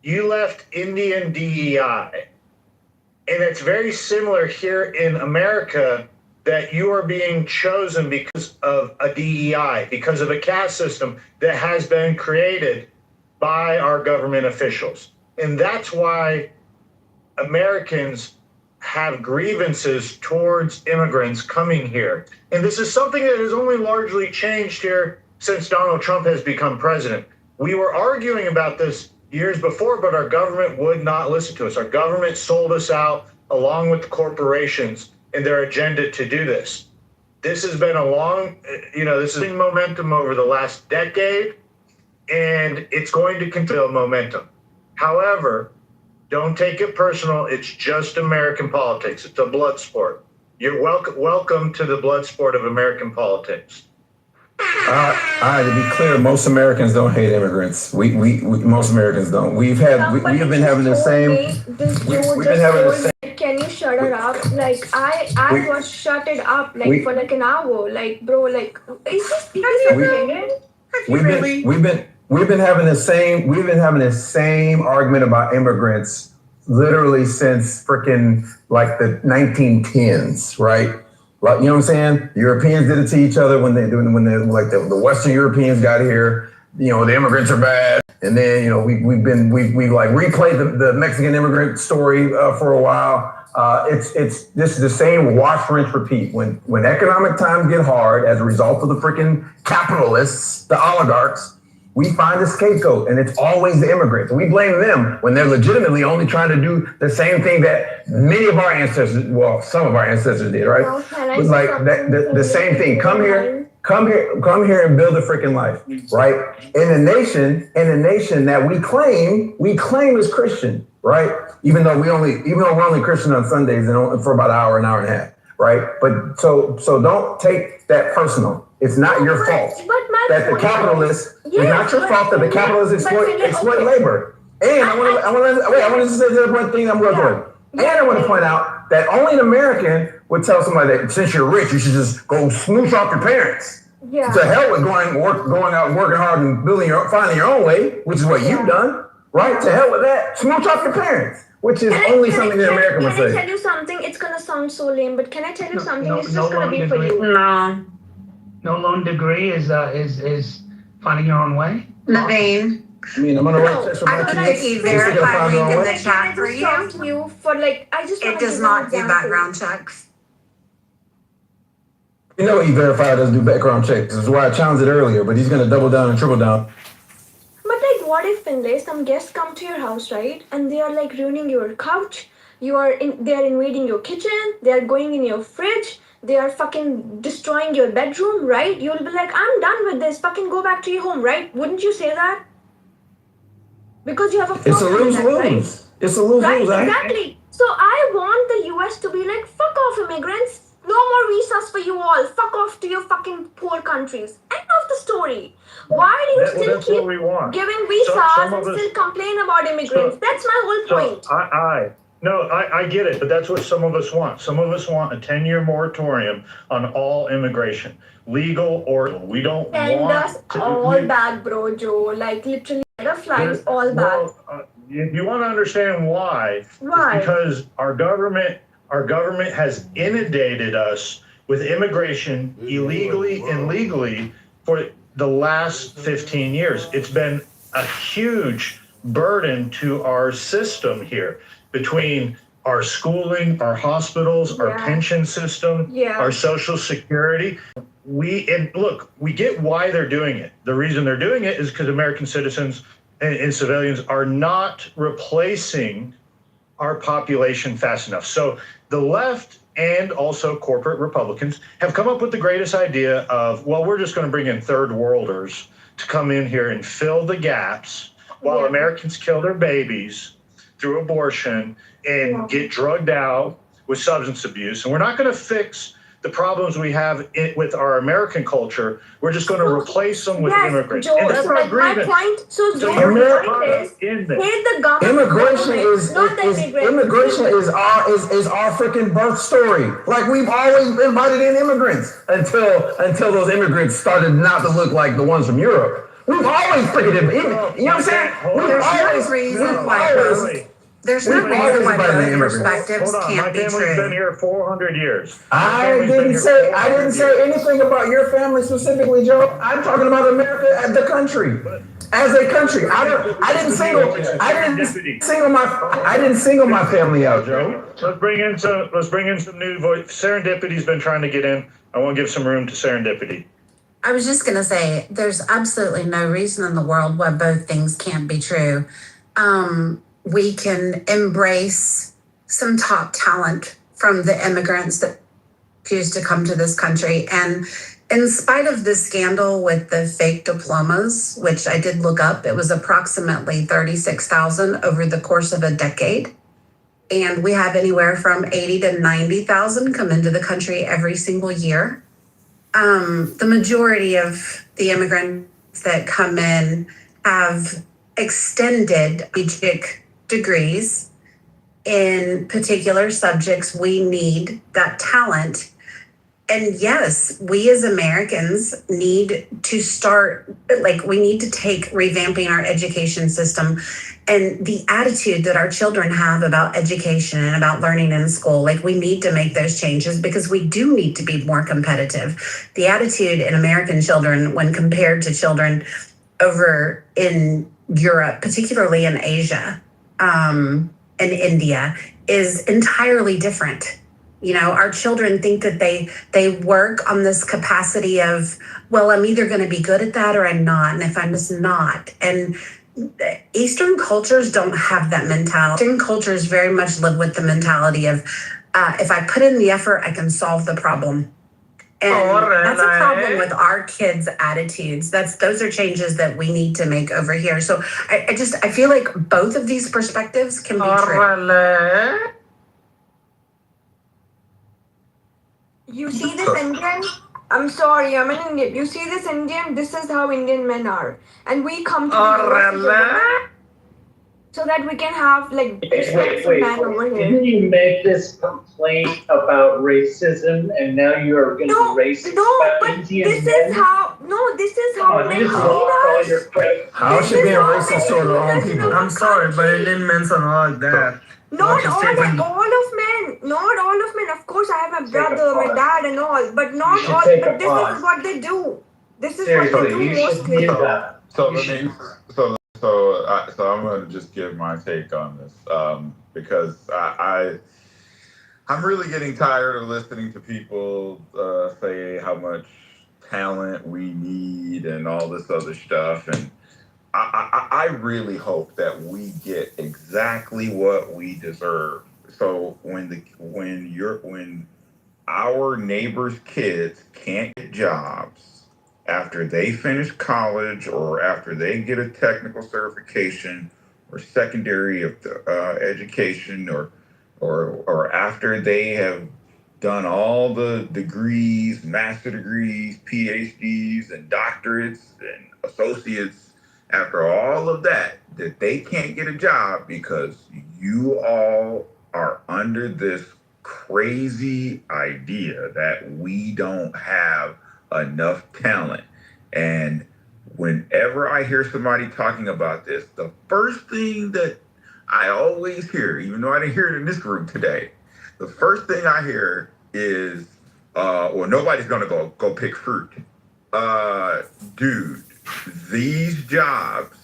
You left Indian DEI. And it's very similar here in America, that you are being chosen because of a DEI, because of a caste system that has been created by our government officials. And that's why Americans have grievances towards immigrants coming here. And this is something that has only largely changed here since Donald Trump has become president. We were arguing about this years before, but our government would not listen to us. Our government sold us out along with the corporations and their agenda to do this. This has been a long, this is momentum over the last decade, and it's going to continue momentum. However, don't take it personal. It's just American politics. It's a blood sport. You're welcome to the blood sport of American politics. To be clear, most Americans don't hate immigrants. We most Americans don't. We have been having the same. We've been having the same. Can you shut it up? Like I was shut it up for like an hour. Like bro, like is this We've been having the same argument about immigrants literally since freaking like the 1910s, right? Like, you know what I'm saying? Europeans did it to each other when the Western Europeans got here. You know, the immigrants are bad, and then we've like replayed the Mexican immigrant story for a while. This is the same wash, rinse, repeat. When economic times get hard as a result of the freaking capitalists, the oligarchs, we find a scapegoat, and it's always the immigrants. We blame them when they're legitimately only trying to do the same thing that many of our ancestors, well, some of our ancestors did, right? But like the same thing. Come here and build a freaking life, right? In a nation that we claim is Christian, right? Even though we're only Christian on Sundays and for about an hour and a half, right? But so don't take that personal. It's not your fault that the capitalists. It's not your fault that the capitalists exploit labor. And I want to say the one thing I'm going to And I want to point out that only an American would tell somebody that since you're rich, you should just go smooch off your parents. Yeah. To hell with going out and working hard and finding your own way, which is what you've done, right? To hell with that. Smooch off your parents, which is only something that American would say. Can I tell you something? It's gonna sound so lame, but can I tell you something? It's just gonna be for you. No loan degree is finding your own way. Naveen. I mean, I'm gonna write checks for my kids. He verified link in the chat for you. It does not do background checks. You know he verified doesn't do background checks. This is why I challenged it earlier, but he's gonna double down and triple down. But like, what if Finlay, some guests come to your house, right? And they are like ruining your couch. They are invading your kitchen. They are going in your fridge. They are fucking destroying your bedroom, right? You'll be like, I'm done with this. Fucking go back to your home, right? Wouldn't you say that? Because you have a problem. It's a lose-lose. Right? It's a lose-lose. Right, Right? exactly. So I want the US to be like, fuck off immigrants. No more visas for you all. Fuck off to your fucking poor countries. End of the story. Why do you still keep giving visas and still complain about immigrants? That's my whole point. I get it, but that's what some of us want. Some of us want a 10-year moratorium on all immigration, legal or we don't Send want us all back, bro, Joe. Like literally, the flights all back. You want to understand why? Why? It's because our government has inundated us with immigration illegally and legally for the last 15 years. It's been a huge burden to our system here between our schooling, our hospitals, our pension system, our social security. We get why they're doing it. The reason they're doing it is because American citizens and civilians are not replacing our population fast enough. So the left and also corporate Republicans have come up with the greatest idea of, well, we're just going to bring in third worlders to come in here and fill the gaps while Americans kill their babies through abortion and get drugged out with substance abuse. And we're not going to fix the problems we have with our American culture. We're just going to replace them with immigrants. Joe, and that's our my grievance. point. So Joe, my point is, hate the government. Immigration is our freaking birth story. Like we've always invited in immigrants until those immigrants started not to look like the ones from Europe. We've always freaking, you know what I'm saying? There's no reason why both perspectives can't be My family's been true. here 400 years. I didn't say anything about your family specifically, Joe. I'm talking about America as the country. As a country, I didn't single my family out, Joe. Let's bring in some new voice. Serendipity's been trying to get in. I want to give some room to Serendipity. I was just going to say, there's absolutely no reason in the world why both things can't be true. We can embrace some top talent from the immigrants that choose to come to this country. And in spite of the scandal with the fake diplomas, which I did look up, it was approximately 36,000 over the course of a decade. And we have anywhere from 80 to 90,000 come into the country every single year. The majority of the immigrants that come in have extended collegiate degrees in particular subjects. We need that talent. And yes, we as Americans need to start, we need to take revamping our education system and the attitude that our children have about education and about learning in school. We need to make those changes because we do need to be more competitive. The attitude in American children when compared to children over in Europe, particularly in Asia and India, is entirely different. Our children think that they work on this capacity of, well, I'm either going to be good at that or I'm not. And if I'm just not. And Eastern cultures don't have that mentality. Eastern cultures very much live with the mentality of, if I put in the effort, I can solve the problem. And that's a problem with our kids' attitudes. Those are changes that we need to make over here. So I feel like both of these perspectives can be true. You see this Indian, I'm sorry, I'm an Indian. You see this Indian, this is how Indian men are. And we come to the US so that we can have Wait. men over here. Didn't you make this complaint about racism and now you are going to be racist about Indian men? This is how men treat us. How is she being racist toward her own people? I'm sorry, but Indian men are not like that. Not all of men. Of course, I have my brother, my dad, and all, but not all. But this is what they do. This is what they do mostly. So I'm going to just give my take on this because I'm really getting tired of listening to people say how much talent we need and all this other stuff. And I really hope that we get exactly what we deserve. So when our neighbors' kids can't get jobs after they finish college or after they get a technical certification or secondary education or after they have done all the degrees, master degrees, PhDs, and doctorates and associates, after all of that they can't get a job because you all are under this crazy idea that we don't have enough talent. And whenever I hear somebody talking about this, the first thing that I always hear, even though I didn't hear it in this room today, the first thing I hear is, well, nobody's gonna go pick fruit. Dude, these jobs,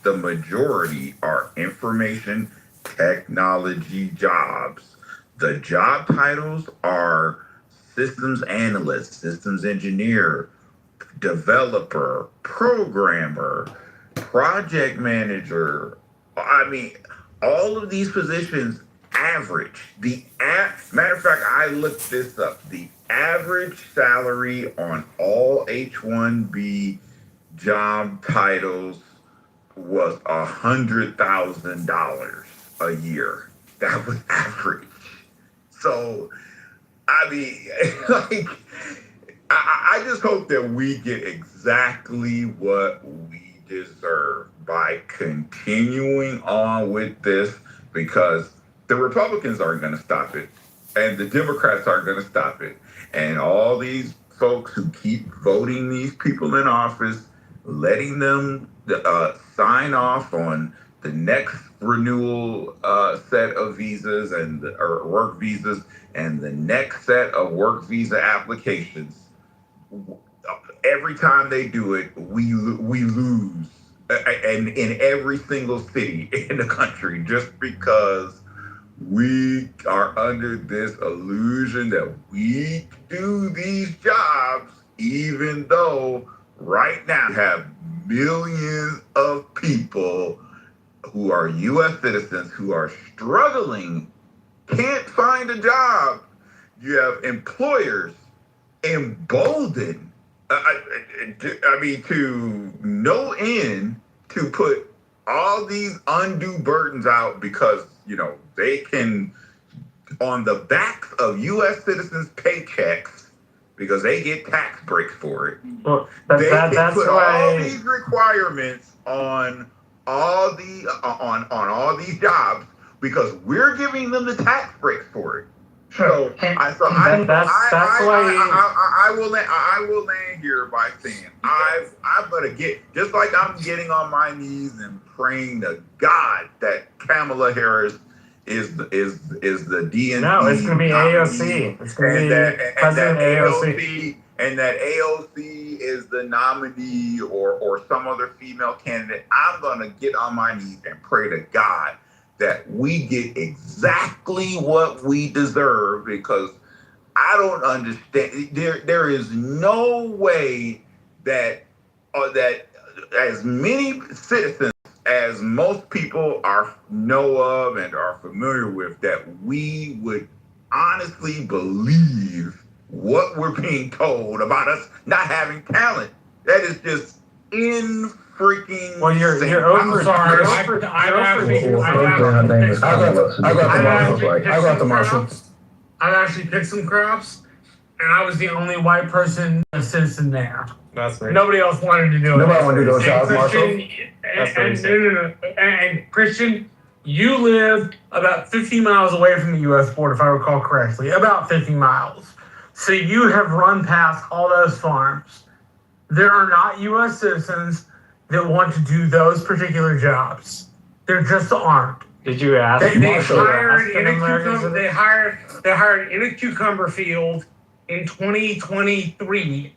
the majority are information technology jobs. The job titles are systems analyst, systems engineer, developer, programmer, project manager. I mean, all of these positions average. Matter of fact, I looked this up. The average salary on all H-1B job titles was $100,000 a year. That was average. So, I mean, I just hope that we get exactly what we deserve by continuing on with this, because the Republicans aren't going to stop it, and the Democrats aren't going to stop it, and all these folks who keep voting these people in office, letting them sign off on the next renewal set of visas or work visas and the next set of work visa applications. Every time they do it, we lose and in every single city in the country, just because we are under this illusion that we do these jobs, even though right now we have millions of people who are U.S. citizens who are struggling, can't find a job. You have employers emboldened, I mean, to no end, to put all these undue burdens out because, they can, on the backs of U.S. citizens' paychecks, because they get tax breaks for it. Well, They can that's put why. all these requirements on all these jobs because we're giving them the tax breaks for it. So That's why. I will land here by saying I'm gonna get, just like I'm getting on my knees and praying to God that Kamala Harris is the DNC. No, it's going to be AOC. It's going to be President AOC. And that AOC is the nominee or some other female candidate. I'm gonna get on my knees and pray to God that we get exactly what we deserve, because I don't understand. There is no way that as many citizens as most people know of and are familiar with, that we would honestly believe what we're being told about us not having talent. That is just freaking. Well, you're over. Sorry. I got the Marshall. I've actually picked some crops, and I was the only white person, a citizen there. That's right. Nobody else wanted to do it. Nobody wanted to do those jobs, Marshall. And Christian, you live about 50 miles away from the U.S. border, if I recall correctly. About 50 miles. So you have run past all those farms. There are not U.S. citizens that want to do those particular jobs. There just aren't. Did you ask? They hired in a cucumber field in 2023,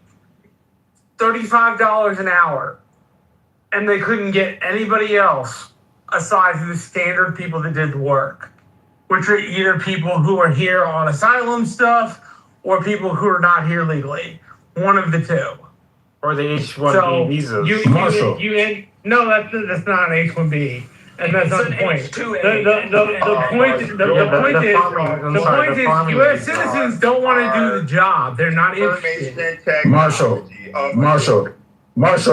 $35 an hour, and they couldn't get anybody else aside from the standard people that did the work, which are either people who are here on asylum stuff or people who are not here legally. One of the two. Or the H-1B visas. No, that's not an H-1B. And that's not the point. The point is, U.S. citizens don't want to do the job. They're not interested. Marshall,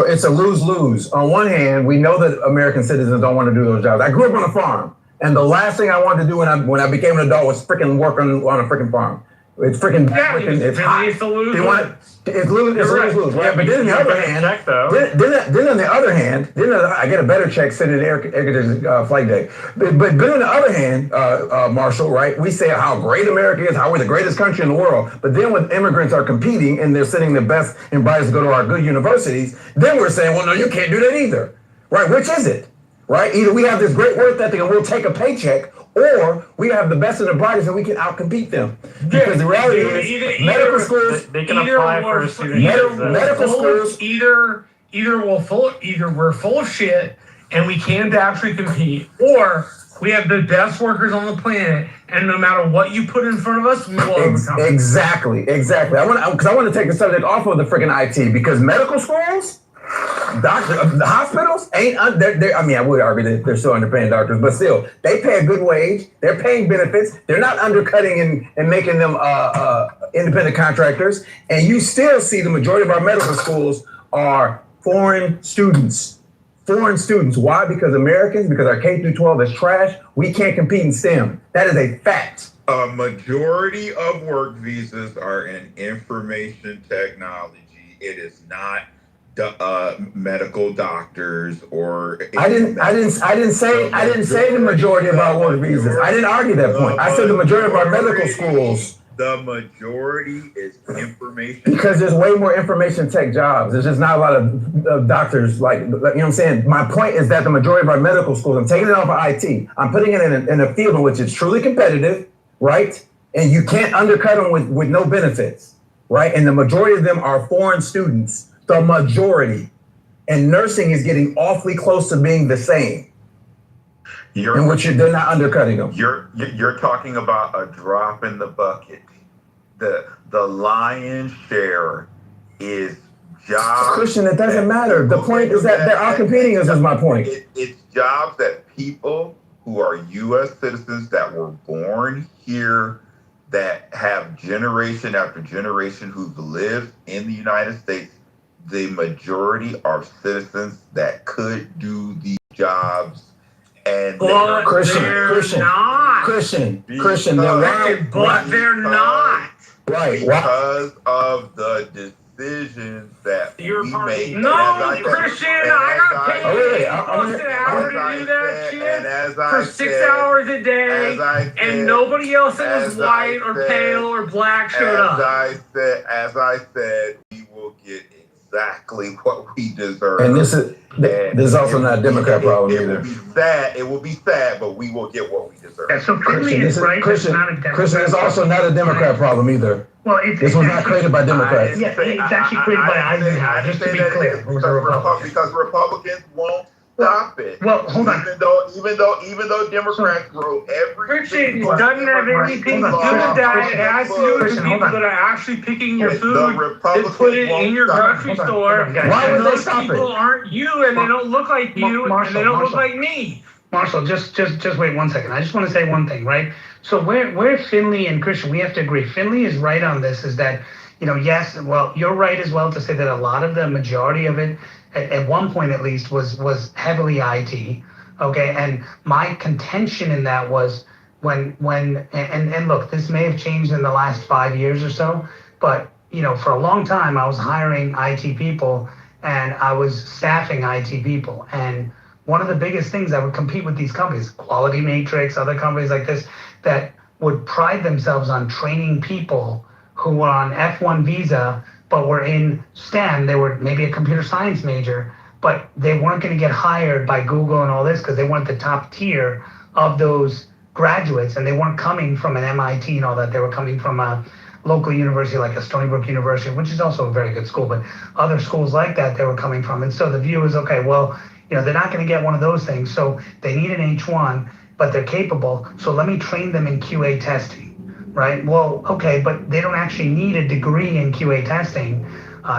it's a lose-lose. On one hand, we know that American citizens don't want to do those jobs. I grew up on a farm, and the last thing I wanted to do when I became an adult was freaking work on a freaking farm. It's freaking, it's hot. It's a lose-lose. It's lose-lose, right? But then on the other hand, then on the other hand, I get a better check sitting at air flight day. But on the other hand, Marshall, right? We say how great America is, how we're the greatest country in the world. But then when immigrants are competing and they're sending the best and brightest to go to our good universities, then we're saying, well, no, you can't do that either, right? Which is it, right? Either we have this great work ethic and we'll take a paycheck, or we have the best and the brightest and we can outcompete them. Because the reality is, medical schools, they can apply for student medical schools, either we're full of shit and we can't actually compete, or we have the best workers on the planet, and no matter what you put in front of us, we will overcome. Exactly. I want to take the subject off of the freaking IT, because medical schools, the hospitals ain't. I would argue that they're still underpaying doctors, but still, they pay a good wage. They're paying benefits. They're not undercutting and making them independent contractors. And you still see the majority of our medical schools are foreign students. Why? Because our K through 12 is trash. We can't compete in STEM. That is a fact. A majority of work visas are in information technology. It is not medical doctors or. I didn't say the majority of our work visas. I didn't argue that point. I said the majority of our medical schools. The majority is information. Because there's way more information tech jobs. There's just not a lot of doctors, like, you know what I'm saying? My point is that the majority of our medical schools, I'm taking it off of IT. I'm putting it in a field in which it's truly competitive, right? And you can't undercut them with no benefits, right? And the majority of them are foreign students. The majority. and nursing is getting awfully close to being the same. In which they're not undercutting them. You're talking about a drop in the bucket. The lion's share is jobs. Christian, it doesn't matter. The point is that they're outcompeting us, is my point. It's jobs that people who are U.S. citizens that were born here, that have generation after generation who've lived in the United States. The majority are citizens that could do these jobs. And but Christian, they're right. But they're not. Right. Because of the decisions that we make. No, Christian, I got paid almost an hour to do that shit for 6 hours a day, and nobody else that was white or pale or black showed up. As I said, we will get exactly what we deserve. And this is also not a Democrat problem either. It will be sad, but we will get what we deserve. Yeah, so Finley is right. Christian, it's also not a Democrat problem either. Well, this was not created by Democrats. Yeah, it's actually created by Eisenhower, just to be clear. Because Republicans won't stop it. Well, hold on. Even though Democrats wrote every Christian, it doesn't have anything to do with that. It has to do with the people that are actually picking your food and put it in your grocery store. Why would they stop it? Those people aren't you, and they don't look like you, and they don't look like me. Marshall, just wait 1 second. I just want to say one thing, right? So where Finley and Christian, we have to agree. Finley is right on this, is that, yes, well, you're right as well to say that a lot of the majority of it, at one point at least, was heavily IT. Okay, and my contention in that was when look, this may have changed in the last 5 years or so, but for a long time I was hiring IT people and I was staffing IT people, and one of the biggest things I would compete with these companies, Quality Matrix, other companies like this, that would pride themselves on training people who were on F1 visa, but were in STEM. They were maybe a computer science major, but they weren't going to get hired by Google and all this because they weren't the top tier of those graduates, and they weren't coming from an MIT and all that. They were coming from a local university like a Stony Brook University, which is also a very good school, but other schools like that they were coming from. And so the view is, okay, well, they're not going to get one of those things, so they need an H1, but they're capable, so let me train them in QA testing, right? Well, okay, but they don't actually need a degree in QA testing.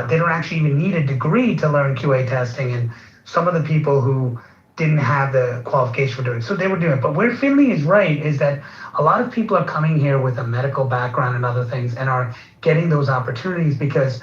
They don't actually even need a degree to learn QA testing, and some of the people who didn't have the qualification for doing it, so they were doing it. But where Finley is right is that a lot of people are coming here with a medical background and other things and are getting those opportunities because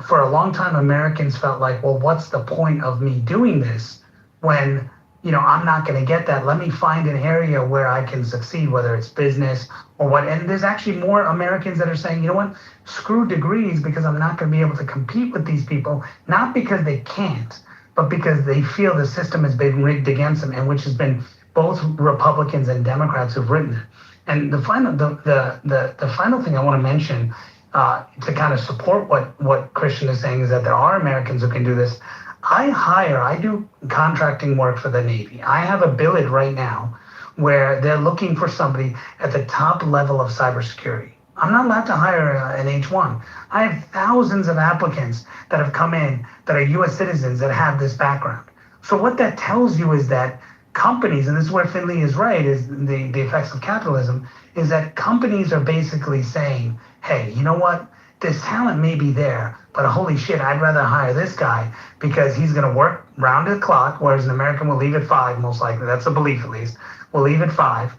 for a long time, Americans felt like, well, what's the point of me doing this when, I'm not going to get that. Let me find an area where I can succeed, whether it's business or what. And there's actually more Americans that are saying, you know what, screw degrees because I'm not going to be able to compete with these people, not because they can't, but because they feel the system has been rigged against them, and which has been both Republicans and Democrats who've written it. And the final thing I want to mention, to kind of support what Christian is saying, is that there are Americans who can do this. I do contracting work for the Navy. I have a billet right now where they're looking for somebody at the top level of cybersecurity. I'm not allowed to hire an H1. I have thousands of applicants that have come in that are U.S. citizens that have this background. So what that tells you is that companies, and this is where Finley is right, is the effects of capitalism, is that companies are basically saying, hey, you know what? This talent may be there, but holy shit, I'd rather hire this guy because he's going to work round the clock, whereas an American will leave at 5, most likely. That's the belief, at least. Will leave at 5.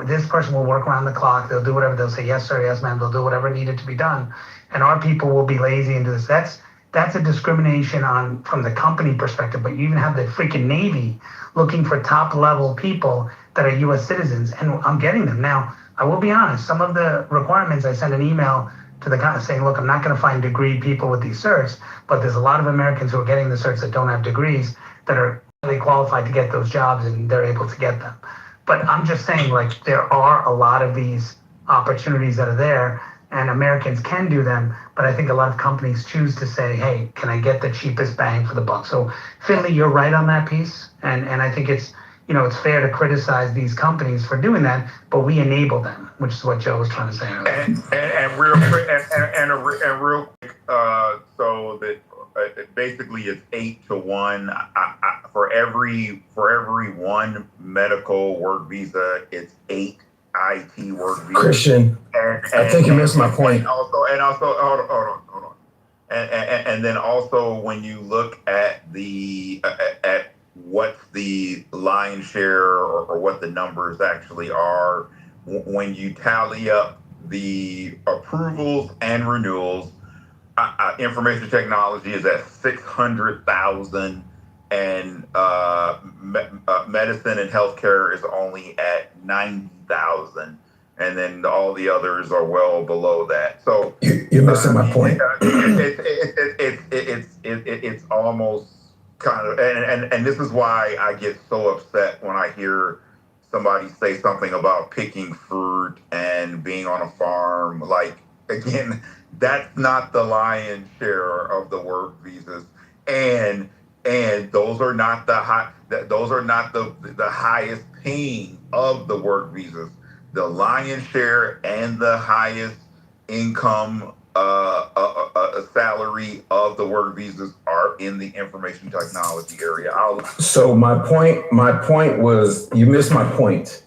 This person will work around the clock. They'll do whatever. They'll say, yes, sir, yes, ma'am. They'll do whatever needed to be done. And our people will be lazy and do this. That's a discrimination from the company perspective, but you even have the freaking Navy looking for top-level people that are U.S. citizens, and I'm getting them. Now, I will be honest, some of the requirements, I sent an email to the guy saying, look, I'm not going to find degree people with these certs, but there's a lot of Americans who are getting the certs that don't have degrees that are really qualified to get those jobs, and they're able to get them. But I'm just saying, like, there are a lot of these opportunities that are there, and Americans can do them, but I think a lot of companies choose to say, hey, can I get the cheapest bang for the buck? So, Finley, you're right on that piece, and I think it's fair to criticize these companies for doing that, but we enable them, which is what Joe was trying to say earlier. And real quick, so that basically it's 8-to-1. For every one medical work visa, it's 8 IT work visas. Christian, I think you missed my point. And also, hold on. And then also when you look at at what the lion's share or what the numbers actually are, when you tally up the approvals and renewals, information technology is at 600,000, and medicine and healthcare is only at 90,000, and then all the others are well below that. So you're missing my point. It's almost kind of, and this is why I get so upset when I hear somebody say something about picking fruit and being on a farm. Like, again, that's not the lion's share of the work visas, and those are not the highest paying of the work visas. The lion's share and the highest income salary of the work visas are in the information technology area. So my point was, you missed my point.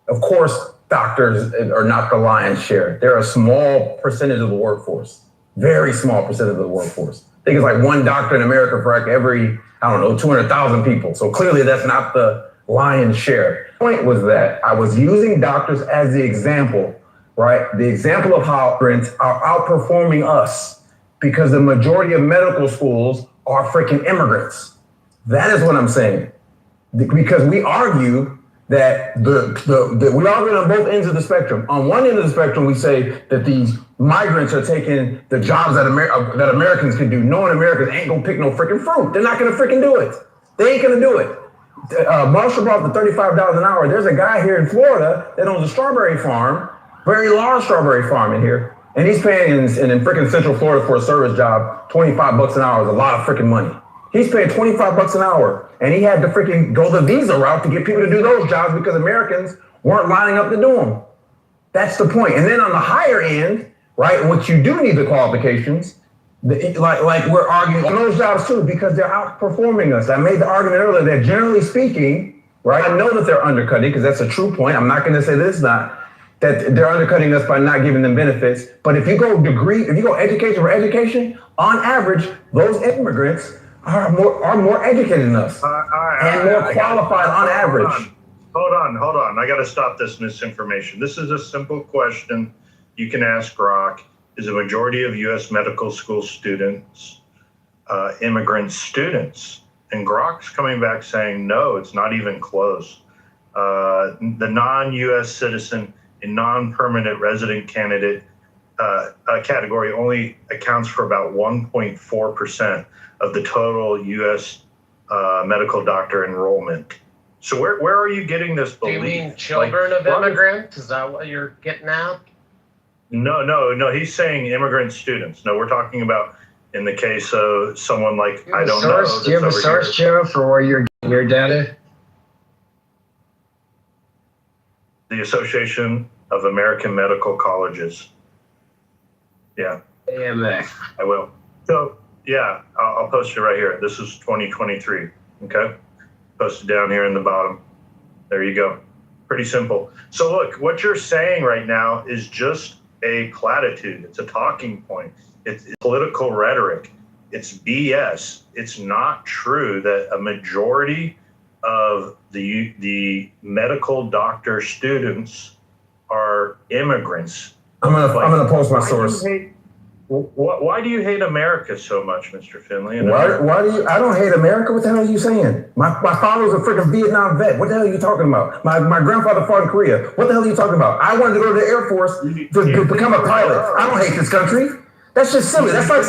Of course, doctors are not the lion's share. They're a small percentage of the workforce, very small percentage of the workforce. I think it's like one doctor in America for like every, 200,000 people. So clearly that's not the lion's share. The point was that I was using doctors as the example, right? The example of how immigrants are outperforming us because the majority of medical schools are freaking immigrants. That is what I'm saying. Because we argue that we argue on both ends of the spectrum. On one end of the spectrum, we say that these migrants are taking the jobs that Americans can do. Knowing Americans ain't gonna pick no freaking fruit. They're not gonna freaking do it. They ain't gonna do it. Marshall brought the $35 an hour. There's a guy here in Florida that owns a strawberry farm, very large strawberry farm in here, and he's paying in freaking Central Florida for a service job, $25 an hour is a lot of freaking money. He's paying $25 an hour, and he had to freaking go the visa route to get people to do those jobs because Americans weren't lining up to do them. That's the point. And then on the higher end, right, which you do need the qualifications, like we're arguing on those jobs too, because they're outperforming us. I made the argument earlier that generally speaking, right, I know that they're undercutting because that's a true point. I'm not going to say that it's not, that they're undercutting us by not giving them benefits. But if you go education for education, on average, those immigrants are more educated than us and more qualified on average. Hold on. I got to stop this misinformation. This is a simple question you can ask Grok. Is a majority of U.S. medical school students immigrant students? And Grok's coming back saying, no, it's not even close. The non-U.S. citizen and non-permanent resident candidate category only accounts for about 1.4% of the total U.S. Medical doctor enrollment. So where are you getting this belief? Do you mean children of immigrants? Is that what you're getting at? No. He's saying immigrant students. No, we're talking about in the case of someone like, I don't know. Do you have a source, Joe, for where you're getting your data? The Association of American Medical Colleges. Yeah. AMA. I will. So, yeah, I'll post it right here. This is 2023, okay? Posted down here in the bottom. There you go. Pretty simple. So look, what you're saying right now is just a platitude. It's a talking point. It's political rhetoric. It's BS. It's not true that a majority of the medical doctor students are immigrants. I'm gonna post my source. Why do you hate America so much, Mr. Finley? Why do you? I don't hate America. What the hell are you saying? My father was a freaking Vietnam vet. What the hell are you talking about? My grandfather fought in Korea. What the hell are you talking about? I wanted to go to the Air Force to become a pilot. I don't hate this country. That's just silly. That's like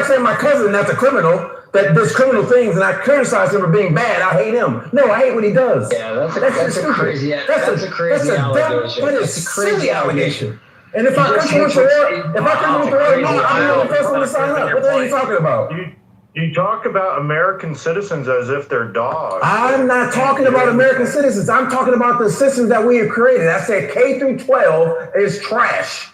saying my cousin that's a criminal that does criminal things and I criticize him for being bad. I hate him. No, I hate what he does. Yeah, that's a crazy allegation. That is a silly allegation. And if I come with the war, I'm the first one to sign up. What the hell are you talking about? You talk about American citizens as if they're dogs. I'm not talking about American citizens. I'm talking about the systems that we have created. I said K through 12 is trash.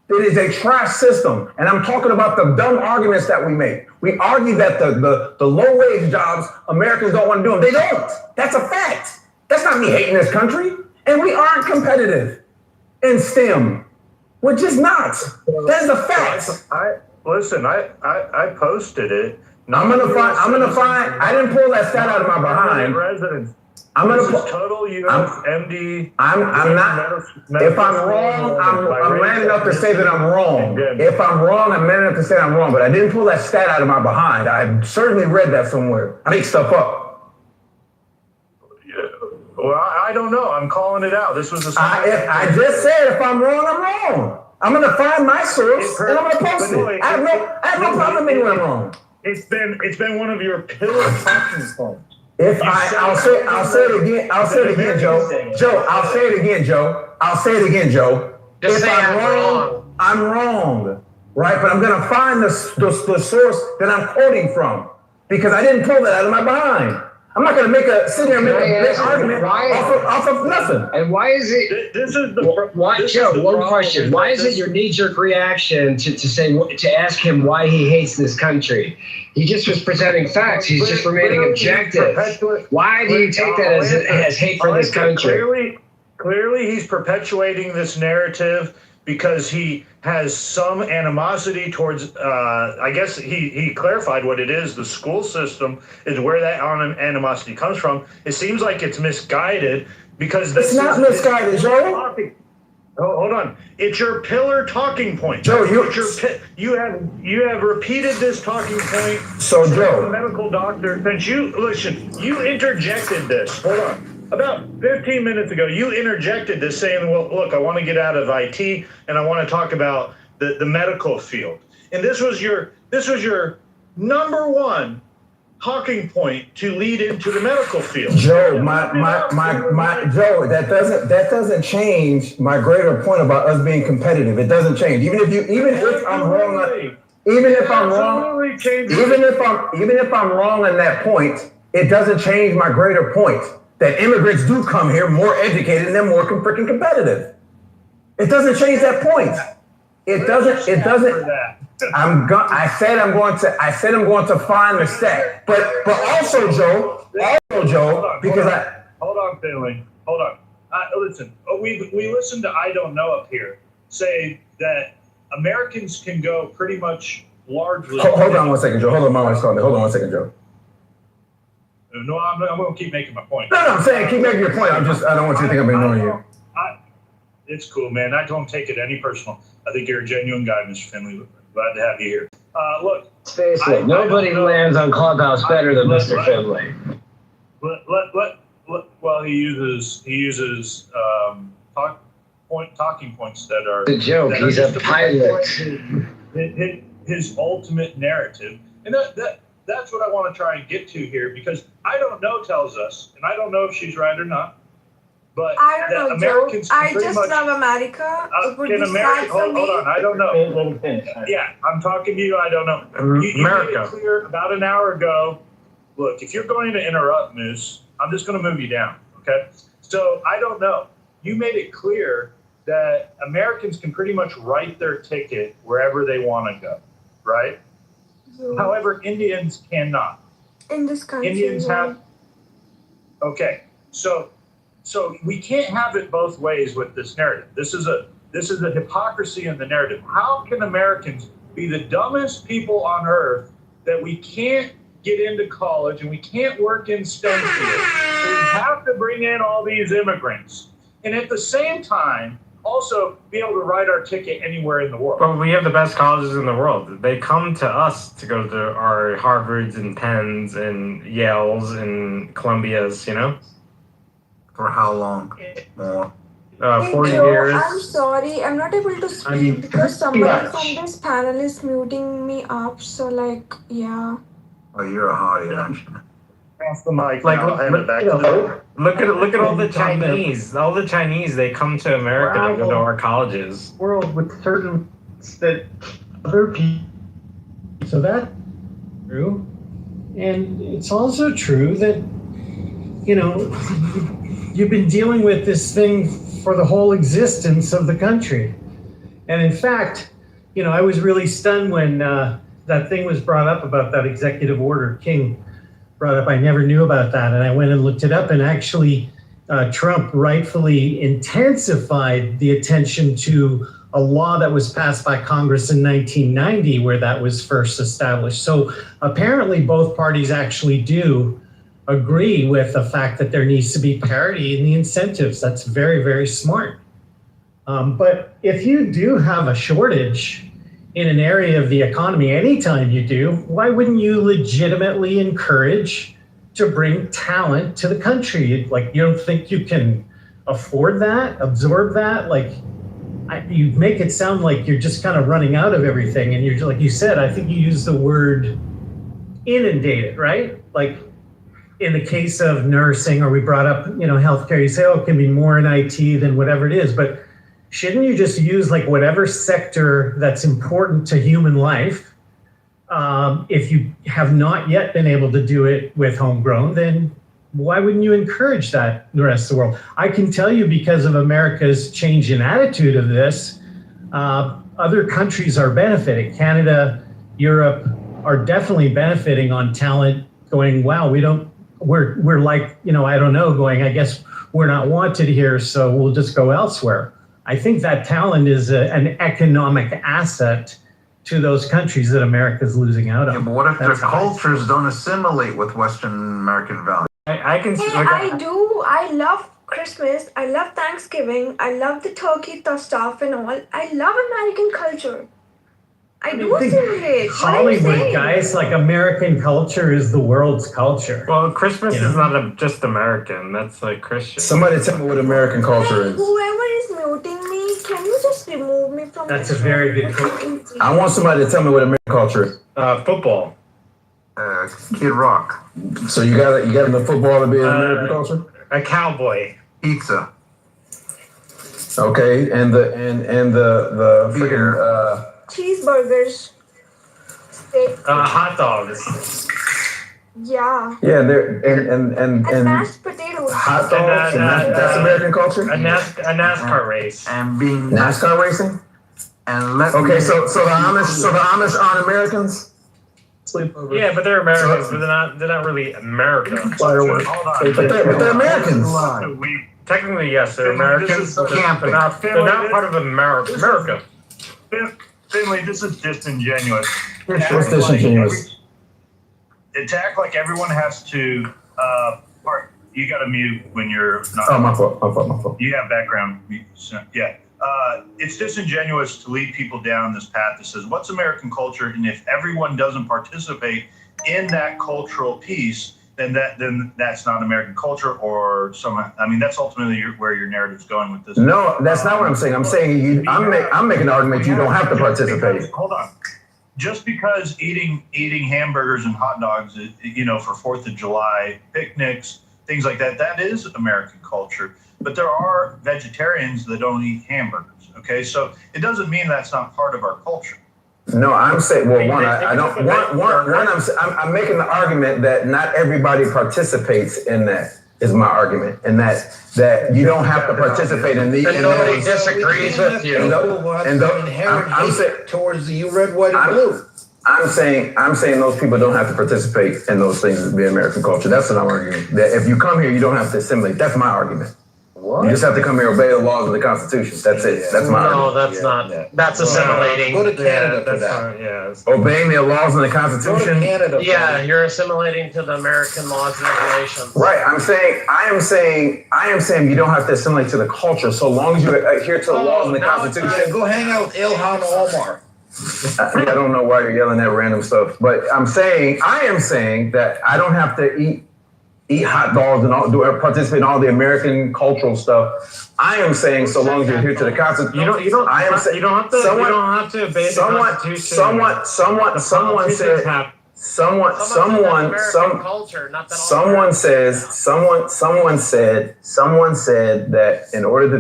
It is a trash system. And I'm talking about the dumb arguments that we make. We argue that the low wage jobs, Americans don't want to do them. They don't. That's a fact. That's not me hating this country. And we aren't competitive in STEM. We're just not. That's a fact. I posted it. I'm gonna find. I didn't pull that stat out of my behind. Residents. I'm gonna put total U.S. MD. I'm not. If I'm wrong, I'm man enough to say that I'm wrong. If I'm wrong, I'm man enough to say I'm wrong. But I didn't pull that stat out of my behind. I certainly read that somewhere. I make stuff up. Well, I don't know. I'm calling it out. This was a. I just said if I'm wrong, I'm wrong. I'm gonna find my source and I'm gonna post it. I have no problem admitting when I'm wrong. It's been one of your pillar talking points. I'll say it again. I'll say it again, Joe. Joe, I'll say it again, Joe. I'll say it again, Joe. Just if I'm wrong, I'm wrong, right? But I'm gonna find the source that I'm quoting from because I didn't pull that out of my behind. I'm not gonna sit here and make a big argument off of nothing. And why is it? This is the why, Joe. One question: why is it your knee-jerk reaction to ask him why he hates this country? He just was presenting facts. He's just remaining objective. Why do you take that as hate for this country? Clearly, he's perpetuating this narrative because he has some animosity towards, I guess he clarified what it is. The school system is where that animosity comes from. It seems like it's misguided because it's not misguided, Joe. Hold on. It's your pillar talking point. Joe, you have repeated this talking point. So, Joe, the medical doctor, since you interjected this. Hold on. About 15 minutes ago, you interjected this saying, well, look, I want to get out of IT and I want to talk about the medical field. And this was your number one talking point to lead into the medical field. Joe, Joe, that doesn't change my greater point about us being competitive. It doesn't change. Even if I'm wrong on that point, it doesn't change my greater point. That immigrants do come here more educated and they're more freaking competitive. It doesn't change that point. It doesn't. I said I'm going to find the stat. But also Joe, because hold on, Finley. Hold on. Listen, we listened to I Don't Know up here say that Americans can go pretty much largely. Hold on 1 second, Joe. Hold on, my wife's calling me. Hold on 1 second, Joe. No, I'm going to keep making my point. No, I'm saying keep making your point. I don't want you to think I'm ignoring you. It's cool, man. I don't take it any personal. I think you're a genuine guy, Mr. Finley. Glad to have you here. Look, face it, nobody lands on Clubhouse better than Mr. Finley. Well, he uses talking points that are the joke. He's a pilot. His ultimate narrative, and that's what I want to try and get to here, because I Don't Know tells us, and I don't know if she's right or not, but I don't know, Americans Joe. I just love America. It would be sad for me. Hold on, I don't know. Yeah, I'm talking to you. I don't know. You made it clear about an hour ago. Look, if you're going to interrupt, Moose, I'm just going to move you down. Okay. So I don't know. You made it clear that Americans can pretty much write their ticket wherever they want to go, right? However, Indians cannot. In this country. Indians have. Okay, so we can't have it both ways with this narrative. This is a hypocrisy in the narrative. How can Americans be the dumbest people on earth that we can't get into college and we can't work in STEM fields? So we have to bring in all these immigrants, and at the same time, also be able to write our ticket anywhere in the world. Well, we have the best colleges in the world. They come to us to go to our Harvards and Penns and Yales and Columbias, you know? For how long? More? 40 Joe, years. I'm sorry, I'm not able to speak because somebody from this panel is muting me up. So, like, yeah. Oh, you're a hottie, actually. Off the mic. Like, look at all the Chinese. All the Chinese, they come to America to go to our colleges. World with certain that other people. So that's true. And it's also true that, you know, you've been dealing with this thing for the whole existence of the country. And in fact, I was really stunned when that thing was brought up about that executive order King brought up. I never knew about that. And I went and looked it up, and actually Trump rightfully intensified the attention to a law that was passed by Congress in 1990 where that was first established. So apparently both parties actually do agree with the fact that there needs to be parity in the incentives. That's very, very smart. But if you do have a shortage in an area of the economy, anytime you do, why wouldn't you legitimately encourage to bring talent to the country? Like, you don't think you can afford that, absorb that? Like, you make it sound like you're just kind of running out of everything. And you're just, like you said, I think you used the word inundated, right? Like in the case of nursing, or we brought up, healthcare, you say, oh, it can be more in IT than whatever it is. But shouldn't you just use like whatever sector that's important to human life? If you have not yet been able to do it with homegrown, then why wouldn't you encourage that in the rest of the world? I can tell you, because of America's change in attitude of this, other countries are benefiting. Canada, Europe are definitely benefiting on talent going, wow, we're like, I don't know, going, I guess we're not wanted here, so we'll just go elsewhere. I think that talent is an economic asset to those countries that America's losing out on. Yeah, but what if their cultures don't assimilate with Western American values? I can see. Hey, I do. I love Christmas. I love Thanksgiving. I love the turkey stuff and all. I love American culture. I do assimilate. Hollywood, guys, like American culture is the world's culture. Well, Christmas is not just American. That's like Christian. Somebody tell me what American culture is. Whoever is muting me, can you just remove me from That's a very good question. I want somebody to tell me what American culture is. Football. Kid Rock. So you got enough football to be an American culture? A cowboy. Pizza. Okay, and the freaking cheeseburgers, steak, hot dogs. Yeah. Yeah, and mashed potatoes. Hot dogs. That's American culture. A NASCAR race. And being NASCAR racing. And let okay, so the Amish aren't Americans. Yeah, but they're Americans, but they're not really America. Fireworks. But they're Americans. Technically, yes, they're Americans, but they're not part of America. Finley, this is disingenuous. What's disingenuous? To act like everyone has to. You got to mute when you're not. Oh, my fault. You have background. Yeah. It's disingenuous to lead people down this path that says, what's American culture? And if everyone doesn't participate in that cultural piece, then that's not American culture or that's ultimately where your narrative's going with this. No, that's not what I'm saying. I'm saying I'm making an argument you don't have to participate. Hold on. Just because eating hamburgers and hot dogs, for 4th of July picnics, things like that is American culture. But there are vegetarians that don't eat hamburgers. Okay, so it doesn't mean that's not part of our culture. No, I'm saying, well, I don't. I'm making the argument that not everybody participates in that. Is my argument, and that you don't have to participate in these. And nobody disagrees with you. I'm saying towards the red, white, and blue. I'm saying those people don't have to participate in those things to be American culture. That's what I'm arguing. That if you come here, you don't have to assimilate. That's my argument. What? You just have to come here, obey the laws of the Constitution. That's it. That's my argument. No, that's not. That's assimilating. Go to Canada for that. Obeying the laws of the Constitution. Go to Canada. Yeah, you're assimilating to the American laws and regulations. Right. I am saying you don't have to assimilate to the culture so long as you adhere to the laws of the Constitution. Go hang out with Ilhan Omar. I don't know why you're yelling at random stuff, but I am saying that I don't have to eat hot dogs and participate in all the American cultural stuff. I am saying so long as you're here to the Constitution. You don't have to obey the Constitution. Someone said that in order to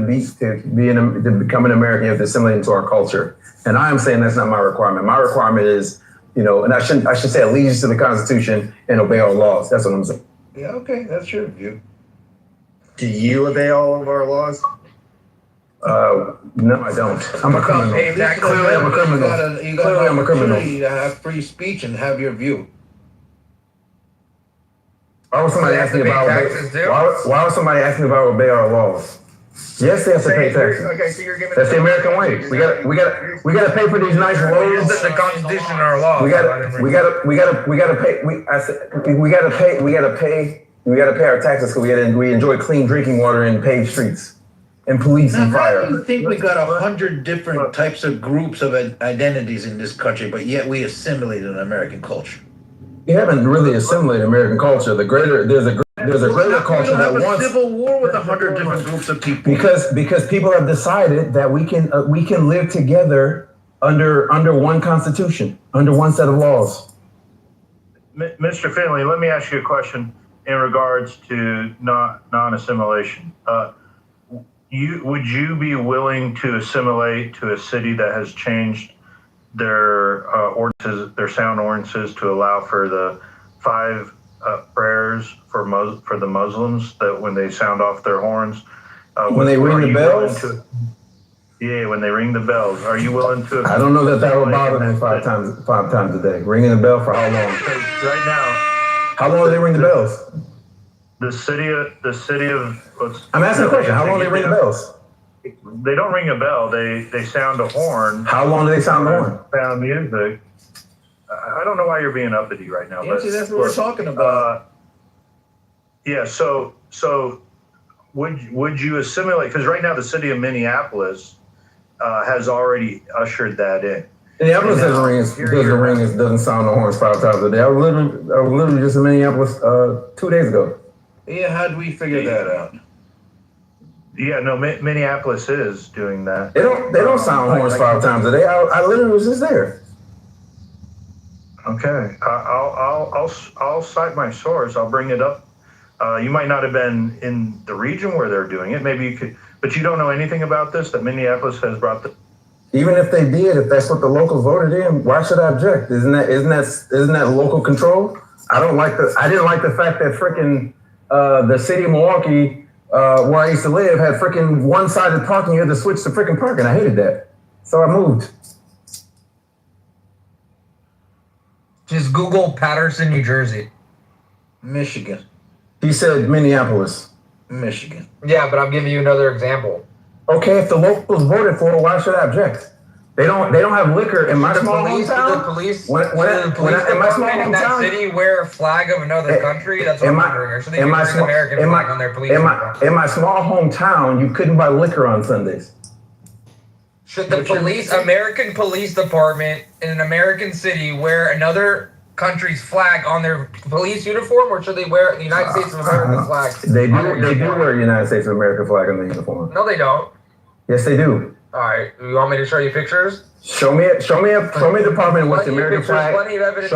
become an American, you have to assimilate into our culture. And I am saying that's not my requirement. My requirement is, and I should say allegiance to the Constitution and obey our laws. That's what I'm saying. Yeah, okay, that's your view. Do you obey all of our laws? No, I don't. I'm a criminal. Clearly, I'm a criminal. Clearly, I'm a criminal. To have free speech and have your view. Why would somebody ask me about why would somebody ask me about obey our laws? Yes, they have to pay taxes. Okay, so you're giving That's the American way. We gotta pay for these nice roads. This is the Constitution or our laws. We gotta pay our taxes because we enjoy clean drinking water and paved streets and police and fire. How do you think we got 100 different types of groups of identities in this country, but yet we assimilated American culture? We haven't really assimilated American culture. There's a greater culture that wants civil war with 100 different groups of people. Because people have decided that we can live together under one constitution, under one set of laws. Mr. Finley, let me ask you a question in regards to non-assimilation. Would you be willing to assimilate to a city that has changed their ordinances, their sound ordinances, to allow for the 5 prayers for the Muslims, that when they sound off their horns, when they ring the bells? When they ring the bells, are you willing to? I don't know that would bother me 5 times a day. Ringing the bell for how long? Right now. How long do they ring the bells? The city of. I'm asking a question. How long do they ring the bells? They don't ring a bell. They sound a horn. How long do they sound the horn? Sound music. I don't know why you're being uppity right now. But that's what we're talking about. Yeah. So would you assimilate? Because right now the city of Minneapolis has already ushered that in. Minneapolis doesn't sound the horns 5 times a day. I was literally just in Minneapolis 2 days ago. Yeah, how do we figure that out? Yeah, no, Minneapolis is doing that. They don't sound horns 5 times a day. I literally was just there. Okay, I'll cite my source. I'll bring it up. You might not have been in the region where they're doing it. Maybe you could, but you don't know anything about this, that Minneapolis has brought the. Even if they did, if that's what the locals voted in, why should I object? Isn't that local control? I didn't like the fact that frickin' the city of Milwaukee, where I used to live, had frickin' one-sided parking. You had to switch to frickin' parking. I hated that, so I moved. Just Google Patterson, New Jersey. Michigan. He said Minneapolis. Michigan. Yeah, but I'm giving you another example. Okay, if the locals voted for it, why should I object? They don't have liquor in my small hometown. The police, in my small in that hometown, city wear a flag of another country. That's what I'm wondering. Should they wear an American flag on their police? In my small hometown, you couldn't buy liquor on Sundays. Should the American police department in an American city wear another country's flag on their police uniform, or should they wear the United States of America flag? They do wear a United States of America flag on their uniform. No, they don't. Yes, they do. All right, you want me to show you pictures? Show me a department in which the American flag. Plenty of evidence.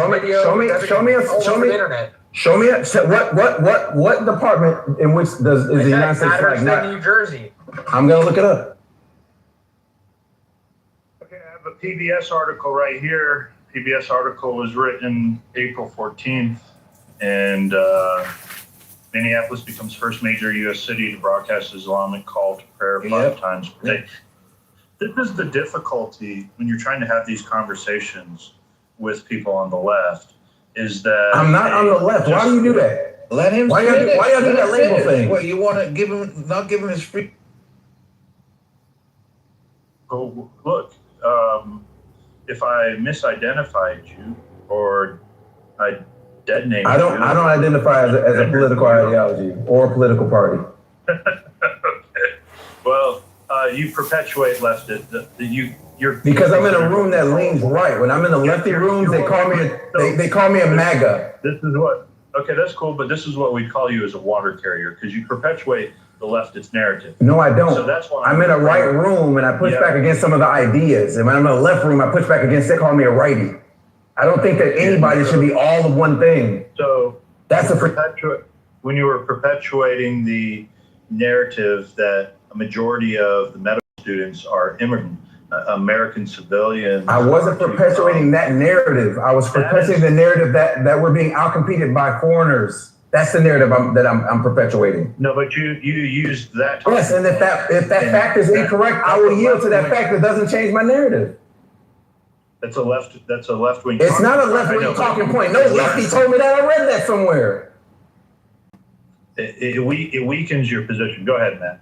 What department in which is the United States flag not? New Jersey. I'm gonna look it up. Okay, I have a PBS article right here. PBS article was written April 14th, and Minneapolis becomes first major U.S. city to broadcast Islamic call to prayer 5 times per day. This is the difficulty when you're trying to have these conversations with people on the left, is that I'm not on the left. Why do you do that? Let him. Why y'all do that label thing? What, you want to not give him his free? Oh, look, if I misidentified you or I dead named I don't identify as a political ideology or a political party. Okay. Well, you perpetuate left. You're because I'm in a room that leans right. When I'm in the lefty rooms, they call me a MAGA. This is what. Okay, that's cool, but this is what we call you as a water carrier, because you perpetuate the leftist narrative. No, I don't. So that's why I'm in a right room and I push back against some of the ideas. And when I'm in a left room, I push back against, they call me a righty. I don't think that anybody should be all of one thing. So that's when you were perpetuating the narrative that a majority of the medical students are immigrant American civilians. I wasn't perpetuating that narrative. I was perpetuating the narrative that we're being outcompeted by foreigners. That's the narrative I'm perpetuating. No, but you used that. Yes, and if that fact is incorrect, I will yield to that fact. It doesn't change my narrative. That's a left wing. It's not a left wing talking point. No lefty told me that. I read that somewhere. It weakens your position. Go ahead, Matt.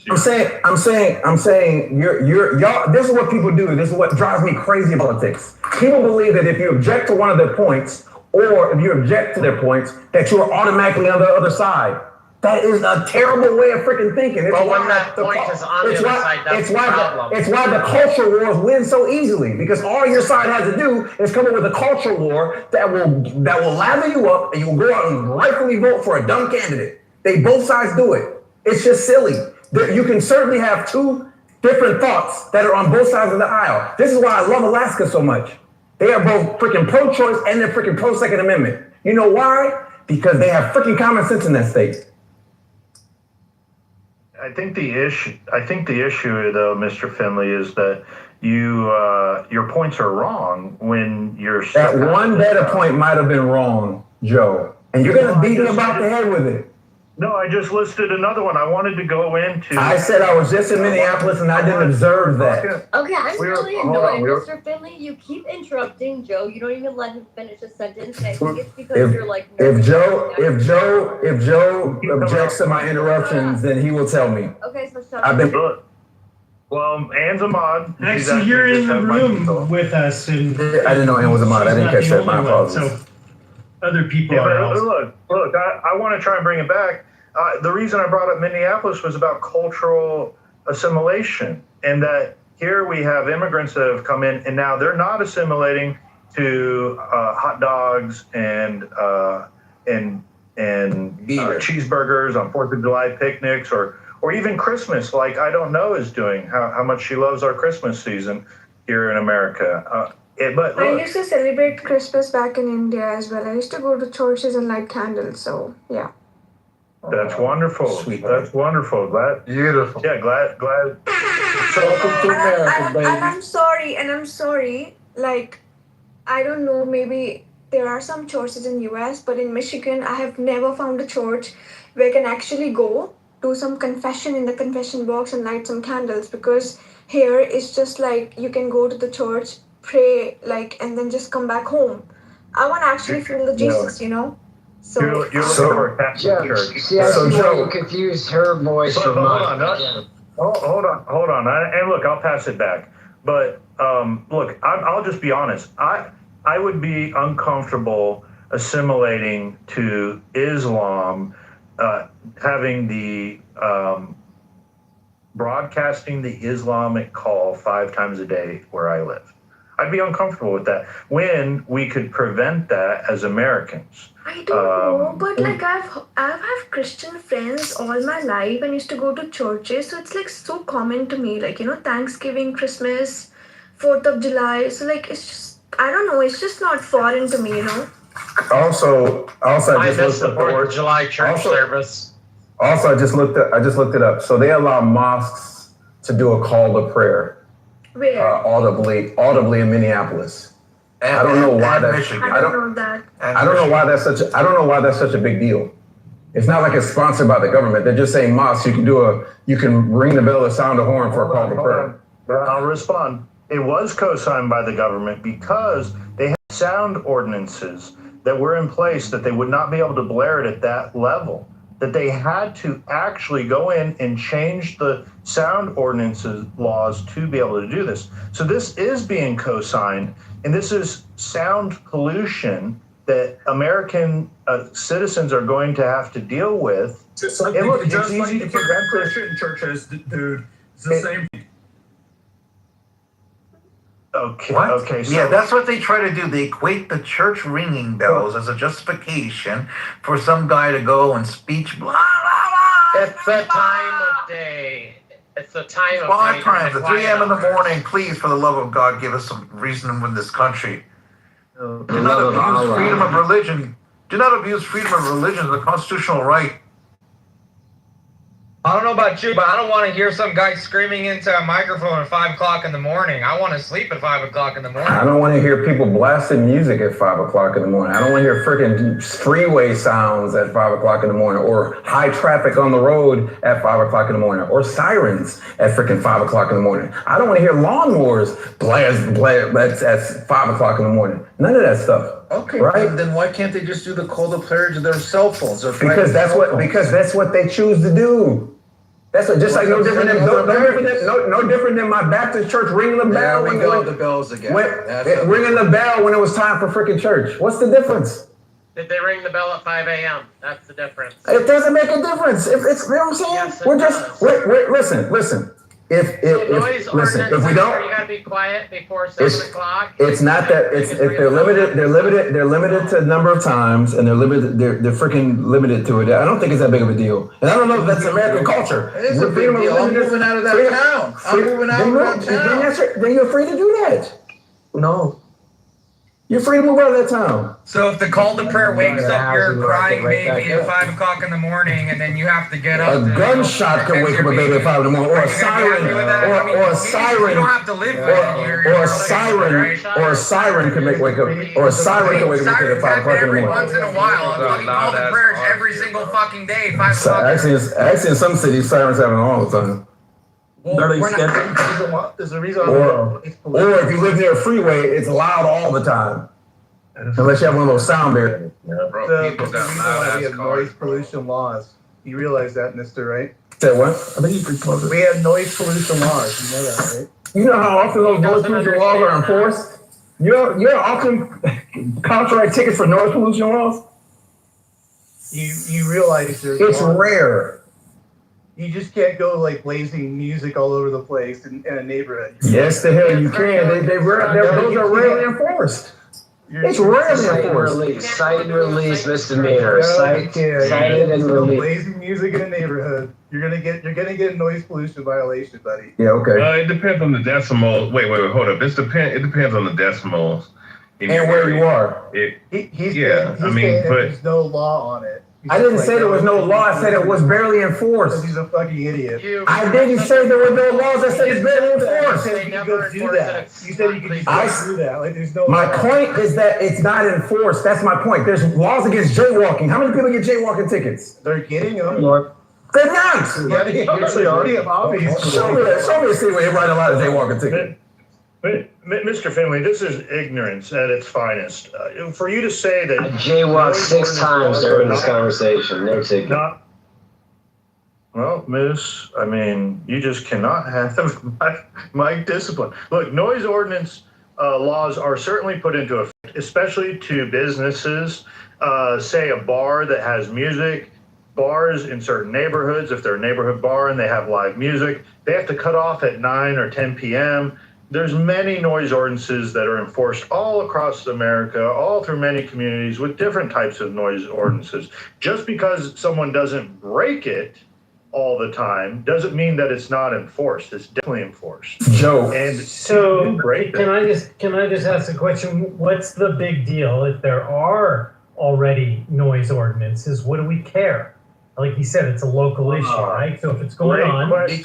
I'm saying y'all. This is what people do. This is what drives me crazy in politics. People believe that if you object to one of their points, or if you object to their points, that you are automatically on the other side. That is a terrible way of freaking thinking. But when that point is on the other side, that's the problem. It's why the culture wars win so easily, because all your side has to do is come up with a culture war that will lather you up, and you will go out and rightfully vote for a dumb candidate. Both sides do it. It's just silly. You can certainly have two different thoughts that are on both sides of the aisle. This is why I love Alaska so much. They are both freaking pro-choice and they're freaking pro-Second Amendment. You know why? Because they have freaking common sense in that state. I think the issue, though, Mr. Finley, is that your points are wrong when you're. That one data point might have been wrong, Joe, and you're gonna beat me about the head with it. No, I just listed another one. I wanted to go into. I said I was just in Minneapolis and I didn't observe that. Okay, I'm really annoyed, Mr. Finley. You keep interrupting Joe. You don't even let him finish a sentence. I think it's because you're like. If Joe objects to my interruptions, then he will tell me. Okay, so shut I've been. Well, Anne's a mod. Actually, you're in the room with us, and I didn't know Anne was a mod. I didn't catch that. My apologies. So other people yeah, are. But look. I want to try and bring it back. The reason I brought up Minneapolis was about cultural assimilation, and that here we have immigrants that have come in, and now they're not assimilating to hot dogs and cheeseburgers on 4th of July picnics, or even Christmas, like I don't know is doing. How much she loves our Christmas season here in America. But I used to celebrate Christmas back in India as well. I used to go to churches and light candles. So yeah. That's wonderful. Sweet. That's wonderful. Glad. Beautiful. Yeah, glad. So welcome to America, baby. And I'm sorry. Like, I don't know. Maybe there are some churches in US, but in Michigan, I have never found a church where I can actually go do some confession in the confession box and light some candles. Because here it's just like you can go to the church, pray, and then just come back home. I want to actually feel the Jesus, you know. So you're looking for a Catholic church. See, I see why you confuse her voice from mine. Hold on. And look, I'll pass it back. But look, I'll just be honest. I would be uncomfortable assimilating to Islam, having the broadcasting the Islamic call 5 times a day where I live. I'd be uncomfortable with that when we could prevent that as Americans. I don't know, but like I've had Christian friends all my life and used to go to churches, so it's like so common to me, like, you know, Thanksgiving, Christmas, 4th of July. So like it's just, I don't know, it's just not foreign to me, you know. I missed the 4th of July church service. Also, I just looked it up. So they allow mosques to do a call to prayer. Where? Audibly in Minneapolis. I don't know why that's. I don't know why that's such a big deal. It's not like it's sponsored by the government. They're just saying mosques. You can ring the bell or sound a horn for a call to prayer. I'll respond. It was co-signed by the government because they had sound ordinances that were in place that they would not be able to blare it at that level. That they had to actually go in and change the sound ordinances laws to be able to do this. So this is being co-signed, and this is sound pollution that American citizens are going to have to deal with. Just like it's easy to prevent Christian churches, dude. It's the same. Okay. What? Okay. So yeah, that's what they try to do. They equate the church ringing bells as a justification for some guy to go and speech blah blah blah. It's the time of day. It's the time of 5 day. times at 3 a.m. in the morning. Please, for the love of God, give us some reason to win this country. Do not abuse freedom of religion. Do not abuse freedom of religion as a constitutional right. I don't know about you, but I don't want to hear some guy screaming into a microphone at 5 o'clock in the morning. I want to sleep at 5 o'clock in the morning. I don't want to hear people blasting music at 5 o'clock in the morning. I don't want to hear freaking freeway sounds at 5 o'clock in the morning, or high traffic on the road at 5 o'clock in the morning, or sirens at freaking 5 o'clock in the morning. I don't want to hear lawnmowers blast at 5 o'clock in the morning. None of that stuff. Okay, right? Then why can't they just do the call to prayer to their cell phones? Or Because that's what they choose to do. That's what, just like no different than my Baptist church ringing the bell. There we go, the bells again. Ringing the bell when it was time for freaking church. What's the difference? Did they ring the bell at 5 a.m.? That's the difference. It doesn't make a difference. If it's, you know what I'm saying? Yes, We're just listen. If we don't, you gotta be quiet before 7 o'clock. It's not that. It's if they're limited. They're limited to a number of times, and they're limited. They're freaking limited to it. I don't think it's that big of a deal, and I don't know if that's American culture. It is a big deal. I'm moving out of that town. I'm moving out of that town. Then you're free to do that. No. You're free to move out of that town. So if the call to prayer wakes up your crying baby at 5 o'clock in the morning, and then you have to get up. A gunshot can wake up a baby at 5 in the morning, or a siren, or a siren, you don't have to live or a siren can wake up, or a siren can wake up at 5 o'clock in the morning. Every once in a while, a fucking call to prayers every single fucking day. 5 o'clock. Actually, in some cities, sirens happen all the time. There's a reason. Or if you live near a freeway, it's loud all the time. Unless you have one of those sound barriers. The reason why we have noise pollution laws. You realize that, mister, right? Say what? I think you pretty close. We have noise pollution laws. You know that, right? You know how often those noise pollution laws are enforced? You know how often cops write tickets for noise pollution laws? You realize it's rare. You just can't go like blazing music all over the place in a neighborhood. Yes, the hell you can. Those are rarely enforced. It's rarely enforced. Cite and release misdemeanor. Cited and release. Blazing music in a neighborhood. You're gonna get a noise pollution violation, buddy. Yeah, okay. It depends on the decimal. Wait, hold up. It depends on the decimals. And where you are. There's no law on it. I didn't say there was no law. I said it was barely enforced. He's a fucking idiot. I didn't say there were no laws. I said it's barely enforced. You said you could do that. You said you could just do that. Like there's no. My point is that it's not enforced. That's my point. There's laws against jaywalking. How many people get jaywalking tickets? They're getting them. They're not. Show me a city where they write a lot of jaywalking tickets. Mr. Finley, this is ignorance at its finest. For you to say that I jaywalked 6 times during this conversation. No ticket. Well, Miss, I mean, you just cannot have my discipline. Look, noise ordinance laws are certainly put into effect, especially to businesses. Say a bar that has music. Bars in certain neighborhoods, if they're a neighborhood bar and they have live music, they have to cut off at 9 or 10 p.m. There's many noise ordinances that are enforced all across America, all through many communities with different types of noise ordinances. Just because someone doesn't break it all the time doesn't mean that it's not enforced. It's definitely enforced. Joe. And so can I just ask a question? What's the big deal if there are already noise ordinances? What do we care? Like you said, it's a local issue, right? So if it's going on, let me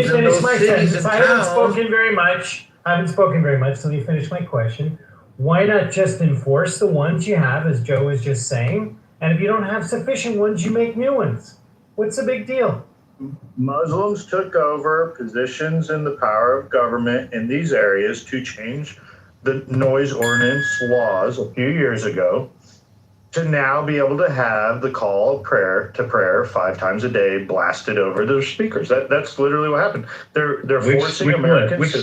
finish my sentence. I haven't spoken very much. Let me finish my question. Why not just enforce the ones you have, as Joe was just saying? And if you don't have sufficient ones, you make new ones. What's the big deal? Muslims took over positions in the power of government in these areas to change the noise ordinance laws a few years ago, to now be able to have the call of prayer 5 times a day blasted over their speakers. That's literally what happened. They're forcing Americans to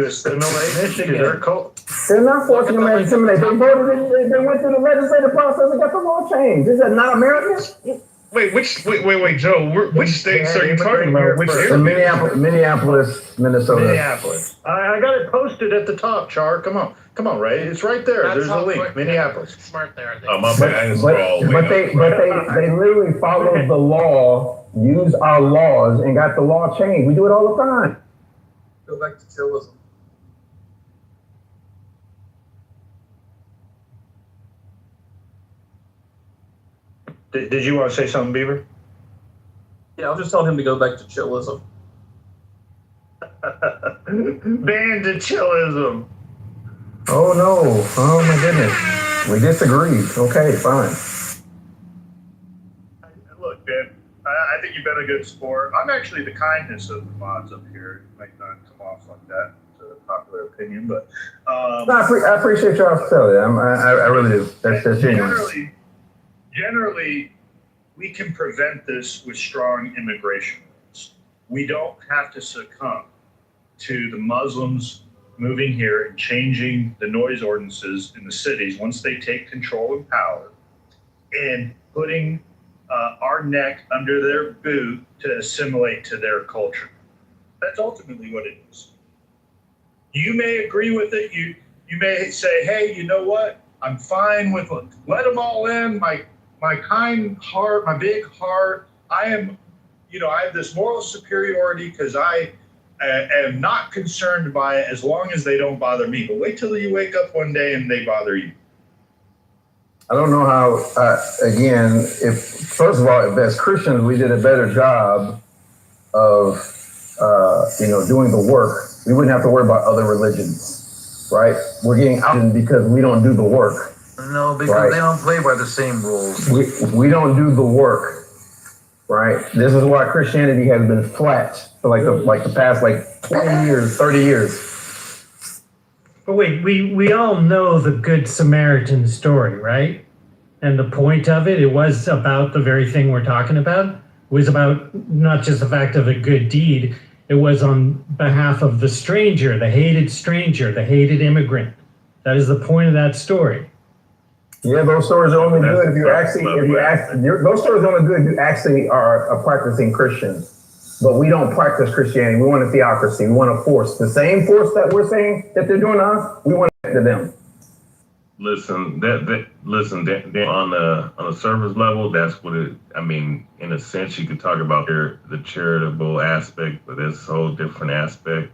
assimilate to their cult. They're not forcing Americans to assimilate. They went through the legislative process and got the law changed. Is that not American? Wait, Joe. Which states are you talking about? Which area? Minneapolis, Minnesota. Minneapolis. I got it posted at the top, Char. Come on, Ray. It's right there. There's a link. Minneapolis. Smart there. My bad. But they literally followed the law, used our laws, and got the law changed. We do it all the time. Go back to tillism. Did you want to say something, Beaver? Yeah, I'll just tell him to go back to chillism. Banned to chillism. Oh no! Oh my goodness! We disagree. Okay, fine. Look, Ben, I think you've been a good sport. I'm actually the kindness of the mods up here. It might not come off like that. It's a popular opinion, but I appreciate your hospitality. I really do. That's genuine. Generally, we can prevent this with strong immigration rules. We don't have to succumb to the Muslims moving here and changing the noise ordinances in the cities once they take control and power, and putting our neck under their boot to assimilate to their culture. That's ultimately what it is. You may agree with it. You may say, hey, you know what? I'm fine with it. Let them all in. My kind heart, my big heart. I have this moral superiority because I am not concerned by it as long as they don't bother me. But wait till you wake up one day and they bother you. I don't know how, again, first of all, if as Christians, we did a better job of, doing the work, we wouldn't have to worry about other religions, right? We're getting out because we don't do the work. No, because they don't play by the same rules. We don't do the work, right? This is why Christianity has been flat for the past 20 years, 30 years. But wait, we all know the Good Samaritan story, right? And the point of it was about the very thing we're talking about. It was about not just the fact of a good deed, it was on behalf of the stranger, the hated immigrant. That is the point of that story. Yeah, those stories are only good if you those stories are only good if you actually are a practicing Christian. But we don't practice Christianity. We want a theocracy. We want a force. The same force that we're saying that they're doing to us, we want it to them. Listen, on a surface level, that's what it. I mean, in a sense, you could talk about the charitable aspect, but there's a whole different aspect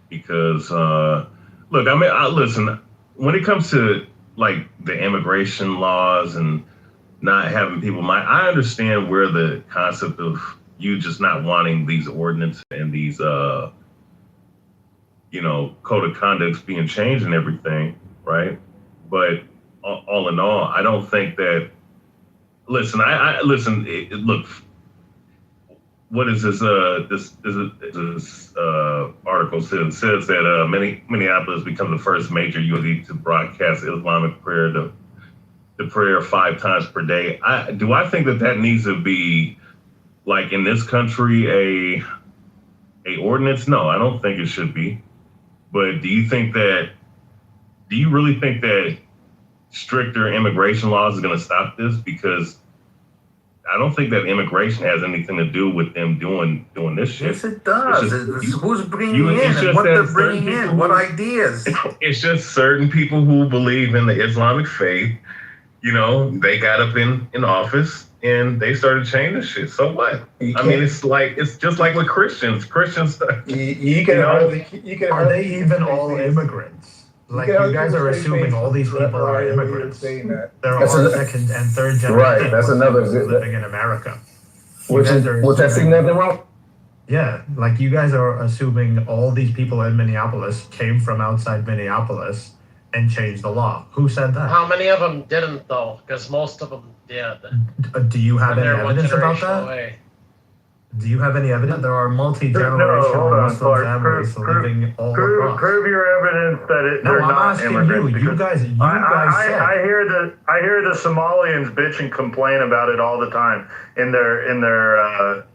because, look, I mean, listen. When it comes to the immigration laws and not having people, I understand where the concept of you just not wanting these ordinances and these, code of conducts being changed and everything, right? But all in all, I don't think that. Listen, look. What is this? This article says that Minneapolis becomes the first major USD to broadcast Islamic prayer, the prayer 5 times per day. I think that needs to be in this country a ordinance? No, I don't think it should be. But do you really think that stricter immigration laws is going to stop this? Because I don't think that immigration has anything to do with them doing this shit. Yes, it does. Who's bringing in and what they're bringing in, what ideas. It's just certain people who believe in the Islamic faith, they got up in office and they started changing shit. So what? I mean, it's just like with Christians. Christians, are they even all immigrants? You guys are assuming all these people are immigrants. They're all second and third generation. Right, that's another living in America. Which I see nothing wrong. Yeah, you guys are assuming all these people in Minneapolis came from outside Minneapolis and changed the law. Who said that? How many of them didn't though? Because most of them did. Do you have any evidence about that? Away. Do you have any evidence? There are multi-generational Muslim families living all across. Prove your evidence that they're not immigrants. You guys said. I hear the Somalians bitch and complain about it all the time in their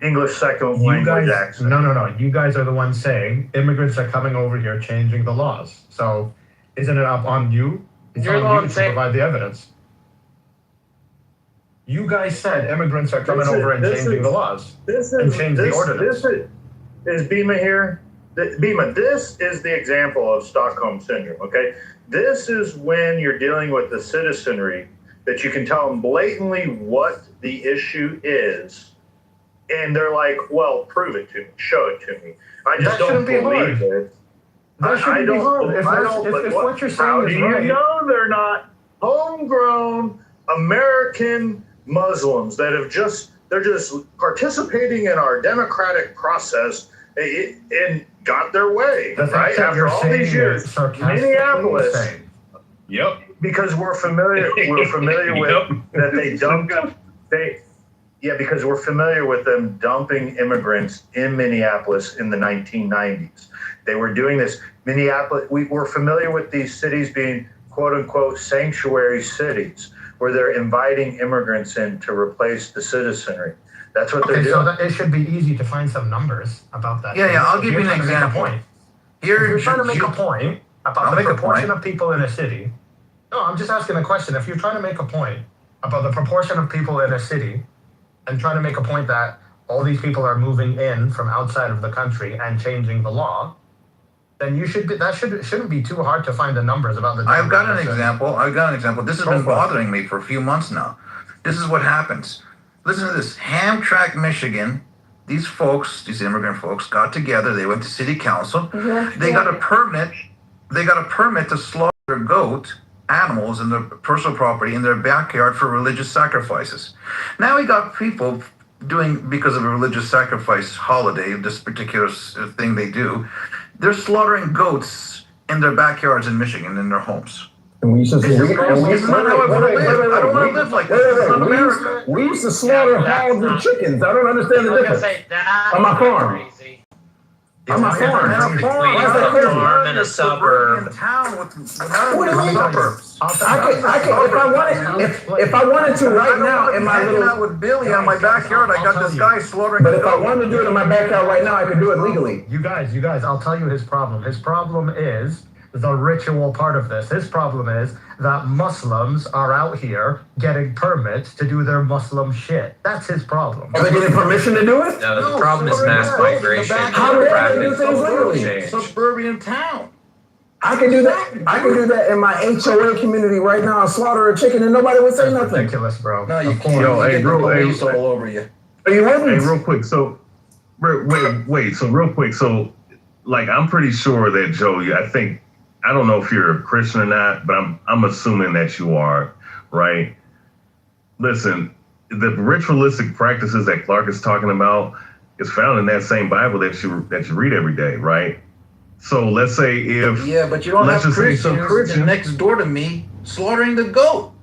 English second language accent. No. You guys are the ones saying immigrants are coming over here changing the laws. So isn't it up on you? You're on you to provide the evidence. You guys said immigrants are coming over and changing the laws and changing the ordinance. Is Bima here? Bima, this is the example of Stockholm Syndrome, okay? This is when you're dealing with the citizenry that you can tell them blatantly what the issue is. And they're like, well, prove it to me. Show it to me. I just don't believe it. That shouldn't be hard. If what you're saying is right. How do you know they're not homegrown American Muslims that have just They're just participating in our democratic process and got their way, right? After all these years, Minneapolis. Yep. Because we're familiar with that they dumped. Because we're familiar with them dumping immigrants in Minneapolis in the 1990s. They were doing this. Minneapolis. We're familiar with these cities being "quote unquote" sanctuary cities, where they're inviting immigrants in to replace the citizenry. That's what they're doing. So it should be easy to find some numbers about that. Yeah, I'll give you an example. You're trying to make a point about the proportion of people in a city. No, I'm just asking a question. If you're trying to make a point about the proportion of people in a city and trying to make a point that all these people are moving in from outside of the country and changing the law, then shouldn't be too hard to find the numbers about the. I've got an example. This has been bothering me for a few months now. This is what happens. Listen to this. Hamtramck, Michigan. These immigrant folks, got together. They went to city council. They got a permit. They got a permit to slaughter animals in their personal property in their backyard for religious sacrifices. Now we got people doing, because of a religious sacrifice holiday, this particular thing they do, they're slaughtering goats in their backyards in Michigan, in their homes. And we used to, I don't want to live like this. It's not America. We used to slaughter hogs and chickens. I don't understand the difference. On my farm. On my farm. Why is that crazy? Farm in a suburb. What do you mean suburbs? If I wanted to right now in my little. Out with Billy on my backyard, I got this guy slaughtering. But if I wanted to do it in my backyard right now, I could do it legally. You guys, I'll tell you his problem. His problem is the ritual part of this. His problem is that Muslims are out here getting permits to do their Muslim shit. That's his problem. Are they getting permission to do it? No, the problem is mass migration. How do they do things legally? Suburban town. I can do that. I can do that in my HOA community right now and slaughter a chicken and nobody would say nothing. Ridiculous, bro. No, you can't. Yo, hey, bro, all over you. You wouldn't. Hey, real quick. So, wait. So, real quick. So, like, I'm pretty sure that Joe. I don't know if you're a Christian or not, but I'm assuming that you are, right? Listen, the ritualistic practices that Clark is talking about is found in that same Bible that you read every day, right? So let's say but you don't have Christians next door to me slaughtering the goat.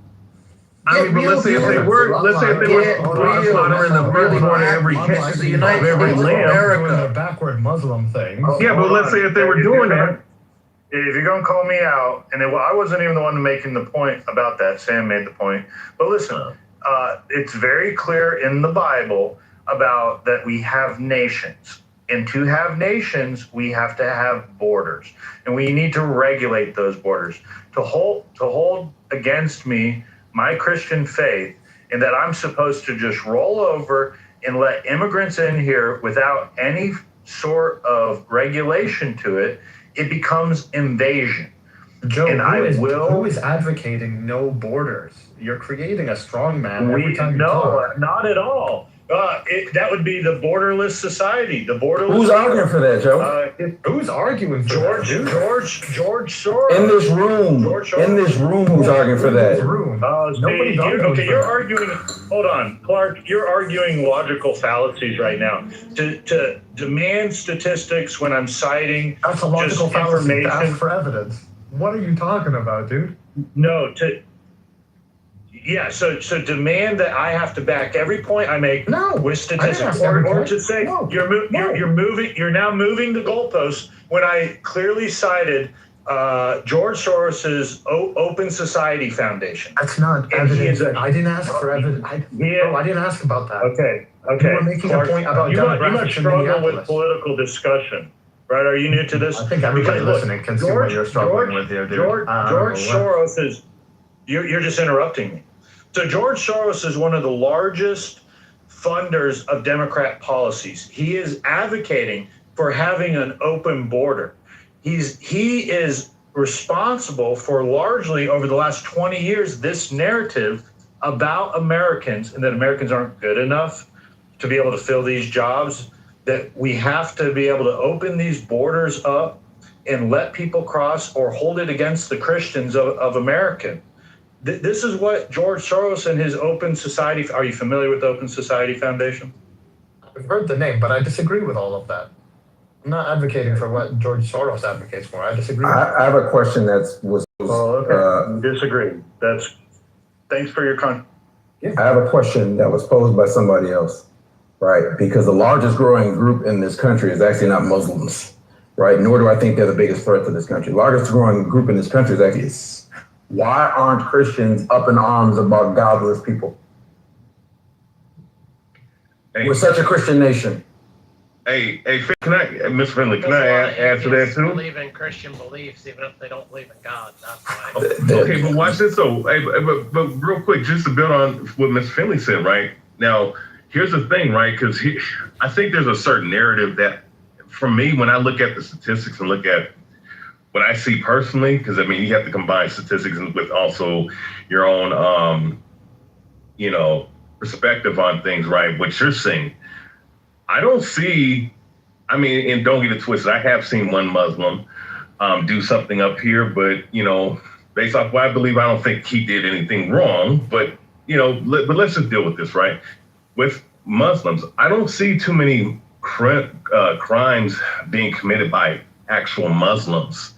Let's say if they were slaughtering the firstborn of every cat, the United of every States of lamb. America. Backward Muslim thing. Yeah, but let's say if they were doing that. If you're going to call me out, and I wasn't even the one making the point about that, Sam made the point. But listen, it's very clear in the Bible about that we have nations. And to have nations, we have to have borders. And we need to regulate those borders. To hold against me my Christian faith, and that I'm supposed to just roll over and let immigrants in here without any sort of regulation to it, it becomes invasion. Joe, who is advocating no borders? You're creating a strong man every time you talk. Not at all. That would be the borderless society. The borderless. Who's arguing for that, Joe? Who's arguing for George Soros. In this room, who's arguing for that? You're arguing. Hold on, Clark. You're arguing logical fallacies right now. To demand statistics when I'm citing that's a logical fallacy. To ask for evidence. What are you talking about, dude? No, so demand that I have to back every point I make with statistics, or to say you're now moving the goalposts when I clearly cited George Soros's Open Society Foundation. That's not evidence. I didn't ask for evidence. I didn't ask about that. Okay. You were making a point about you must struggle with political discussion. Right? Are you new to this? I think everybody listening can see what you're struggling with here, dude. George Soros is. You're just interrupting me. So George Soros is one of the largest funders of Democrat policies. He is advocating for having an open border. He is responsible for largely over the last 20 years this narrative about Americans and that Americans aren't good enough to be able to fill these jobs, that we have to be able to open these borders up and let people cross or hold it against the Christians of America. This is what George Soros and his Open Society. Are you familiar with the Open Society Foundation? I've heard the name, but I disagree with all of that. I'm not advocating for what George Soros advocates for. I disagree. I have a question Disagree. Thanks for your I have a question that was posed by somebody else, right? Because the largest growing group in this country is actually not Muslims, right? Nor do I think they're the biggest threat to this country. The largest growing group in this country is actually why aren't Christians up in arms about godless people? We're such a Christian nation. Hey, Mr. Finley, can I answer that too? Believe in Christian beliefs, even if they don't believe in God. That's why. Okay, but watch this though. Hey, but real quick, just to build on what Mr. Finley said, right? Now, here's the thing, right? Because I think there's a certain narrative that, for me, when I look at the statistics and look at what I see personally, because I mean, you have to combine statistics with also your own, perspective on things, right? What you're seeing. I don't see, and don't get it twisted, I have seen one Muslim do something up here, but, based off what I believe, I don't think he did anything wrong, but let's just deal with this, right? With Muslims, I don't see too many crimes being committed by actual Muslims,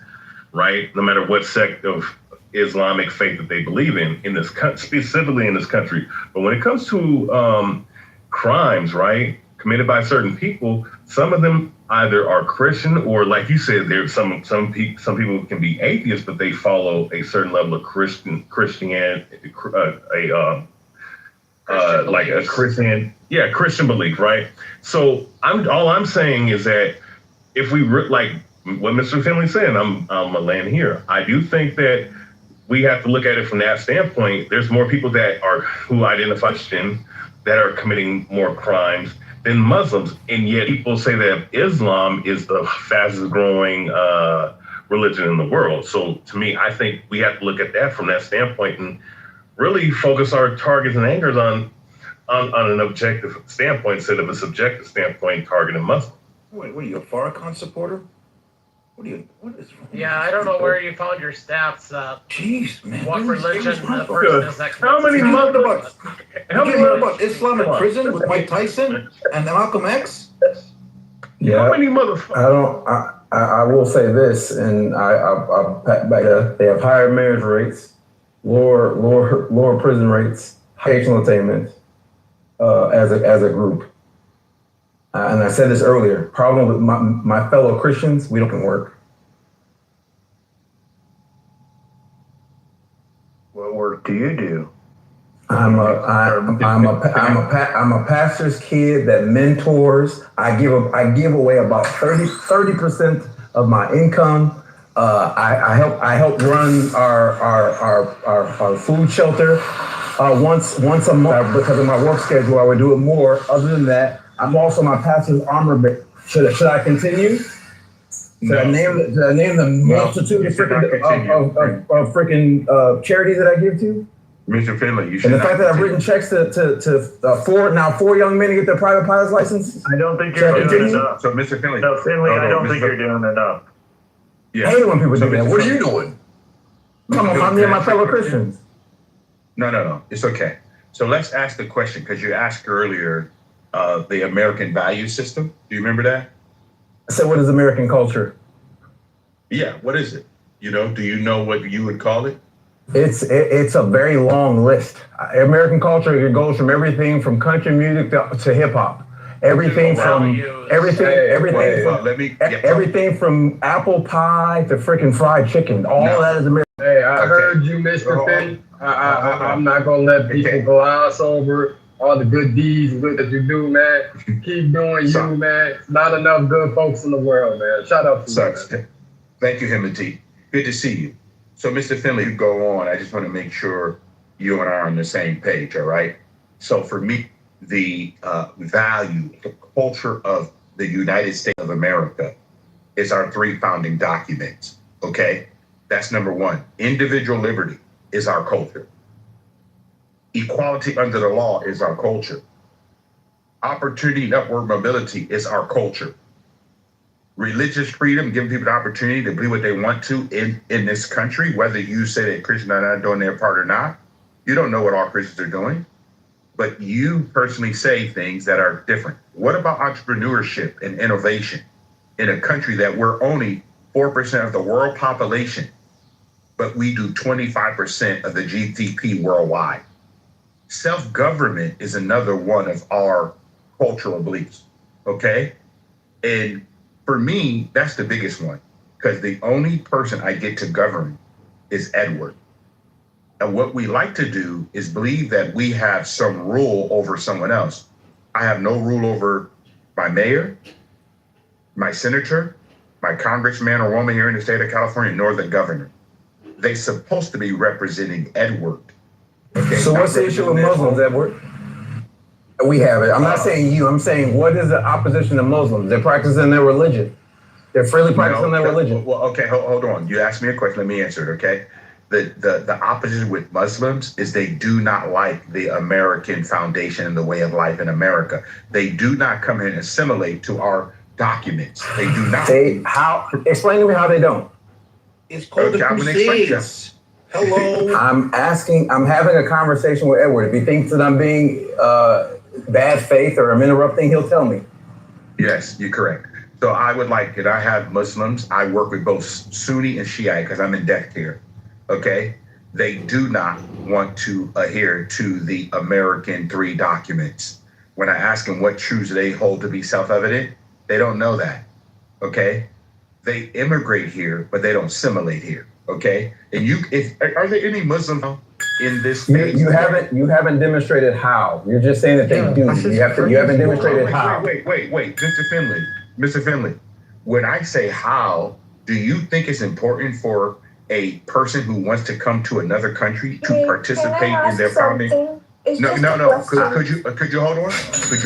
right? No matter what sect of Islamic faith that they believe in this specifically in this country. But when it comes to crimes, right, committed by certain people, some of them either are Christian or, like you said, there's some people can be atheists, but they follow a certain level of Christianity, like a Christian belief, right? So all I'm saying is that if we like what Mr. Finley said, I'm gonna land here. I do think that we have to look at it from that standpoint. There's more people who identify Christian that are committing more crimes than Muslims, and yet people say that Islam is the fastest growing religion in the world. So to me, I think we have to look at that from that standpoint and really focus our targets and angers on an objective standpoint instead of a subjective standpoint targeting Muslims. Wait, what are you, a Farrakhan supporter? What is Yeah, I don't know where you found your stats. Jeez, man. What religion the person is that How many commits Have you heard about Islam in prison with Mike Tyson and Malcolm X? Yeah. How many motherfuckers? I will say this, and I'll pat back up. They have higher marriage rates, lower prison rates, educational attainment as a group. And I said this earlier, problem with my fellow Christians, we don't work. What work do you do? I'm a pastor's kid that mentors. I give away about 30% of my income. I help run our food shelter once a month because of my work schedule. I would do it more. Other than that, I'm also my pastor's armor bearer. Should I continue? Should I name the multitude of freaking charities that I give to? Mr. Finley, you should. And the fact that I've written checks to four young men to get their private pilot's license. I don't think you're doing enough. So, Mr. Finley. No, Finley, I don't think you're doing enough. I hate when people do that. What are you doing? Come on, me and my fellow Christians. No. It's okay. So let's ask the question, because you asked earlier the American value system. Do you remember that? I said, what is American culture? Yeah, what is it? Do you know what you would call it? It's a very long list. American culture, it goes from everything from country music to hip hop. Everything from apple pie to freaking fried chicken. All that is American. Hey, I heard you, Mr. Finn. I'm not gonna let people gloss over all the good deeds that you do, man. Keep doing you, man. Not enough good folks in the world, man. Shout out to you, man. Thank you, Himothy. Good to see you. So, Mr. Finley, you go on. I just want to make sure you and I are on the same page, all right? So, for me, the value, the culture of the United States of America is our 3 founding documents, okay? That's number 1. Individual liberty is our culture. Equality under the law is our culture. Opportunity and upward mobility is our culture. religious freedom, giving people the opportunity to believe what they want to in this country, whether you say that Christians are not doing their part or not. You don't know what all Christians are doing, but you personally say things that are different. What about entrepreneurship and innovation in a country that we're only 4% of the world population, but we do 25% of the GDP worldwide? Self-government is another one of our cultural beliefs, okay? And for me, that's the biggest one, because the only person I get to govern is Edward. And what we like to do is believe that we have some rule over someone else. I have no rule over my mayor, my senator, my congressman or woman here in the state of California, nor the governor. They're supposed to be representing Edward. Okay, so what's the issue with Muslims, Edward? We have it. I'm not saying you. I'm saying what is the opposition to Muslims? They're practicing their religion. They're freely practicing their religion. Well, okay, hold on. You asked me a question. Let me answer it, okay? The opposition with Muslims is they do not like the American foundation and the way of life in America. They do not come in and assimilate to our documents. They do not. Explain to me how they don't. It's called the Crusades. Hello. I'm having a conversation with Edward. If he thinks that I'm being bad faith or I'm interrupting, he'll tell me. Yes, you're correct. So I would like it. I have Muslims. I work with both Sunni and Shia because I'm in debt here. Okay, they do not want to adhere to the American 3 documents. When I ask them what truths they hold to be self-evident, they don't know that. Okay, they immigrate here, but they don't assimilate here. Okay, and are there any Muslims in this space? You haven't demonstrated how. You're just saying that they do. You haven't demonstrated how. Wait, Mr. Finley. When I say how, do you think it's important for a person who wants to come to another country to participate in their founding? No. Could you hold on?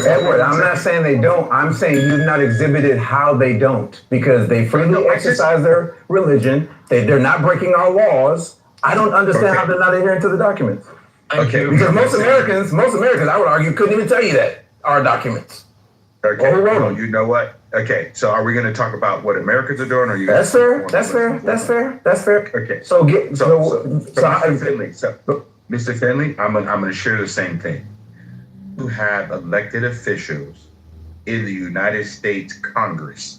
Edward, I'm not saying they don't. I'm saying you've not exhibited how they don't, because they freely exercise their religion. They're not breaking our laws. I don't understand how they're not adhering to the documents. Okay. Because most Americans, I would argue, couldn't even tell you that our documents. Okay. Well, you know what? Okay. So are we going to talk about what Americans are doing, or you? That's fair. Okay. Mr. Finley, I'm going to share the same thing. You have elected officials in the United States Congress,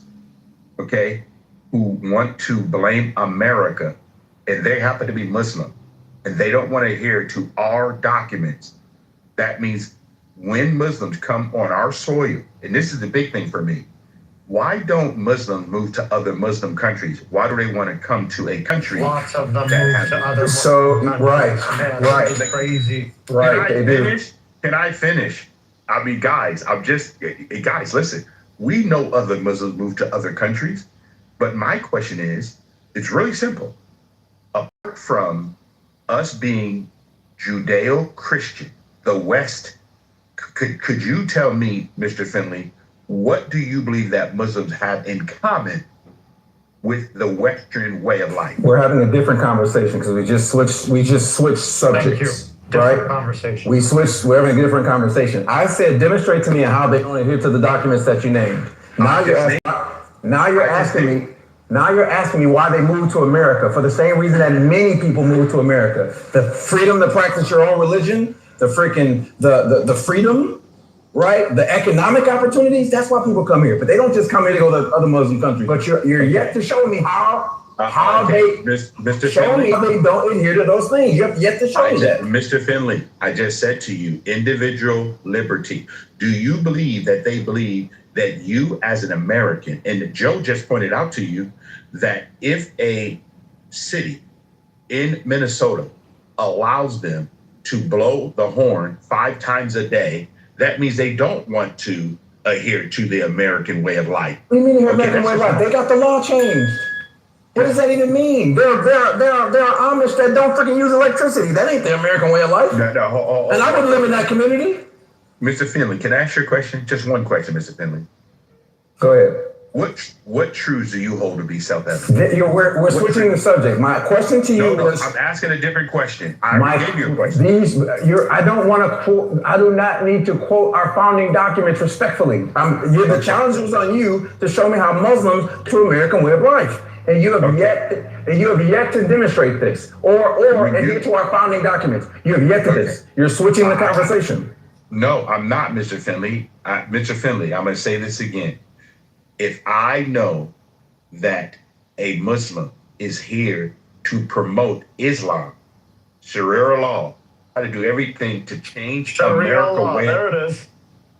okay, who want to blame America, and they happen to be Muslim, and they don't want to adhere to our documents. That means when Muslims come on our soil, and this is the big thing for me, why don't Muslims move to other Muslim countries? Why do they want to come to a country? Lots of them move to other Muslim countries. Right. It's crazy. Right, they do. Can I finish? I mean, guys, listen. We know other Muslims move to other countries, but my question is, it's really simple. Apart from us being Judeo-Christian, the West, could you tell me, Mr. Finley, what do you believe that Muslims have in common with the Western way of life? We're having a different conversation because we just switched subjects. Different conversation. We're having a different conversation. I said, demonstrate to me how they don't adhere to the documents that you named. Now you're asking me why they moved to America for the same reason that many people move to America. The freedom to practice your own religion, the freedom, right? The economic opportunities, that's why people come here. But they don't just come here to go to other Muslim countries. But you're yet to show me how Mr. show Finley, me how they don't adhere to those things. You have yet to show me that. Mr. Finley, I just said to you, individual liberty. Do you believe that they believe that you as an American, and Joe just pointed out to you that if a city in Minnesota allows them to blow the horn 5 times a day, that means they don't want to adhere to the American way of life. What do you mean the American way of life? They got the law changed. What does that even mean? There are Amish that don't freaking use electricity. That ain't the American way of life. And I wouldn't live in that community. Mr. Finley, can I ask you a question? Just one question, Mr. Finley. Go ahead. What truths do you hold to be self-evident? We're switching the subject. My question to you was. I'm asking a different question. I already gave you a question. I don't want to quote. I do not need to quote our founding documents respectfully. The challenge was on you to show me how Muslims to American way of life, and you have yet to demonstrate this, or adhere to our founding documents. You have yet to this. You're switching the conversation. No, I'm not, Mr. Finley. Mr. Finley, I'm going to say this again. If I know that a Muslim is here to promote Islam, Sharia law, how to do everything to change America. There it is.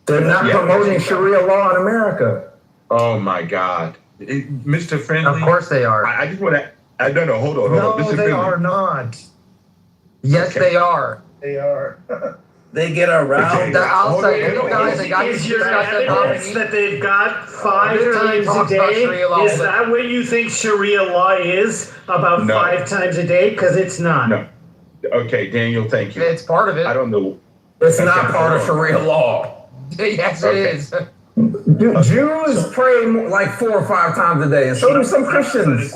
They're not promoting Sharia law in America. Oh my God, Mr. Finley. Of course they are. I just want to. No, hold on. No, Mr. they Finley. are not. Yes, they are. They are. They get around. I'll say, you guys, they got Is your evidence that they've got 5 times a day? Is that what you think Sharia law is? About 5 times a day? Because it's not. No. Okay, Daniel, thank you. It's part of it. I don't know. It's not part of Sharia law. Yes, it is. Jews pray like 4 or 5 times a day, and so do some Christians.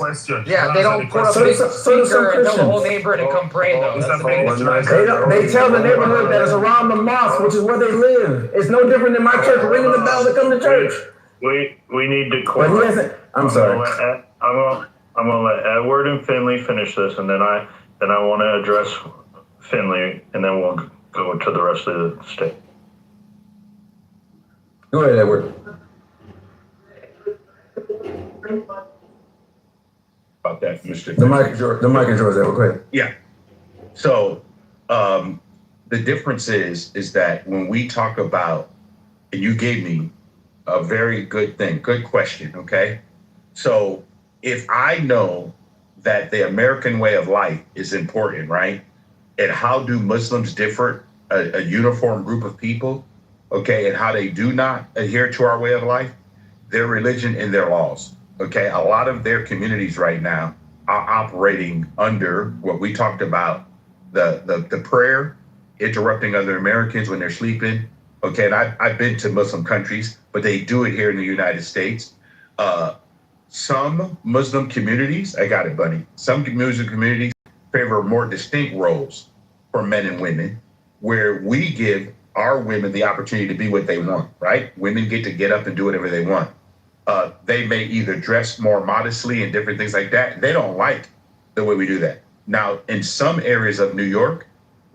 Yeah, they don't put up a big speaker and tell the whole neighborhood to come pray though. That's the biggest. They tell the neighborhood that is around the mosque, which is where they live. It's no different than my church ringing the bell to come to church. We need to quit. I'm sorry. I'm gonna let Edward and Finley finish this, and then I want to address Finley, and then we'll go to the rest of the state. Go ahead, Edward. About that, Mr. The mic is yours, Edward. Go ahead. Yeah. So the difference is that when we talk about, and you gave me a very good question, okay? So if I know that the American way of life is important, right? And how do Muslims differ, a uniform group of people, okay, and how they do not adhere to our way of life, their religion and their laws, okay? A lot of their communities right now are operating under what we talked about, the prayer, interrupting other Americans when they're sleeping, okay? And I've been to Muslim countries, but they do it here in the United States. Some Muslim communities, I got it, buddy. Some Muslim communities favor more distinct roles for men and women, where we give our women the opportunity to be what they want, right? Women get up and do whatever they want. They may either dress more modestly and different things like that. They don't like the way we do that. Now, in some areas of New York,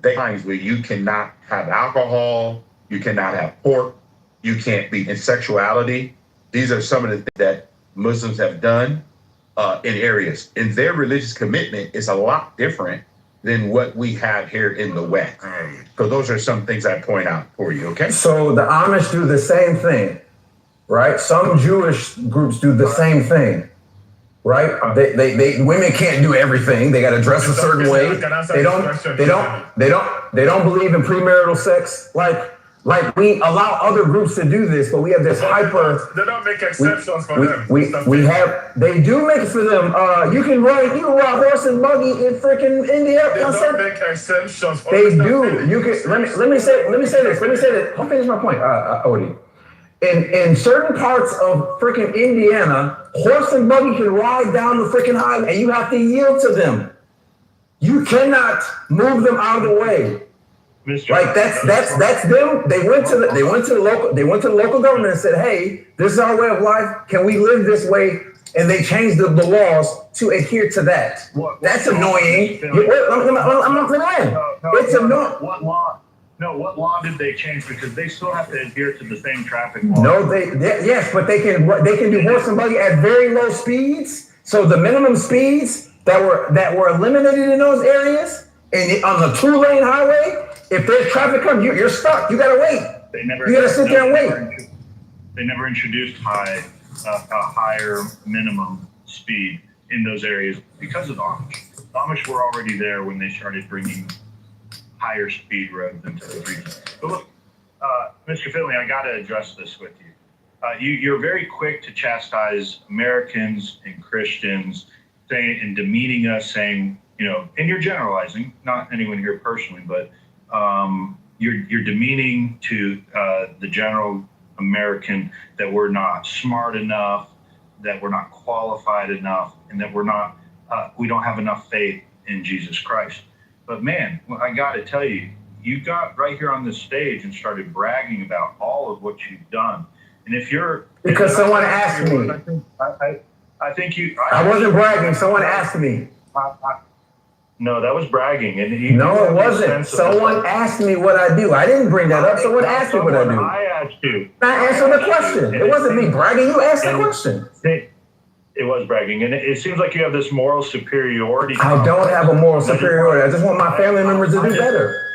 there are times where you cannot have alcohol, you cannot have pork, you can't be in sexuality. These are some of the things that Muslims have done in areas. And their religious commitment is a lot different than what we have here in the West. So those are some things I point out for you, okay? So the Amish do the same thing, right? Some Jewish groups do the same thing, right? They women can't do everything. They got to dress a certain way. They don't believe in premarital sex. Like we allow other groups to do this, but we have this hyper. They don't make exceptions for them. They do make it for them. You can ride horse and buggy in freaking India. They don't make exceptions for They do. You can. Let me say this. I'll finish my point, Odie. In certain parts of freaking Indiana, horse and buggy can ride down the freaking highway, and you have to yield to them. You cannot move them out of the way. Like that's them. They went to the local government and said, "Hey, this is our way of life. Can we live this way?" And they changed the laws to adhere to that. That's annoying. I'm not playing. It's annoying. What law did they change? Because they still have to adhere to the same traffic law. No, yes, but they can do horse and buggy at very low speeds. So the minimum speeds that were eliminated in those areas, and on the 2-lane highway, if there's traffic coming, you're stuck. You gotta wait. You gotta sit there and wait. They never introduced a higher minimum speed in those areas because of the Amish. The Amish were already there when they started bringing higher speed roads into the region. But look, Mr. Finley, I got to address this with you. You're very quick to chastise Americans and Christians, saying and demeaning us, saying, and you're generalizing, not anyone here personally, but you're demeaning to the general American that we're not smart enough, that we're not qualified enough and that we don't have enough faith in Jesus Christ. But man, I got to tell you, you got right here on this stage and started bragging about all of what you've done. And if you're because someone asked me, I think you. I wasn't bragging. Someone asked me. No, that was bragging. And no, it wasn't. Someone asked me what I do. I didn't bring that up. Someone asked me what I do. I asked you. I answered the question. It wasn't me bragging. You asked the question. It was bragging, and it seems like you have this moral superiority. I don't have a moral superiority. I just want my family members to do better.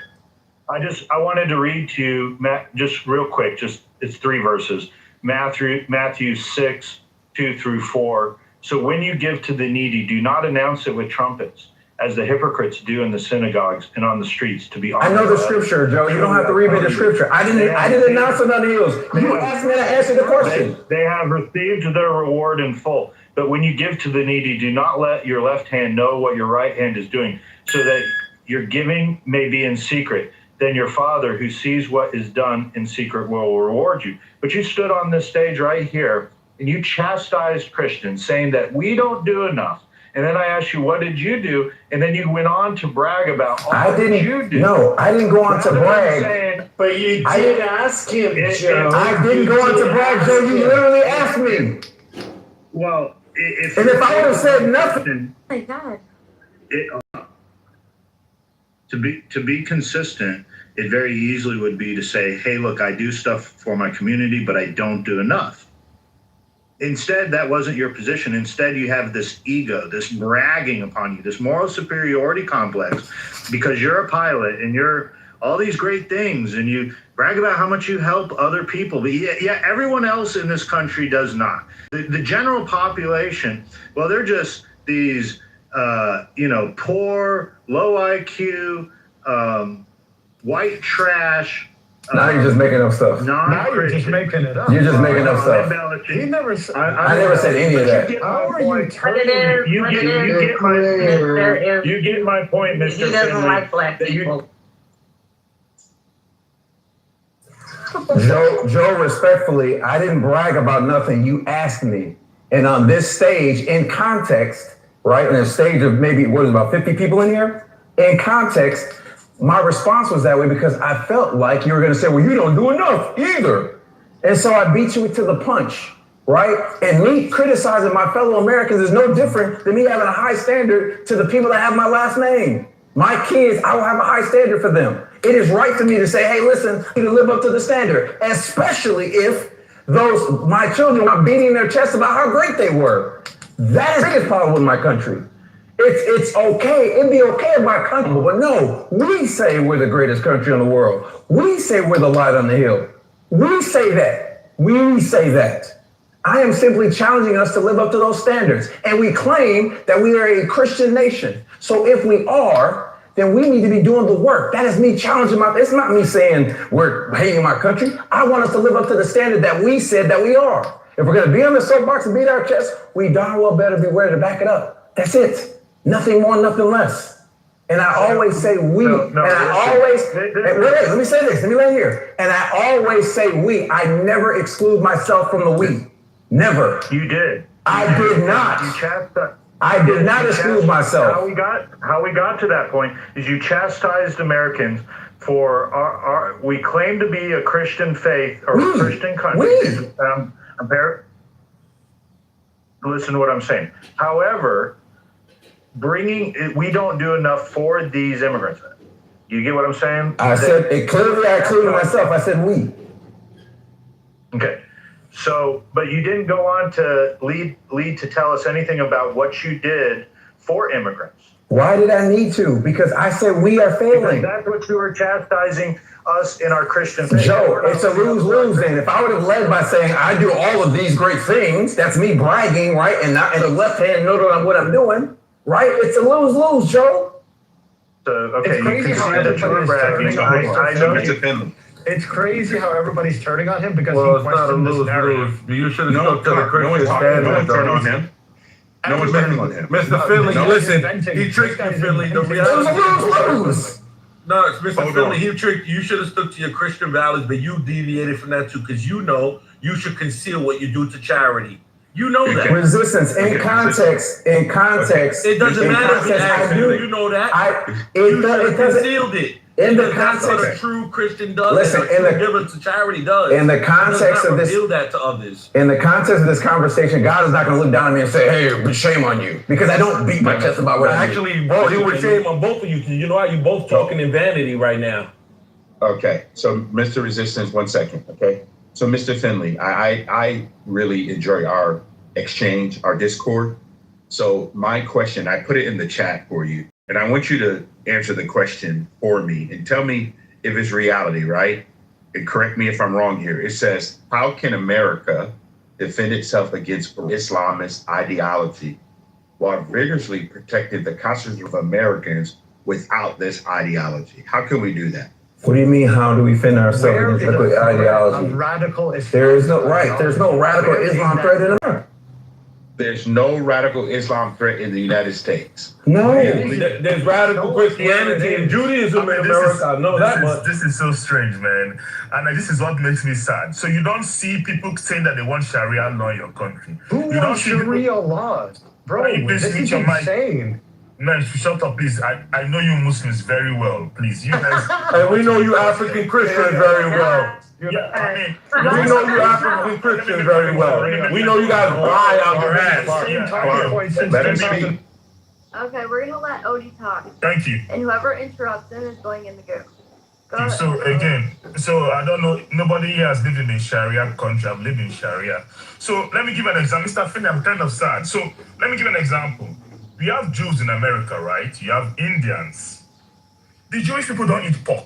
I wanted to read to you, Matt, just real quick. It's 3 verses. Matthew 6, 2 through 4. So when you give to the needy, do not announce it with trumpets, as the hypocrites do in the synagogues and on the streets to be honored. I know the scripture, Joe. You don't have to read me the scripture. I didn't announce it on the hills. You asked me to answer the question. They have received their reward in full. But when you give to the needy, do not let your left hand know what your right hand is doing, so that your giving may be in secret. Then your Father who sees what is done in secret will reward you. But you stood on this stage right here and you chastised Christians, saying that we don't do enough. And then I asked you, what did you do? And then you went on to brag about all that you did. No, I didn't go on to brag. But you did ask him, Joe. I didn't go on to brag, Joe. You literally asked me. Well, if I would have said nothing. Oh my God. To be consistent, it very easily would be to say, hey, look, I do stuff for my community, but I don't do enough. Instead, that wasn't your position. Instead, you have this ego, this bragging upon you, this moral superiority complex, because you're a pilot and you're all these great things, and you brag about how much you help other people. But yeah, everyone else in this country does not. The general population, well, they're just these, poor, low IQ, white trash. Now you're just making up stuff. Now you're just making it up. You're just making up stuff. He never said. I never said any of that. How are you turning? You get my point, Mr. He doesn't like black people. Joe, respectfully, I didn't brag about nothing. You asked me. And on this stage, in context, right, in a stage of maybe, about 50 people in here? In context, my response was that way because I felt like you were going to say, well, you don't do enough either. And so I beat you to the punch, right? And me criticizing my fellow Americans is no different than me having a high standard to the people that have my last name. My kids, I will have a high standard for them. It is right for me to say, hey, listen, you need to live up to the standard, especially if my children are beating their chests about how great they were. That is the biggest problem with my country. It's okay. It'd be okay if my country, but no, we say we're the greatest country in the world. We say we're the light on the hill. We say that. We say that. I am simply challenging us to live up to those standards. And we claim that we are a Christian nation. So if we are, then we need to be doing the work. That is me challenging it's not me saying we're hating my country. I want us to live up to the standard that we said that we are. If we're going to be on the soapbox and beat our chest, we darn well better be ready to back it up. That's it. Nothing more, nothing less. And I always say we. Wait, let me say this. Let me land here. And I always say we. I never exclude myself from the we. Never. You did. I did not. You chastised. I did not exclude myself. How we got to that point is you chastised Americans for our we claim to be a Christian faith or a Christian country. Listen to what I'm saying. However, we don't do enough for these immigrants. You get what I'm saying? I said it clearly. I included myself. I said we. Okay. So, but you didn't go on to lead to tell us anything about what you did for immigrants. Why did I need to? Because I said we are failing. Because that's what you were chastising us in our Christian faith. Joe, it's a lose-lose then. If I would have led by saying I do all of these great things, that's me bragging, right? And the left hand know what I'm doing, right? It's a lose-lose, Joe. So, okay, you can see that you were bragging. I know you. It's crazy how everybody's turning on him because well, he questioned this narrative. You should have stuck to the Christian standard. No one turned on him. No one's turning on him. Mr. Finley, listen, he tricked you, Finley. The reality is, no, Mr. Finley, he tricked you. You should have stuck to your Christian values, but you deviated from that too, because you know you should conceal what you do to charity. You know that. Resistance in context. In context. It doesn't matter if you I ask do. you know that. It doesn't. Concealed it. In the That's what a context. true Christian does. Listen, and a true giver to charity does. In the context of this, reveal that to others. In the context of this conversation, God is not going to look down at me and say, "Hey, shame on you," because I don't beat my chest about what I do. Actually, bro, he would shame on both of you because you know how you both talking in vanity right now. Okay, so Mr. Resistance, 1 second. Okay, so Mr. Finley, I really enjoy our exchange, our discord. So my question, I put it in the chat for you, and I want you to answer the question for me and tell me if it's reality, right? And correct me if I'm wrong here. It says, how can America defend itself against Islamist ideology while vigorously protecting the constitution of Americans without this ideology? How can we do that? What do you mean? How do we defend ourselves against liquid ideology? Radical Islam. There is no right. There's no radical Islam threat in America. There's no radical Islam threat in the United States. No. There's radical Christianity and Judaism in America. I know that much. This is so strange, man. And this is what makes me sad. So you don't see people saying that they want Sharia law in your country. Who wants Sharia laws? Bro, this is insane. Man, shut up, please. I know you Muslims very well, please. You guys. And we know you African Christians very well. Yeah, I mean, we know you African Christians very well. We know you guys lie out your ass. Let him speak. Okay, we're gonna let Odie talk. Thank you. And whoever interrupts him is going in the group. Go ahead. So again, I don't know, nobody here has lived in a Sharia country. I've lived in Sharia. So let me give an example. Mr. Finney, I'm kind of sad. So let me give an example. We have Jews in America, right? You have Indians. The Jewish people don't eat pork.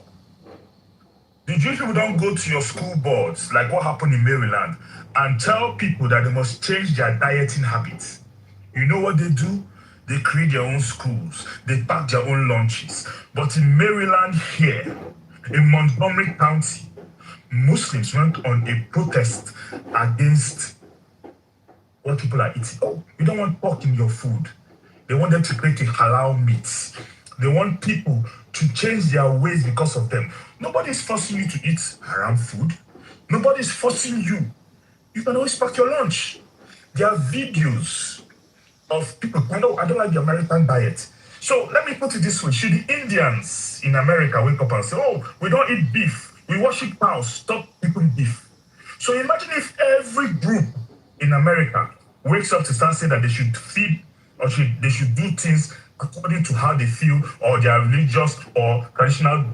The Jewish people don't go to your school boards, like what happened in Maryland, and tell people that they must change their dieting habits. You know what they do? They create their own schools. They pack their own lunches. But in Maryland here, in Montgomery County, Muslims went on a protest against what people are eating. Oh, you don't want pork in your food. They want them to create a halal meat. They want people to change their ways because of them. Nobody is forcing you to eat haram food. Nobody is forcing you. You can always pack your lunch. There are videos of people. I don't like the American diet. So let me put it this way. Should the Indians in America wake up and say, oh, we don't eat beef. We worship cows. Stop eating beef. So imagine if every group in America wakes up to start saying that they should feed or they should do things according to how they feel or their religious or traditional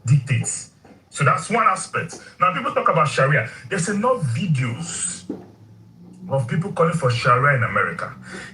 dictates. So that's one aspect. Now people talk about Sharia. There's enough videos of people calling for Sharia in America.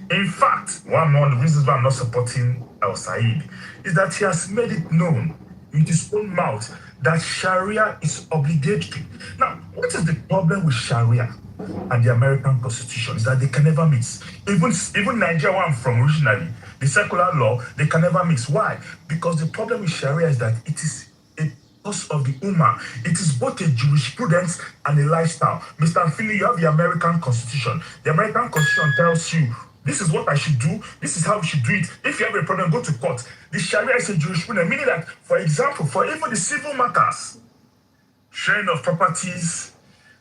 In fact, one of the reasons why I'm not supporting Al Said is that he has made it known with his own mouth that Sharia is obligatory. Now, what is the problem with Sharia and the American Constitution? Is that they can never mix. Even Nigeria, where I'm from originally, the secular law, they can never mix. Why? Because the problem with Sharia is that it is a cause of the Ummah. It is both a jurisprudence and a lifestyle. Mr. Finley, you have the American Constitution. The American Constitution tells you, this is what I should do. This is how we should do it. If you have a problem, go to court. The Sharia is a jurisprudence, meaning that, for example, for even the civil matters, sharing of properties,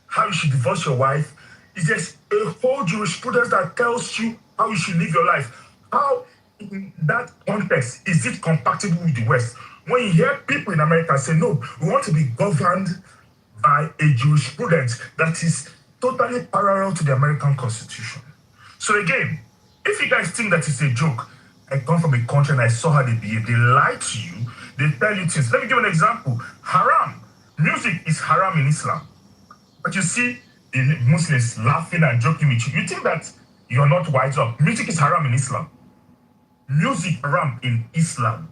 how you should divorce your wife, is just a whole jurisprudence that tells you how you should live your life. How, in that context, is it compatible with the West? When you hear people in America say, no, we want to be governed by a jurisprudence that is totally parallel to the American Constitution. So again, if you guys think that it's a joke, I come from a country and I saw how they behave. They lie to you. They tell you things. Let me give an example. Haram. Music is haram in Islam. But you see the Muslims laughing and joking with you. You think that you're not wise up. Music is haram in Islam. Music haram in Islam.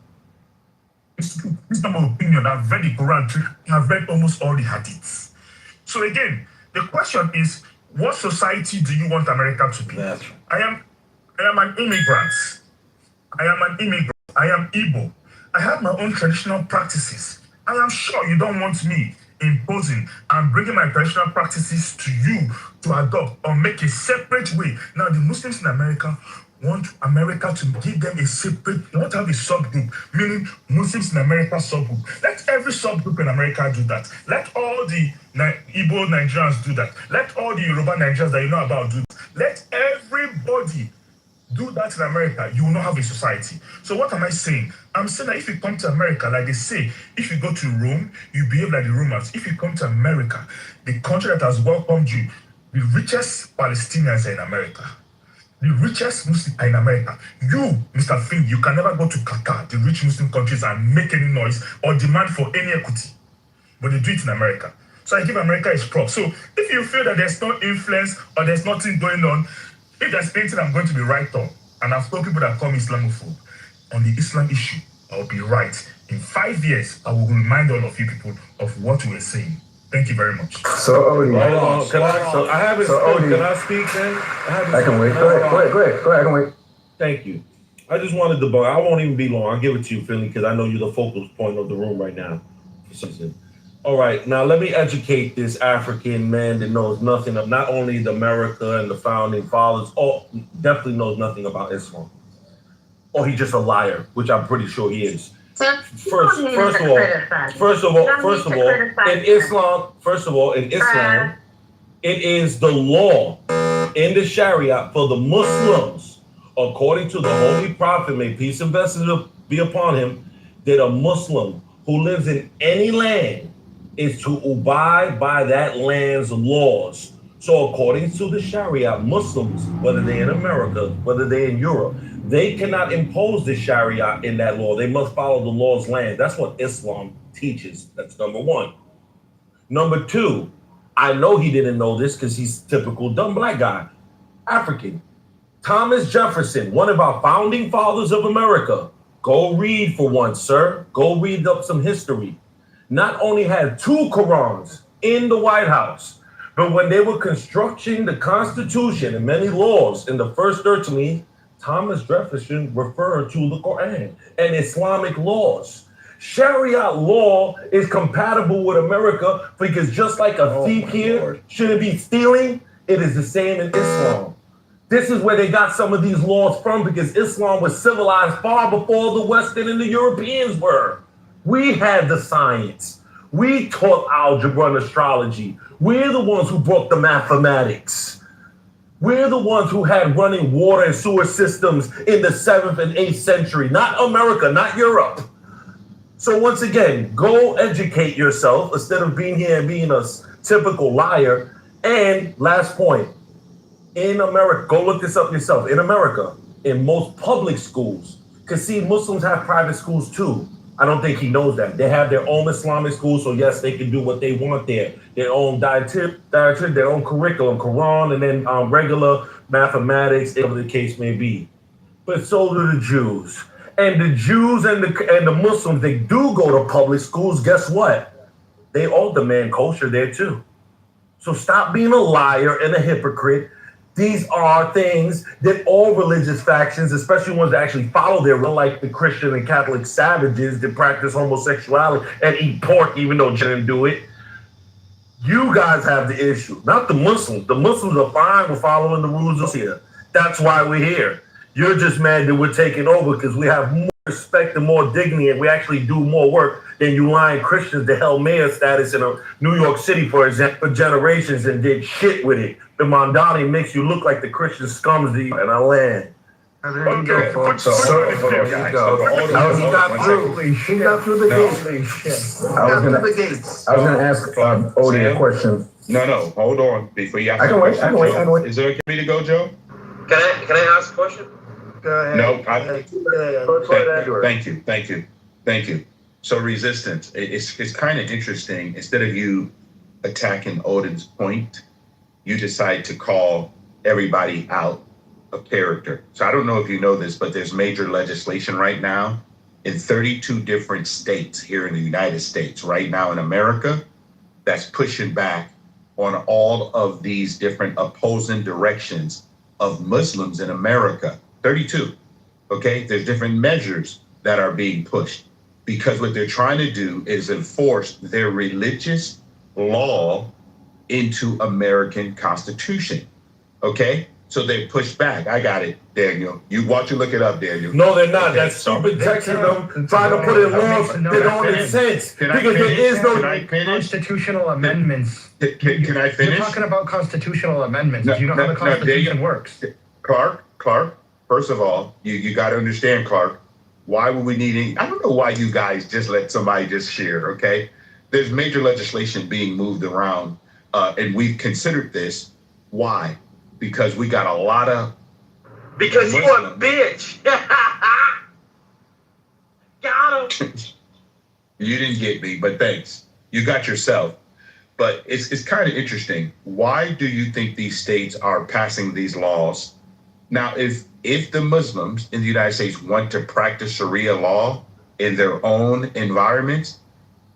It's not my opinion. I've read the Quran. I've read almost all the hadiths. So again, the question is, what society do you want America to be? I am an immigrant. I am Igbo. I have my own traditional practices. I am sure you don't want me imposing and bringing my traditional practices to you to adopt or make a separate way. Now, the Muslims in America want America to give them a separate, they want to have a subgroup, meaning Muslims in America subgroup. Let every subgroup in America do that. Let all the Igbo Nigerians do that. Let all the Yoruba Nigerians that you know about do that. Let everybody do that in America, you will not have a society. So what am I saying? I'm saying that if you come to America, like they say, if you go to Rome, you behave like the Romans. If you come to America, the country that has welcomed you, the richest Palestinians are in America. The richest Muslims are in America. You, Mr. Finn, you can never go to Qatar, the rich Muslim countries, and make any noise or demand for any equity. But they do it in America. So I give America its props. So if you feel that there's no influence or there's nothing going on, if there's anything I'm going to be right on, and I've told people that call me Islamophobe, on the Islam issue, I'll be right. In 5 years, I will remind all of you people of what we were saying. Thank you very much. So Odie, Can I speak then? I can wait. Go ahead. I can wait. Thank you. I just wanted to, I won't even be long. I'll give it to you, Philly, because I know you're the focal point of the room right now. All right, now let me educate this African man that knows nothing of not only the America and the founding fathers, definitely knows nothing about Islam. Or he's just a liar, which I'm pretty sure he is. First of all, in Islam, it is the law in the Sharia for the Muslims, according to the Holy Prophet, may peace and blessings be upon him, that a Muslim who lives in any land is to abide by that land's laws. So according to the Sharia, Muslims, whether they're in America, whether they're in Europe, they cannot impose the Sharia in that law. They must follow the law's land. That's what Islam teaches. That's number one. Number two, I know he didn't know this because he's typical dumb black guy. African. Thomas Jefferson, one of our founding fathers of America. Go read for once, sir. Go read up some history. Not only had 2 Qurans in the White House, but when they were constructing the Constitution and many laws in the first 13, Thomas Jefferson referred to the Quran and Islamic laws. Sharia law is compatible with America because just like a thief here shouldn't be stealing, it is the same in Islam. This is where they got some of these laws from because Islam was civilized far before the Western and the Europeans were. We had the science. We taught algebra and astrology. We're the ones who brought the mathematics. We're the ones who had running water and sewer systems in the 7th and 8th century, not America, not Europe. So once again, go educate yourself instead of being here and being a typical liar. And last point, in America, go look this up yourself. In America, in most public schools, because see, Muslims have private schools too. I don't think he knows that. They have their own Islamic schools, so yes, they can do what they want there. Their own dietary, their own curriculum, Quran, and then regular mathematics, whatever the case may be. But so do the Jews. And the Jews and the Muslims, they do go to public schools. Guess what? They all demand kosher there too. So stop being a liar and a hypocrite. These are things that all religious factions, especially ones that actually follow their, like the Christian and Catholic savages that practice homosexuality and eat pork even though they didn't do it. You guys have the issue, not the Muslims. The Muslims are fine with following the rules here. That's why we're here. You're just mad that we're taking over because we have more respect and more dignity and we actually do more work than you lying Christians that held mayor status in New York City, for example, for generations and did shit with it. The Mondani makes you look like the Christian scums in our land. Okay, So he got through the gates. I was gonna ask Odie a question. No, hold on. Before you ask I can wait. Is it okay for me to go, Joe? Can I ask a question? Go ahead. No, thank you. So resistance, it's kind of interesting. Instead of you attacking Odin's point, you decide to call everybody out of character. So I don't know if you know this, but there's major legislation right now in 32 different states here in the United States, right now in America, that's pushing back on all of these different opposing directions of Muslims in America. 32, okay? There's different measures that are being pushed because what they're trying to do is enforce their religious law into American Constitution, okay? So they pushed back. I got it, Daniel. Why don't you look it up, Daniel? No, they're not. Okay, That's stupid Texas trying to put in laws that don't make sense. Because there is no constitutional amendments. Can I finish? You're talking about constitutional amendments. Do you know how the Constitution works? Clark, first of all, you got to understand, Clark, why would we need any? I don't know why you guys just let somebody just share, okay? There's major legislation being moved around, and we've considered this. Why? Because we got a lot of... Because you a bitch. Got him. You didn't get me, but thanks. You got yourself. But it's kind of interesting. Why do you think these states are passing these laws? Now, if the Muslims in the United States want to practice Sharia law in their own environments,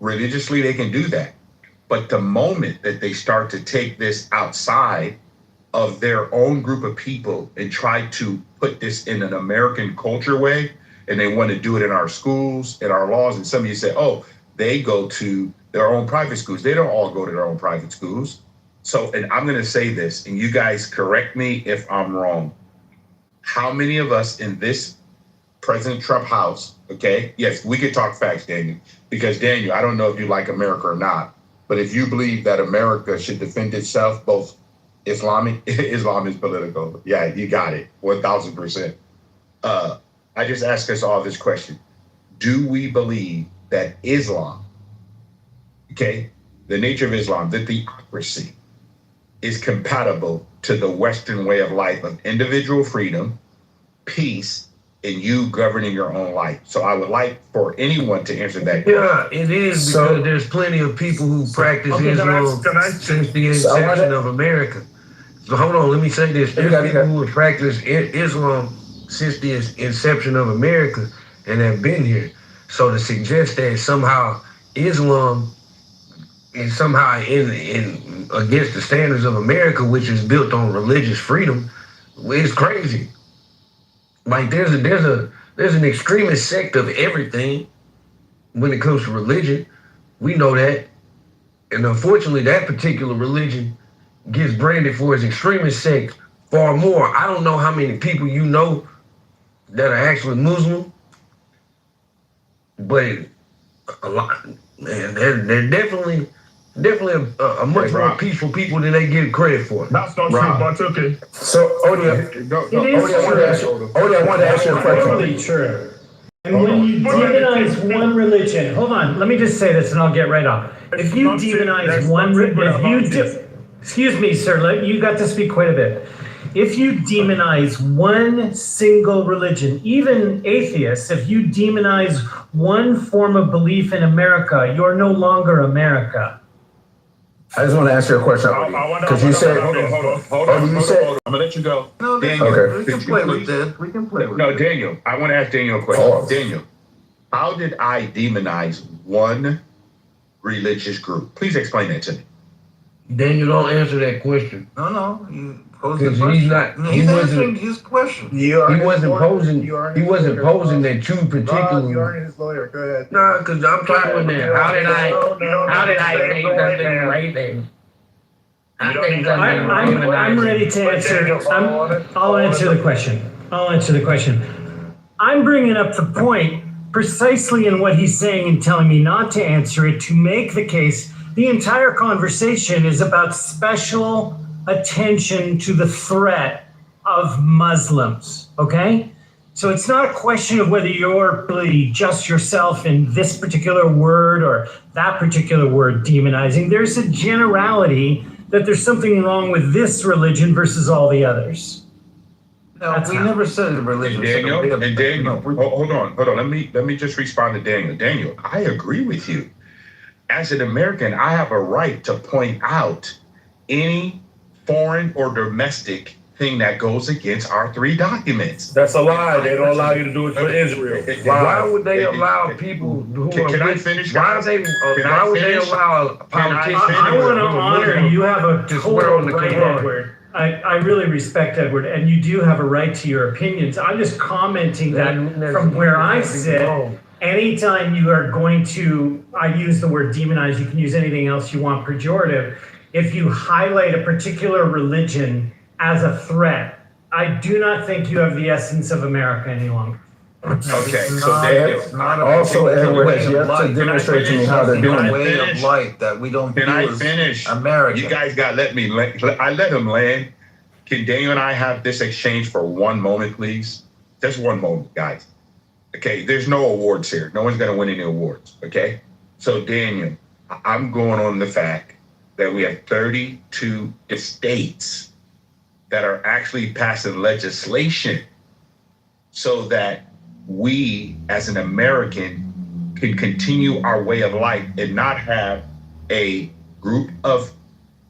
religiously, they can do that. But the moment that they start to take this outside of their own group of people and try to put this in an American culture way, and they want to do it in our schools, in our laws, and some of you say, oh, they go to their own private schools. They don't all go to their own private schools. So, and I'm going to say this, and you guys correct me if I'm wrong. How many of us in this President Trump house, okay? Yes, we could talk facts, Daniel, because Daniel, I don't know if you like America or not, but if you believe that America should defend itself, both Islam is political. Yeah, you got it, 1,000%. I just ask us all this question. Do we believe that Islam, okay, the nature of Islam, the theocracy, is compatible to the Western way of life of individual freedom, peace, and you governing your own life? So I would like for anyone to answer that question. Yeah, it is, because there's plenty of people who practice Islam since the inception of America. So hold on, let me say this. There's people who have practiced Islam since the inception of America and have been here. So to suggest that somehow Islam is somehow in against the standards of America, which is built on religious freedom, is crazy. Like there's an extremist sect of everything when it comes to religion. We know that. And unfortunately, that particular religion gets branded for its extremist sect far more. I don't know how many people you know that are actually Muslim, but a lot, man, they're definitely a much more peaceful people than they give credit for. That's not true, but okay. So, Odie, I wanted to ask you a question. Totally true. And when you demonize one religion, hold on, let me just say this and I'll get right off. If you demonize one religion, excuse me, sir, you got to speak quite a bit. If you demonize one single religion, even atheists, if you demonize one form of belief in America, you're no longer America. I just want to ask you a question, because you said, hold on. I'm gonna let you go. No, Daniel, okay. We can play with this. We can play with No, Daniel, I want to ask Daniel a question. Daniel, how did I demonize one religious group? Please explain that to me. Daniel, don't answer that question. No, you pose Because the question. he He's wasn't answering his question. He wasn't posing that you particularly. You aren't his lawyer. Go ahead. Nah, because I'm trying to. How did I say something right then? I'm ready to answer. I'll answer the question. I'm bringing up the point precisely in what he's saying and telling me not to answer it to make the case. The entire conversation is about special attention to the threat of Muslims, okay? So it's not a question of whether you're really just yourself in this particular word or that particular word demonizing. There's a generality that there's something wrong with this religion versus all the others. No, we never said the religion. Daniel, hold on. Let me just respond to Daniel. Daniel, I agree with you. As an American, I have a right to point out any foreign or domestic thing that goes against our three documents. That's a lie. They don't allow you to do it for Israel. Why would they allow people who are? Can I finish? Why would they allow politicians? I want to honor you. Have a total right, Edward. I really respect Edward, and you do have a right to your opinions. I'm just commenting that from where I sit. Anytime you are going to, I use the word demonize, you can use anything else you want pejorative. If you highlight a particular religion as a threat, I do not think you have the essence of America any longer. Okay, so Daniel. Also, Edward has yet to demonstrate to me how they're doing a it. way of life that we don't Can feel I is finish? American. You guys got let me. I let him land. Can Daniel and I have this exchange for one moment, please? Just one moment, guys. Okay, there's no awards here. No one's gonna win any awards. Okay, so Daniel, I'm going on the fact that we have 32 states that are actually passing legislation so that we as an American can continue our way of life and not have a group of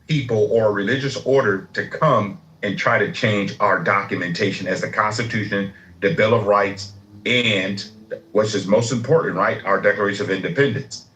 people or a religious order to come and try to change our documentation as the Constitution, the Bill of Rights, and which is most important, right? Our Declaration of Independence.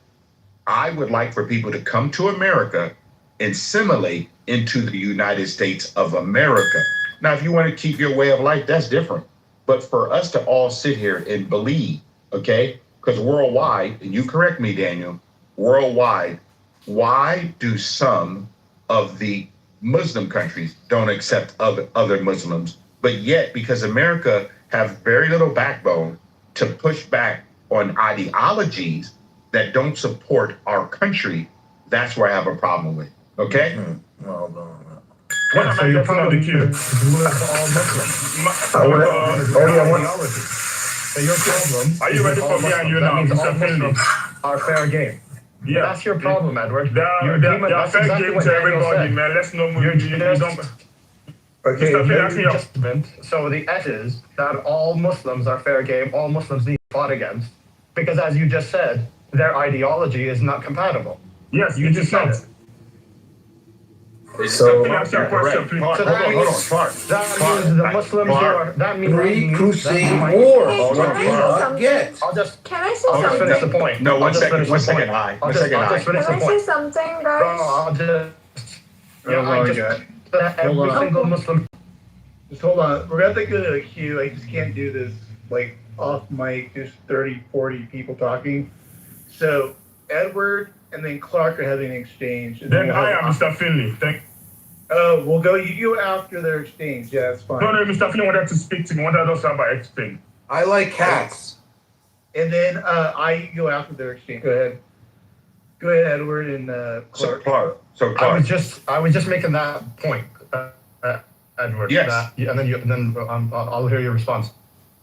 I would like for people to come to America and assimilate into the United States of America. Now, if you want to keep your way of life, that's different. But for us to all sit here and believe, okay, because worldwide, and you correct me, Daniel, worldwide, why do some of the Muslim countries don't accept other Muslims, but yet because America have very little backbone to push back on ideologies that don't support our country, that's where I have a problem with, okay? Well done. What am I getting on the queue? So your problem. Are you ready for me and you now, Mr. Finley? Are fair game. Yeah. That's your problem, Edward. They're fair game to everybody, man. Let's not move. You don't. Okay, Mr. Finley, ask me your so the S is that all Muslims are fair game, all Muslims need to be fought against. Because as you just said, their ideology is not compatible. Yes, you just said it. So, Let me ask you a question, please. So that means the Muslims are, that means Three crusade that wars. Hey, can I say something? I'll just Can I say I'll just finish the something? point. No, I'll one just second, finish one the second, point. I. I'll One just second, I'll I. just finish Can the I say point. something, No, guys? I'll just Oh my just God. that every single Muslim. Just hold on. We're gonna go to the queue. I just can't do this like off mic. There's 30, 40 people talking. So Edward and then Clark are having an exchange. Then I am Mr. Finley. Oh, we'll go you after their exchange. Yeah, that's fine. No, Mr. Finley wanted to speak to me. Wanted us to have an exchange. I like cats. And then I go after their exchange. Go ahead. Go ahead, Edward and Clark. So I was just making that point, Edward. Yes. I'll hear your response.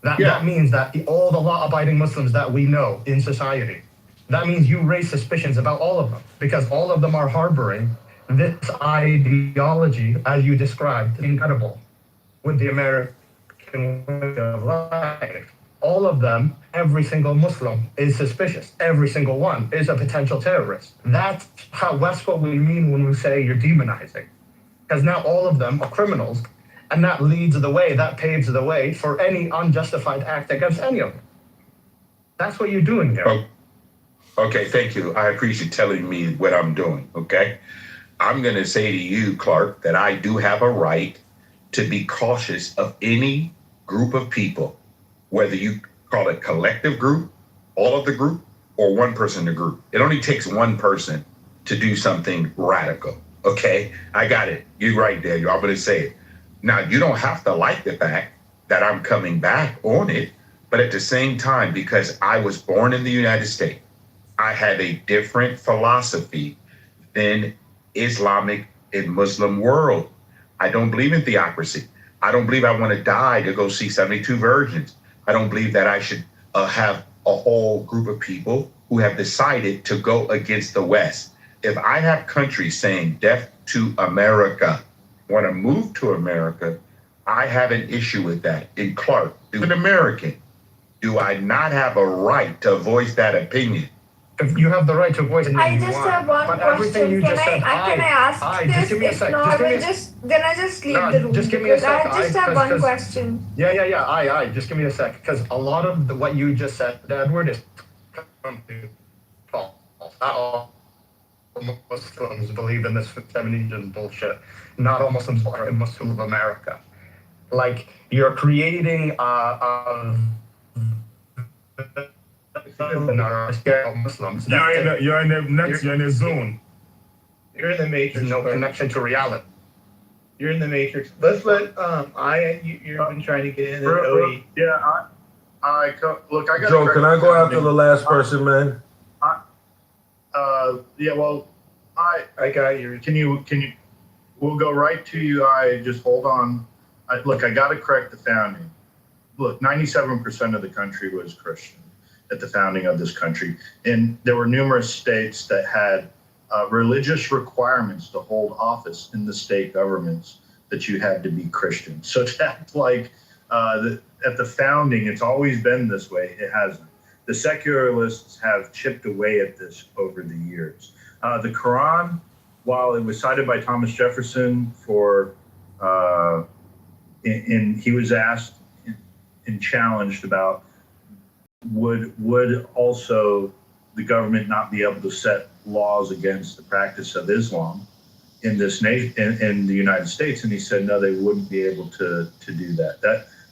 That means that all the law-abiding Muslims that we know in society, that means you raise suspicions about all of them because all of them are harboring this ideology, as you described, incompatible with the American way of life. All of them, every single Muslim is suspicious. Every single one is a potential terrorist. That's what we mean when we say you're demonizing. Because now all of them are criminals, and that leads the way, that paves the way for any unjustified act against any of them. That's what you're doing there. Oh, okay, thank you. I appreciate you telling me what I'm doing, okay? I'm going to say to you, Clark, that I do have a right to be cautious of any group of people, whether you call it collective group, all of the group, or one person in the group. It only takes one person to do something radical, okay? I got it. You're right, Daniel. I'm going to say it. Now, you don't have to like the fact that I'm coming back on it, but at the same time, because I was born in the United States, I have a different philosophy than Islamic and Muslim world. I don't believe in theocracy. I don't believe I want to die to go see 72 virgins. I don't believe that I should have a whole group of people who have decided to go against the West. If I have countries saying death to America, want to move to America, I have an issue with that. And Clark, as an American, do I not have a right to voice that opinion? You have the right to voice I just have one question. Can I ask this? Just give me a If sec. not, then I just leave the room. Just give me a sec. I just have one question. Yeah. Just give me a sec. Because a lot of what you just said, Edward, is false. Not all Muslims believe in this 70s bullshit. Not all Muslims are Muslim of America. Like, you're creating Muslims. You're in the zone. You're in the matrix. There's no connection to reality. You're in the matrix. Let's let you've been trying to get in. Odie. Yeah, look. I got. Joe, can I go after the last person, man? Yeah. Well, I got you. Can you? We'll go right to you. Just hold on. Look, I got to correct the founding. Look, 97% of the country was Christian at the founding of this country, and there were numerous states that had religious requirements to hold office in the state governments that you had to be Christian. So that's like at the founding, it's always been this way. It hasn't. The secularists have chipped away at this over the years. The Quran, while it was cited by Thomas Jefferson for, he was asked and challenged about would also the government not be able to set laws against the practice of Islam in this nation, in the United States, and he said no, they wouldn't be able to do that.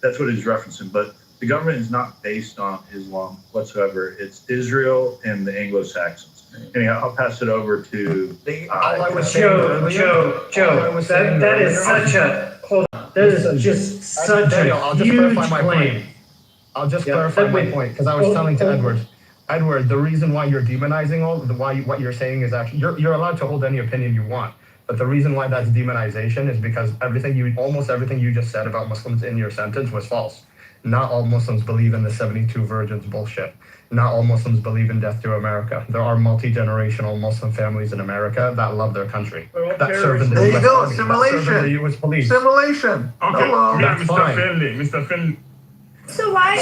That's what he's referencing. But the government is not based on Islam whatsoever. It's Israel and the Anglo-Saxons. Anyhow, I'll pass it over to Joe. That is such a hold on. That is just such a huge claim. I'll just clarify my point because I was telling to Edward. Edward, the reason why you're demonizing what you're saying is actually you're allowed to hold any opinion you want, but the reason why that's demonization is because almost everything you just said about Muslims in your sentence was false. Not all Muslims believe in the 72 virgins bullshit. Not all Muslims believe in death to America. There are multi-generational Muslim families in America that love their country. That serve in the there you US go, Army, simulation. that serve in the US police. Simulation. Okay, Hello. yeah, That's Mr. fine. Finley. Mr. Finley. So why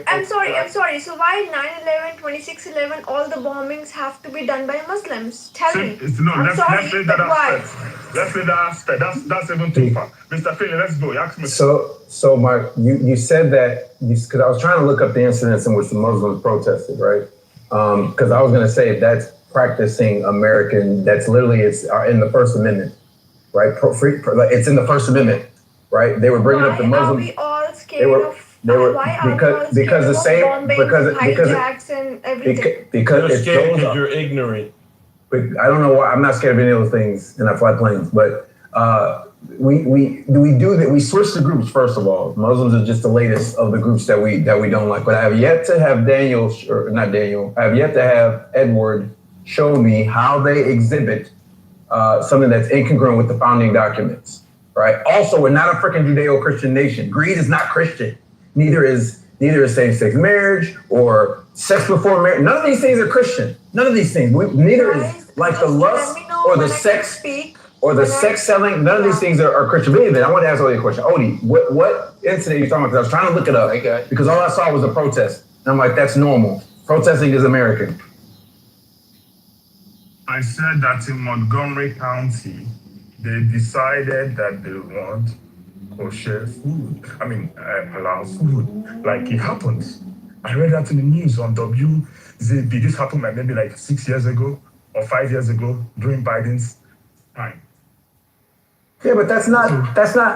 I'm sorry. So why 9/11, 26/11, all the bombings have to be done by Muslims? Tell me. Let's leave that aspect. Let's leave that aspect. That's even too far. Mr. Finley, let's go. Ask me. So Mark, you said that because I was trying to look up the incidents in which the Muslims protested, right? Because I was going to say that's practicing American. That's literally it's in the First Amendment, right? It's in the First Amendment, right? They were bringing up the Muslims. Why are we all scared of because the same because hijacks and everything? Because you're scared because you're ignorant. But I don't know why. I'm not scared of any of those things, and I fly planes. But we switch the groups first of all. Muslims are just the latest of the groups that we don't like. But I have yet to have I have yet to have Edward show me how they exhibit something that's incongruent with the founding documents. Right. Also, we're not a freaking Judeo-Christian nation. Greed is not Christian. Neither is same-sex marriage or sex before marriage. None of these things are Christian. None of these things. Neither is like the lust or the sex or the sex selling. None of these things are Christian. But anyway, I want to ask Odie a question. Odie, what incident are you talking about? Because I was trying to look it up because all I saw was a protest. And I'm like, that's normal. Protesting is American. I said that in Montgomery County, they decided that they want kosher food. Halal food. Like it happens. I read that in the news on WZB. This happened maybe like 6 years ago or 5 years ago during Biden's time. Yeah, but that's not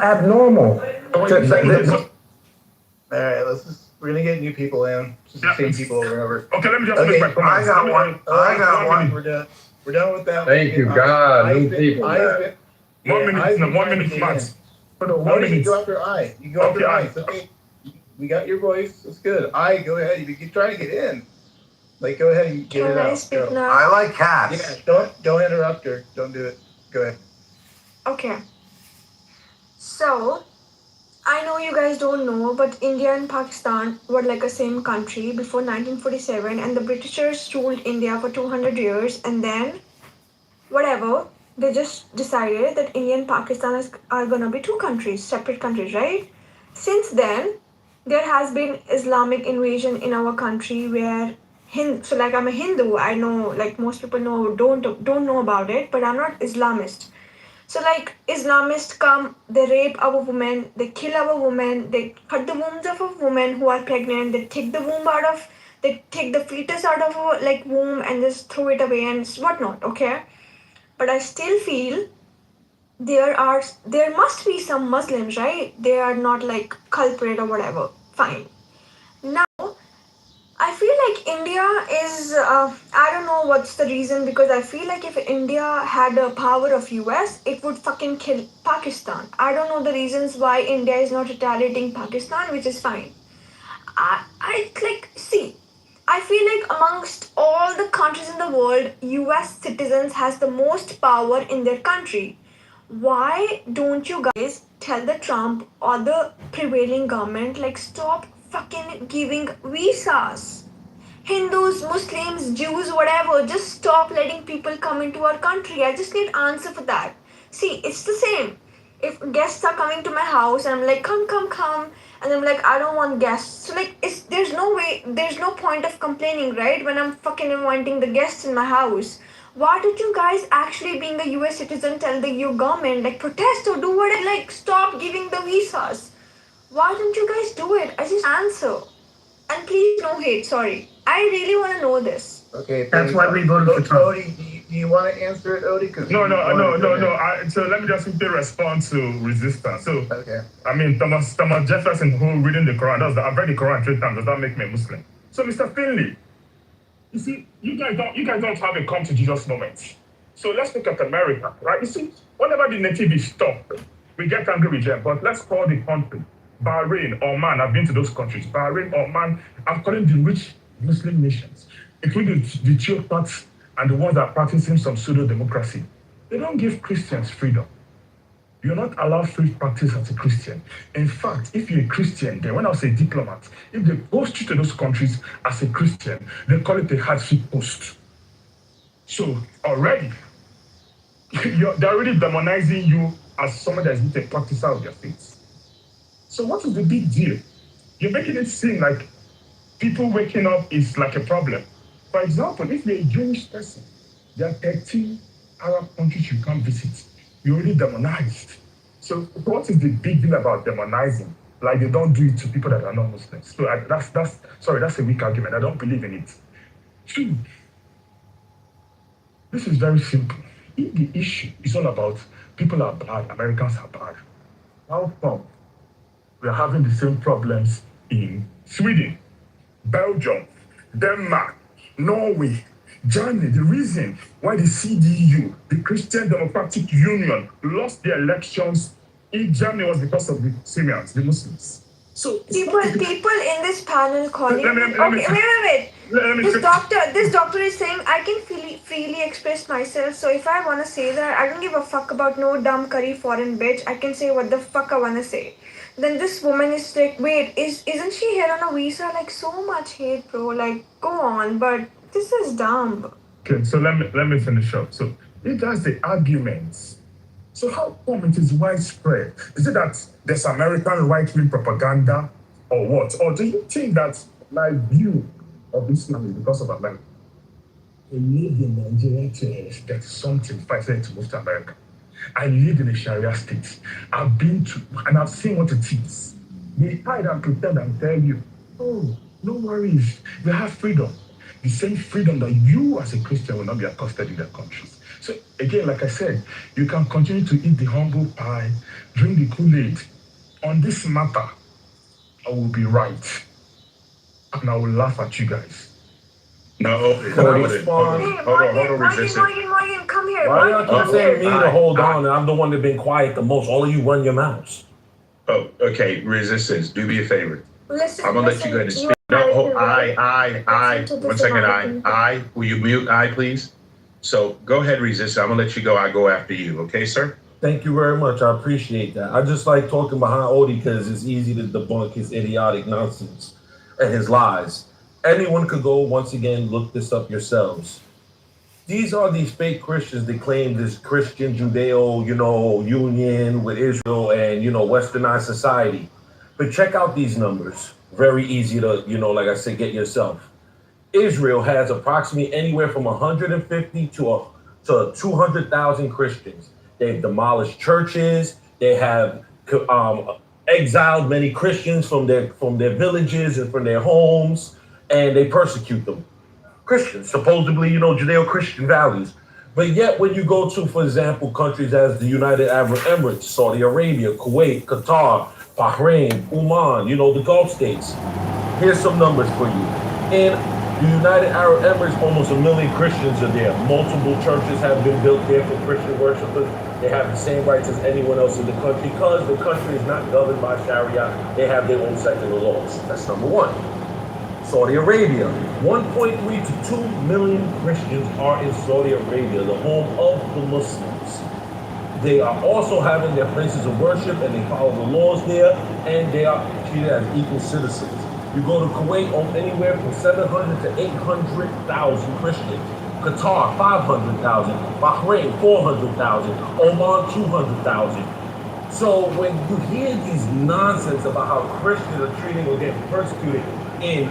abnormal. All right, we're gonna get new people in. Just the same people over and over. Okay, let me just make my comment. I got one. We're done with that. Thank you, God. New people. 1 minute max. No, you go after I. You go after I. It's okay. We got your voice. It's good. Go ahead. You keep trying to get in. Go ahead and get it out. Can I speak now? I like cats. Yeah, don't interrupt her. Don't do it. Go ahead. Okay. So, I know you guys don't know, but India and Pakistan were like a same country before 1947, and the Britishers ruled India for 200 years, and then, whatever, they just decided that India and Pakistan are gonna be two countries, separate countries, right? Since then, there has been Islamic invasion in our country where so like I'm a Hindu, I know like most people don't know about it, but I'm not Islamist. So like Islamists come, they rape our women, they kill our women, they cut the wombs of a woman who are pregnant, they take the fetus out of a womb and just throw it away and whatnot, okay? But I still feel there must be some Muslims, right? They are not like culprit or whatever. Fine. Now, I feel like India is, I don't know what's the reason, because I feel like if India had the power of US, it would fucking kill Pakistan. I don't know the reasons why India is not retaliating Pakistan, which is fine. I feel like amongst all the countries in the world, US citizens has the most power in their country. Why don't you guys tell the Trump or the prevailing government, like, stop fucking giving visas? Hindus, Muslims, Jews, whatever, just stop letting people come into our country. I just need answer for that. See, it's the same. If guests are coming to my house and I'm like, come, and I'm like, I don't want guests. So like, there's no point of complaining, right? When I'm fucking inviting the guests in my house. Why don't you guys actually, being a US citizen, tell the EU government, like, protest or do whatever, like, stop giving the visas? Why don't you guys do it? I just answer. And please, no hate, sorry. I really want to know this. Okay, That's why we voted for Trump. Odie, do you want to answer it, Odie? No. So let me just simply respond to resistance. So, okay. I mean, Thomas Jefferson, who reading the Quran, I've read the Quran 3 times. Does that make me a Muslim? So, Mr. Finley, you see, you guys don't have a come to Jesus moment. So let's look at America, right? You see, whenever the native is stopped, we get angry with them. But let's call the country Bahrain, Oman. I've been to those countries. Bahrain, Oman. I'm calling the rich Muslim nations, including the theocrats and the ones that are practicing some pseudo-democracy. They don't give Christians freedom. You're not allowed free practice as a Christian. In fact, if you're a Christian, then when I was a diplomat, if they post you to those countries as a Christian, they call it a hardship post. So already, they're already demonizing you as someone that is not a practicer of their faith. So what is the big deal? You're making it seem like people waking up is like a problem. For example, if you're a Jewish person, there are 13 Arab countries you can't visit. You're already demonized. So what is the big deal about demonizing? Like they don't do it to people that are not Muslims. So that's a weak argument. I don't believe in it. 2, this is very simple. If the issue is all about people are bad, Americans are bad, how come we are having the same problems in Sweden, Belgium, Denmark, Norway, Germany? The reason why the CDU, the Christian Democratic Union, lost their elections in Germany was because of the Syrians, the Muslims. So people in this panel calling. Wait. This doctor is saying I can freely express myself. So if I want to say that, I don't give a fuck about no dumb curry foreign bitch. I can say what the fuck I want to say. Then this woman is like, wait, isn't she here on a visa? Like, so much hate, bro. Like, go on, but this is dumb. Okay, so let me finish up. So if that's the arguments, so how come it is widespread? Is it that there's American right-wing propaganda or what? Or do you think that my view of Islam is because of America? I lived in Nigeria till there's something if I say to move to America. I lived in a Sharia state. I've been to, and I've seen what it is. They hide and pretend and tell you, oh, no worries, they have freedom. The same freedom that you as a Christian will not be accosted in their countries. So again, like I said, you can continue to eat the humble pie, drink the Kool-Aid. On this matter, I will be right. And I will laugh at you guys. No, Can I respond? Hold on, Morgan, come here. Why y'all keep saying me to hold on, and I'm the one that's been quiet the most? All of you run your mouths. Oh, okay. Resistance, do me a favor. Listen, I'm gonna let you go ahead and speak. No, I. 1 second, I. Will you mute? I, please. So go ahead, Resistance. I'm gonna let you go. I go after you. Okay, sir? Thank you very much. I appreciate that. I just like talking behind Odie because it's easy to debunk his idiotic nonsense and his lies. Anyone could go, once again, look this up yourselves. These are these fake Christians that claim this Christian Judeo, union with Israel and, westernized society. But check out these numbers. Very easy to, like I said, get yourself. Israel has approximately anywhere from 150 to 200,000 Christians. They've demolished churches. They have exiled many Christians from their villages and from their homes, and they persecute them. Christians, supposedly, Judeo-Christian values. But yet when you go to, for example, countries as the United Arab Emirates, Saudi Arabia, Kuwait, Qatar, Bahrain, Oman, the Gulf states, here's some numbers for you. In The United Arab Emirates, almost 1 million Christians are there. Multiple churches have been built there for Christian worshipers. They have the same rights as anyone else in the country. Because the country is not governed by Sharia, they have their own secular laws. That's number one. Saudi Arabia. 1.3 to 2 million Christians are in Saudi Arabia, the home of the Muslims. They are also having their places of worship and they follow the laws there, and they are treated as equal citizens. You go to Kuwait, anywhere from 700 to 800,000 Christians. Qatar, 500,000. Bahrain, 400,000. Oman, 200,000. So when you hear these nonsense about how Christians are treated or getting persecuted in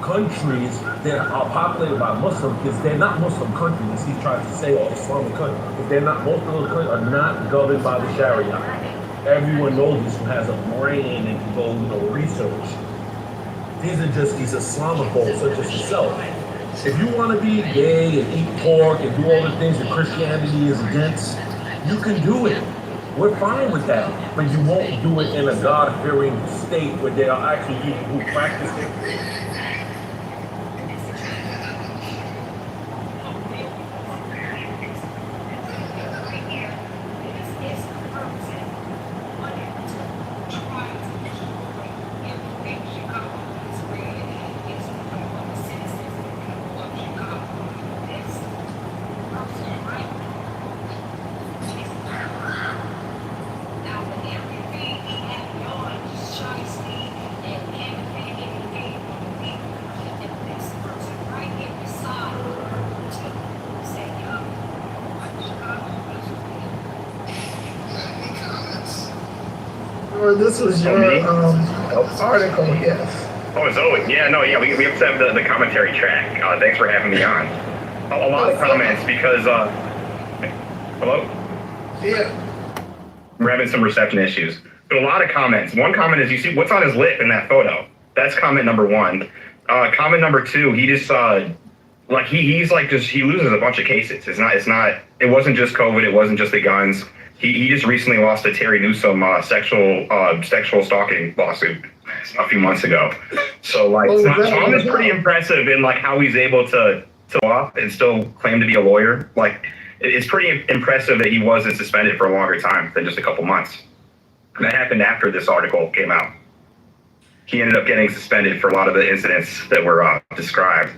countries that are populated by Muslims, because they're not Muslim countries, as he's trying to say, or Islamic countries, but they're not, most of those countries are not governed by the Sharia. Everyone knows this who has a brain and can go, research. These are just these Islamophobes such as yourself. If you want to be gay and eat pork and do all the things that Christianity is against, you can do it. We're fine with that, but you won't do it in a God-fearing state where there are actually people who practice it. This was your article, yes. Oh, it's Owen. Yeah, no, yeah, we have to have the commentary track. Thanks for having me on. A lot of comments because, hello? Yeah. We're having some reception issues. But a lot of comments. One comment is, you see what's on his lip in that photo. That's comment number one. Comment number two, he just, he loses a bunch of cases. It wasn't just COVID, it wasn't just the guns. He just recently lost a Terry Newsom sexual stalking lawsuit a few months ago. So Tom is pretty impressive in how he's able to off and still claim to be a lawyer. It's pretty impressive that he wasn't suspended for a longer time than just a couple months. And that happened after this article came out. He ended up getting suspended for a lot of the incidents that were described.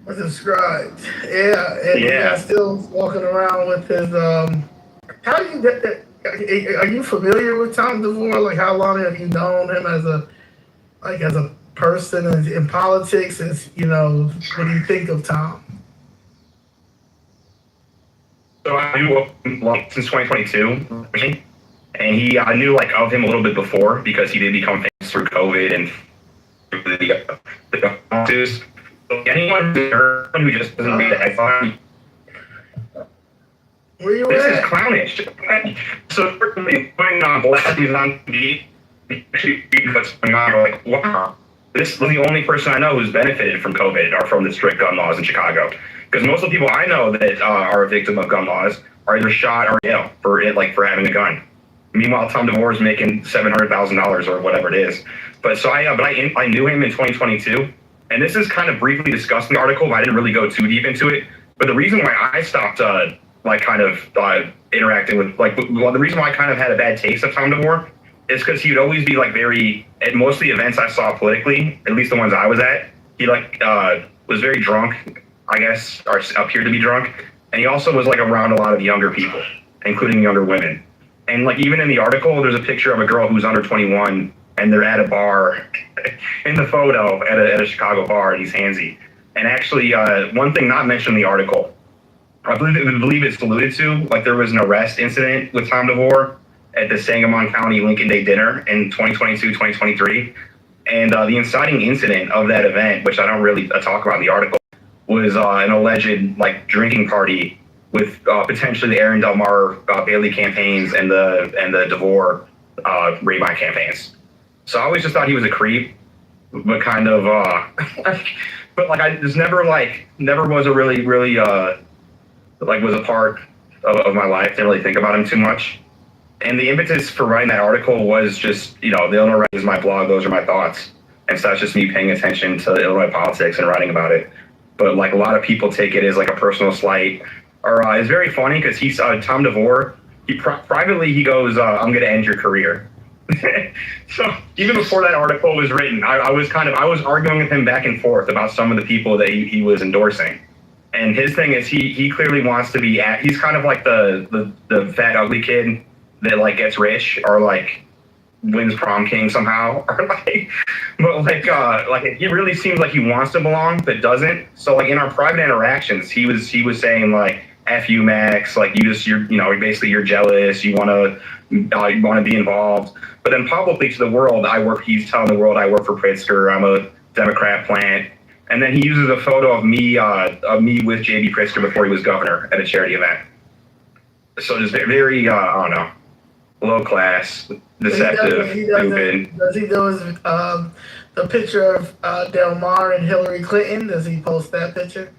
Described, yeah, and yeah. He's still walking around with his How do you are you familiar with Tom DeVore? How long have you known him as a person in politics? What do you think of Tom? So I knew him since 2022, and I knew of him a little bit before because he did become famous through COVID and through the lawsuits. So anyone who just doesn't read the headline. Where you this at? Is clownish. So putting on blast he's on TV, actually read what's going on. You're like, wow, this is the only person I know who's benefited from COVID or from the strict gun laws in Chicago. Because most of the people I know that are a victim of gun laws are either shot or jailed for having a gun. Meanwhile, Tom DeVore is making $700,000 or whatever it is. But I knew him in 2022, and this is kind of briefly discussed in the article, but I didn't really go too deep into it. But the reason why I stopped interacting with the reason why I kind of had a bad taste of Tom DeVore is because he would always be very at most of the events I saw politically, at least the ones I was at, he was very drunk, I guess, or appeared to be drunk, and he also was around a lot of younger people, including younger women. And even in the article, there's a picture of a girl who's under 21, and they're at a bar in the photo at a Chicago bar, and he's handsy. And actually, one thing not mentioned in the article, I believe it's alluded to, there was an arrest incident with Tom DeVore at the Sangamon County Lincoln Day dinner in 2022, 2023. And the inciting incident of that event, which I don't really talk about in the article, was an alleged drinking party with potentially the Aaron Delmar Bailey campaigns and the DeVore Rabine campaigns. So I always just thought he was a creep, but kind of, but I just never was a really was a part of my life. Didn't really think about him too much. And the impetus for writing that article was just, the owner writes my blog, those are my thoughts. And so that's just me paying attention to Illinois politics and writing about it. But like a lot of people take it as like a personal slight. Or it's very funny because he's Tom DeVore. He privately he goes, "I'm going to end your career." So even before that article was written, I was arguing with him back and forth about some of the people that he was endorsing. And his thing is he clearly wants to be he's kind of like the fat ugly kid that like gets rich or like wins prom king somehow or like he really seems like he wants to belong but doesn't. So like in our private interactions he was saying like F you Max, like you're jealous, you want to be involved. But then publicly to the world he's telling the world I work for Pritzker, I'm a Democrat plant. And then he uses a photo of me with J.B. Pritzker before he was governor at a charity event. So just very, I don't know, low class, deceptive, stupid. Does he do the picture of Del Mar and Hillary Clinton? Does he post that picture?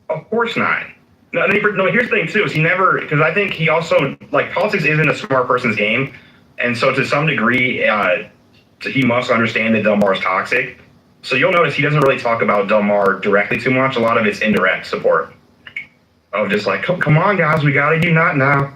Of course not. No, here's the thing too, is he never, because I think he also, like, politics isn't a smart person's game. And so to some degree, he must understand that Del Mar is toxic. So you'll notice he doesn't really talk about Del Mar directly too much. A lot of it's indirect support of just like, come on, guys, we got to unite now.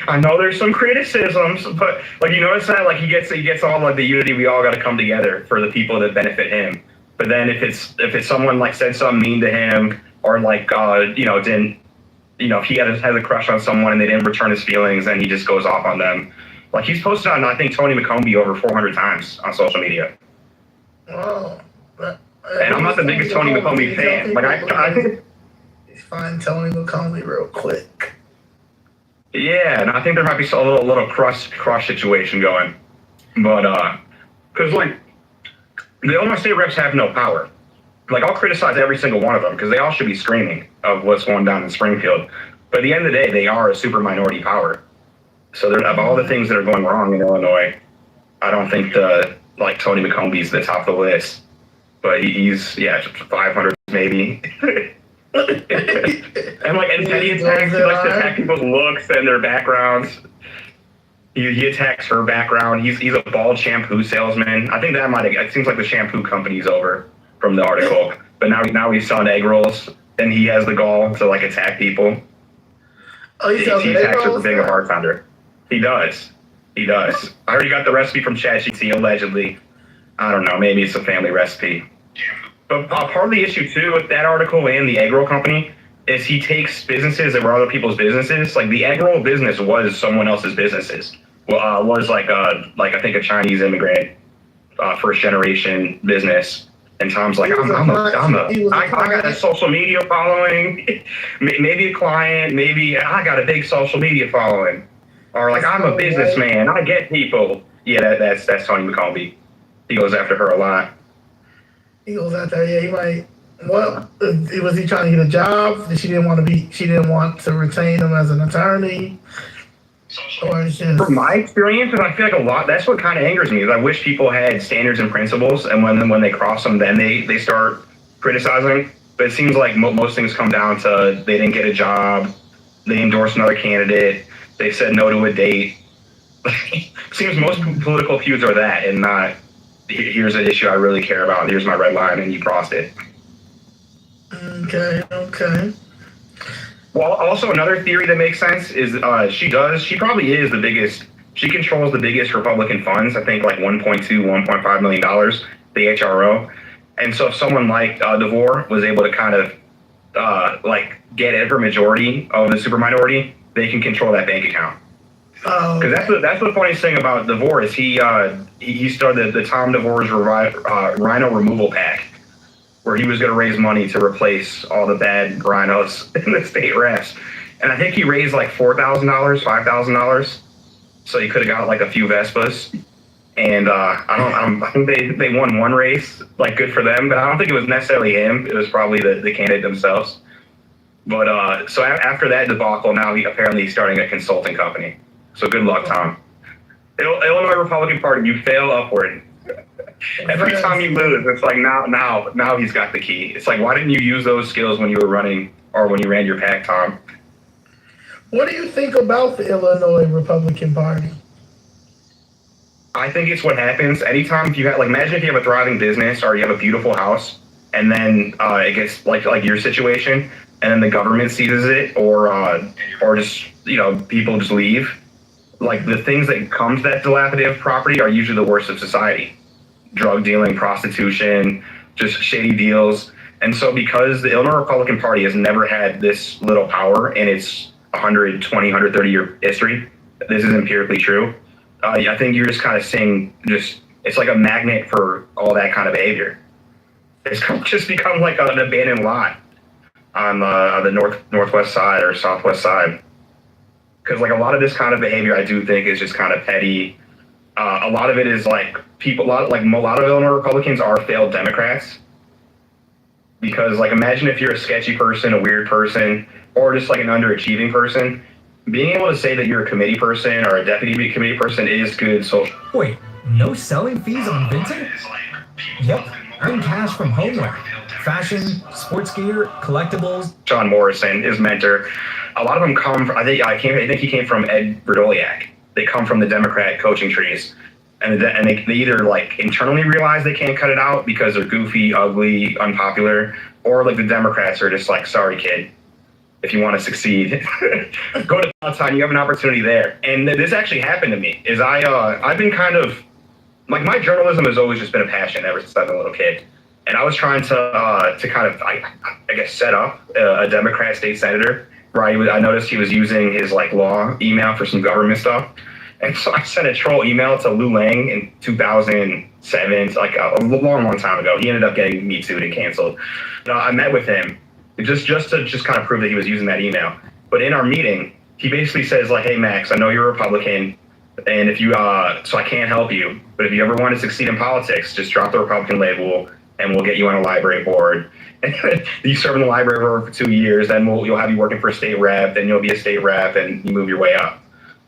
I know there's some criticisms, but like you notice that like he gets all like the unity. We all got to come together for the people that benefit him. But then if it's someone like said something mean to him or like if he has a crush on someone and they didn't return his feelings, then he just goes off on them. Like he's posted on I think Tony McCombie over 400 times on social media. Oh, and I'm not the biggest Tony McCombie fan. Like I think find Tony McCombie real quick. Yeah, and I think there might be a little crush situation going, but because like the Illinois State reps have no power. Like I'll criticize every single one of them because they all should be screaming of what's going down in Springfield. But at the end of the day, they are a super minority power. So of all the things that are going wrong in Illinois, I don't think Tony McCombie's the top of the list, but he's 500 maybe. and he attacks, he likes to attack people's looks and their backgrounds. He attacks her background. He's a bald shampoo salesman. I think it seems like the shampoo company's over from the article, but now he's selling egg rolls and he has the gall to like attack people. Oh, he attacks her for being a bartender. He does. I already got the recipe from ChatGPT, allegedly. I don't know, maybe it's a family recipe. But part of the issue, too, with that article and the egg roll company is he takes businesses that were other people's businesses. Like, the egg roll business was someone else's businesses. Well, was I think a Chinese immigrant, first-generation business. And Tom's like, I got a social media following, maybe a client, maybe I got a big social media following. Or like, I'm a businessman, I get people. Yeah, that's Tony McCombie. He goes after her a lot. He goes out there, yeah, he might. Well, was he trying to get a job? She didn't want to retain him as an attorney. Or it's just... From my experience, and I feel like that's what kind of angers me, is I wish people had standards and principles, and when they cross them, then they start criticizing. But it seems like most things come down to they didn't get a job, they endorsed another candidate, they said no to a date. Seems most political feuds are that, and not here's an issue I really care about, and here's my red line, and you crossed it. Okay. Well, also another theory that makes sense is she probably is the biggest, she controls the biggest Republican funds, I think like $1.5 million, the HRO. And so if someone like DeVore was able to kind of get every majority of the super minority, they can control that bank account. Because that's the funniest thing about DeVore is he started the Tom DeVore's Rhino Removal PAC, where he was going to raise money to replace all the bad rhinos in the state refs. And I think he raised like $4,000, $5,000. So he could have got like a few Vespas. And I think they won one race, like good for them, but I don't think it was necessarily him. It was probably the candidate themselves. But so after that debacle, now he's starting a consulting company. So good luck, Tom. Illinois Republican Party, you fail upward. Every time you lose, it's like now he's got the key. It's like, why didn't you use those skills when you were running or when you ran your PAC, Tom? What do you think about the Illinois Republican Party? I think it's what happens anytime you have, like, imagine if you have a thriving business or you have a beautiful house, and then it gets like your situation, and then the government seizes it, or just, you know, people just leave. Like, the things that come to that dilapidated property are usually the worst of society: drug dealing, prostitution, just shady deals. And so, because the Illinois Republican Party has never had this little power in its 120, 130 year history, this is empirically true. I think you're just kind of seeing it's like a magnet for all that kind of behavior. It's just become like an abandoned lot on the northwest side or southwest side. Because like a lot of this kind of behavior, I do think is just kind of petty. A lot of it is like a lot of Illinois Republicans are failed Democrats. Because like, imagine if you're a sketchy person, a weird person, or just like an underachieving person. Being able to say that you're a committee person or a deputy committee person is good social. Wait, no selling fees on Vinted? Yep, earn cash from homeware, fashion, sports gear, collectibles. John Morrison, his mentor, a lot of them come from, I think he came from Ed Verdoliak. They come from the Democrat coaching trees. And they either like internally realize they can't cut it out because they're goofy, ugly, unpopular, or like the Democrats are just like, sorry, kid. If you want to succeed, go to Palatine. You have an opportunity there. And this actually happened to me. I've been kind of like, my journalism has always just been a passion ever since I've been a little kid. And I was trying to kind of I guess set up a Democrat state senator. Right, I noticed he was using his like law email for some government stuff, and so I sent a troll email to Lou Lang in 2007, like a long time ago. He ended up getting Me Too'd and canceled. I met with him. Just to kind of prove that he was using that email. But in our meeting, he basically says like, hey, Max, I know you're a Republican, and if you, so I can't help you, but if you ever want to succeed in politics, just drop the Republican label and we'll get you on a library board. You serve in the library board for 2 years, then you'll have you working for a state rep, then you'll be a state rep and you move your way up.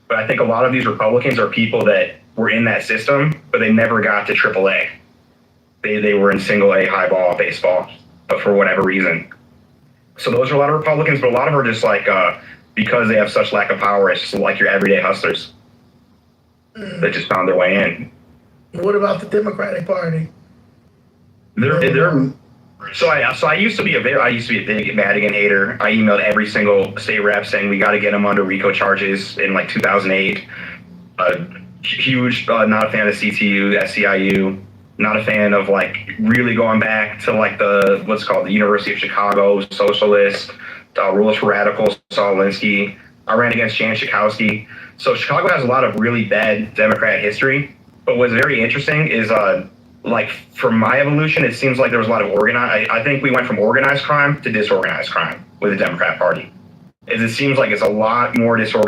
But I think a lot of these Republicans are people that were in that system, but they never got to AAA. They were in single A highball baseball, but for whatever reason. So those are a lot of Republicans, but a lot of them are just like, because they have such lack of power, it's just like your everyday hustlers that just found their way in. What about the Democratic Party? So I used to be a big Madigan hater. I emailed every single state rep saying we got to get him under RICO charges in like 2008. Huge, not a fan of CTU, SCIU. Not a fan of like really going back to like what's called the University of Chicago, socialists, Rules for Radicals, Saul Alinsky. I ran against Jan Schakowsky. So Chicago has a lot of really bad Democrat history. But what's very interesting is like from my evolution, it seems like there was a lot of organized. I think we went from organized crime to disorganized crime with the Democrat Party. It seems like it's a lot more disorganized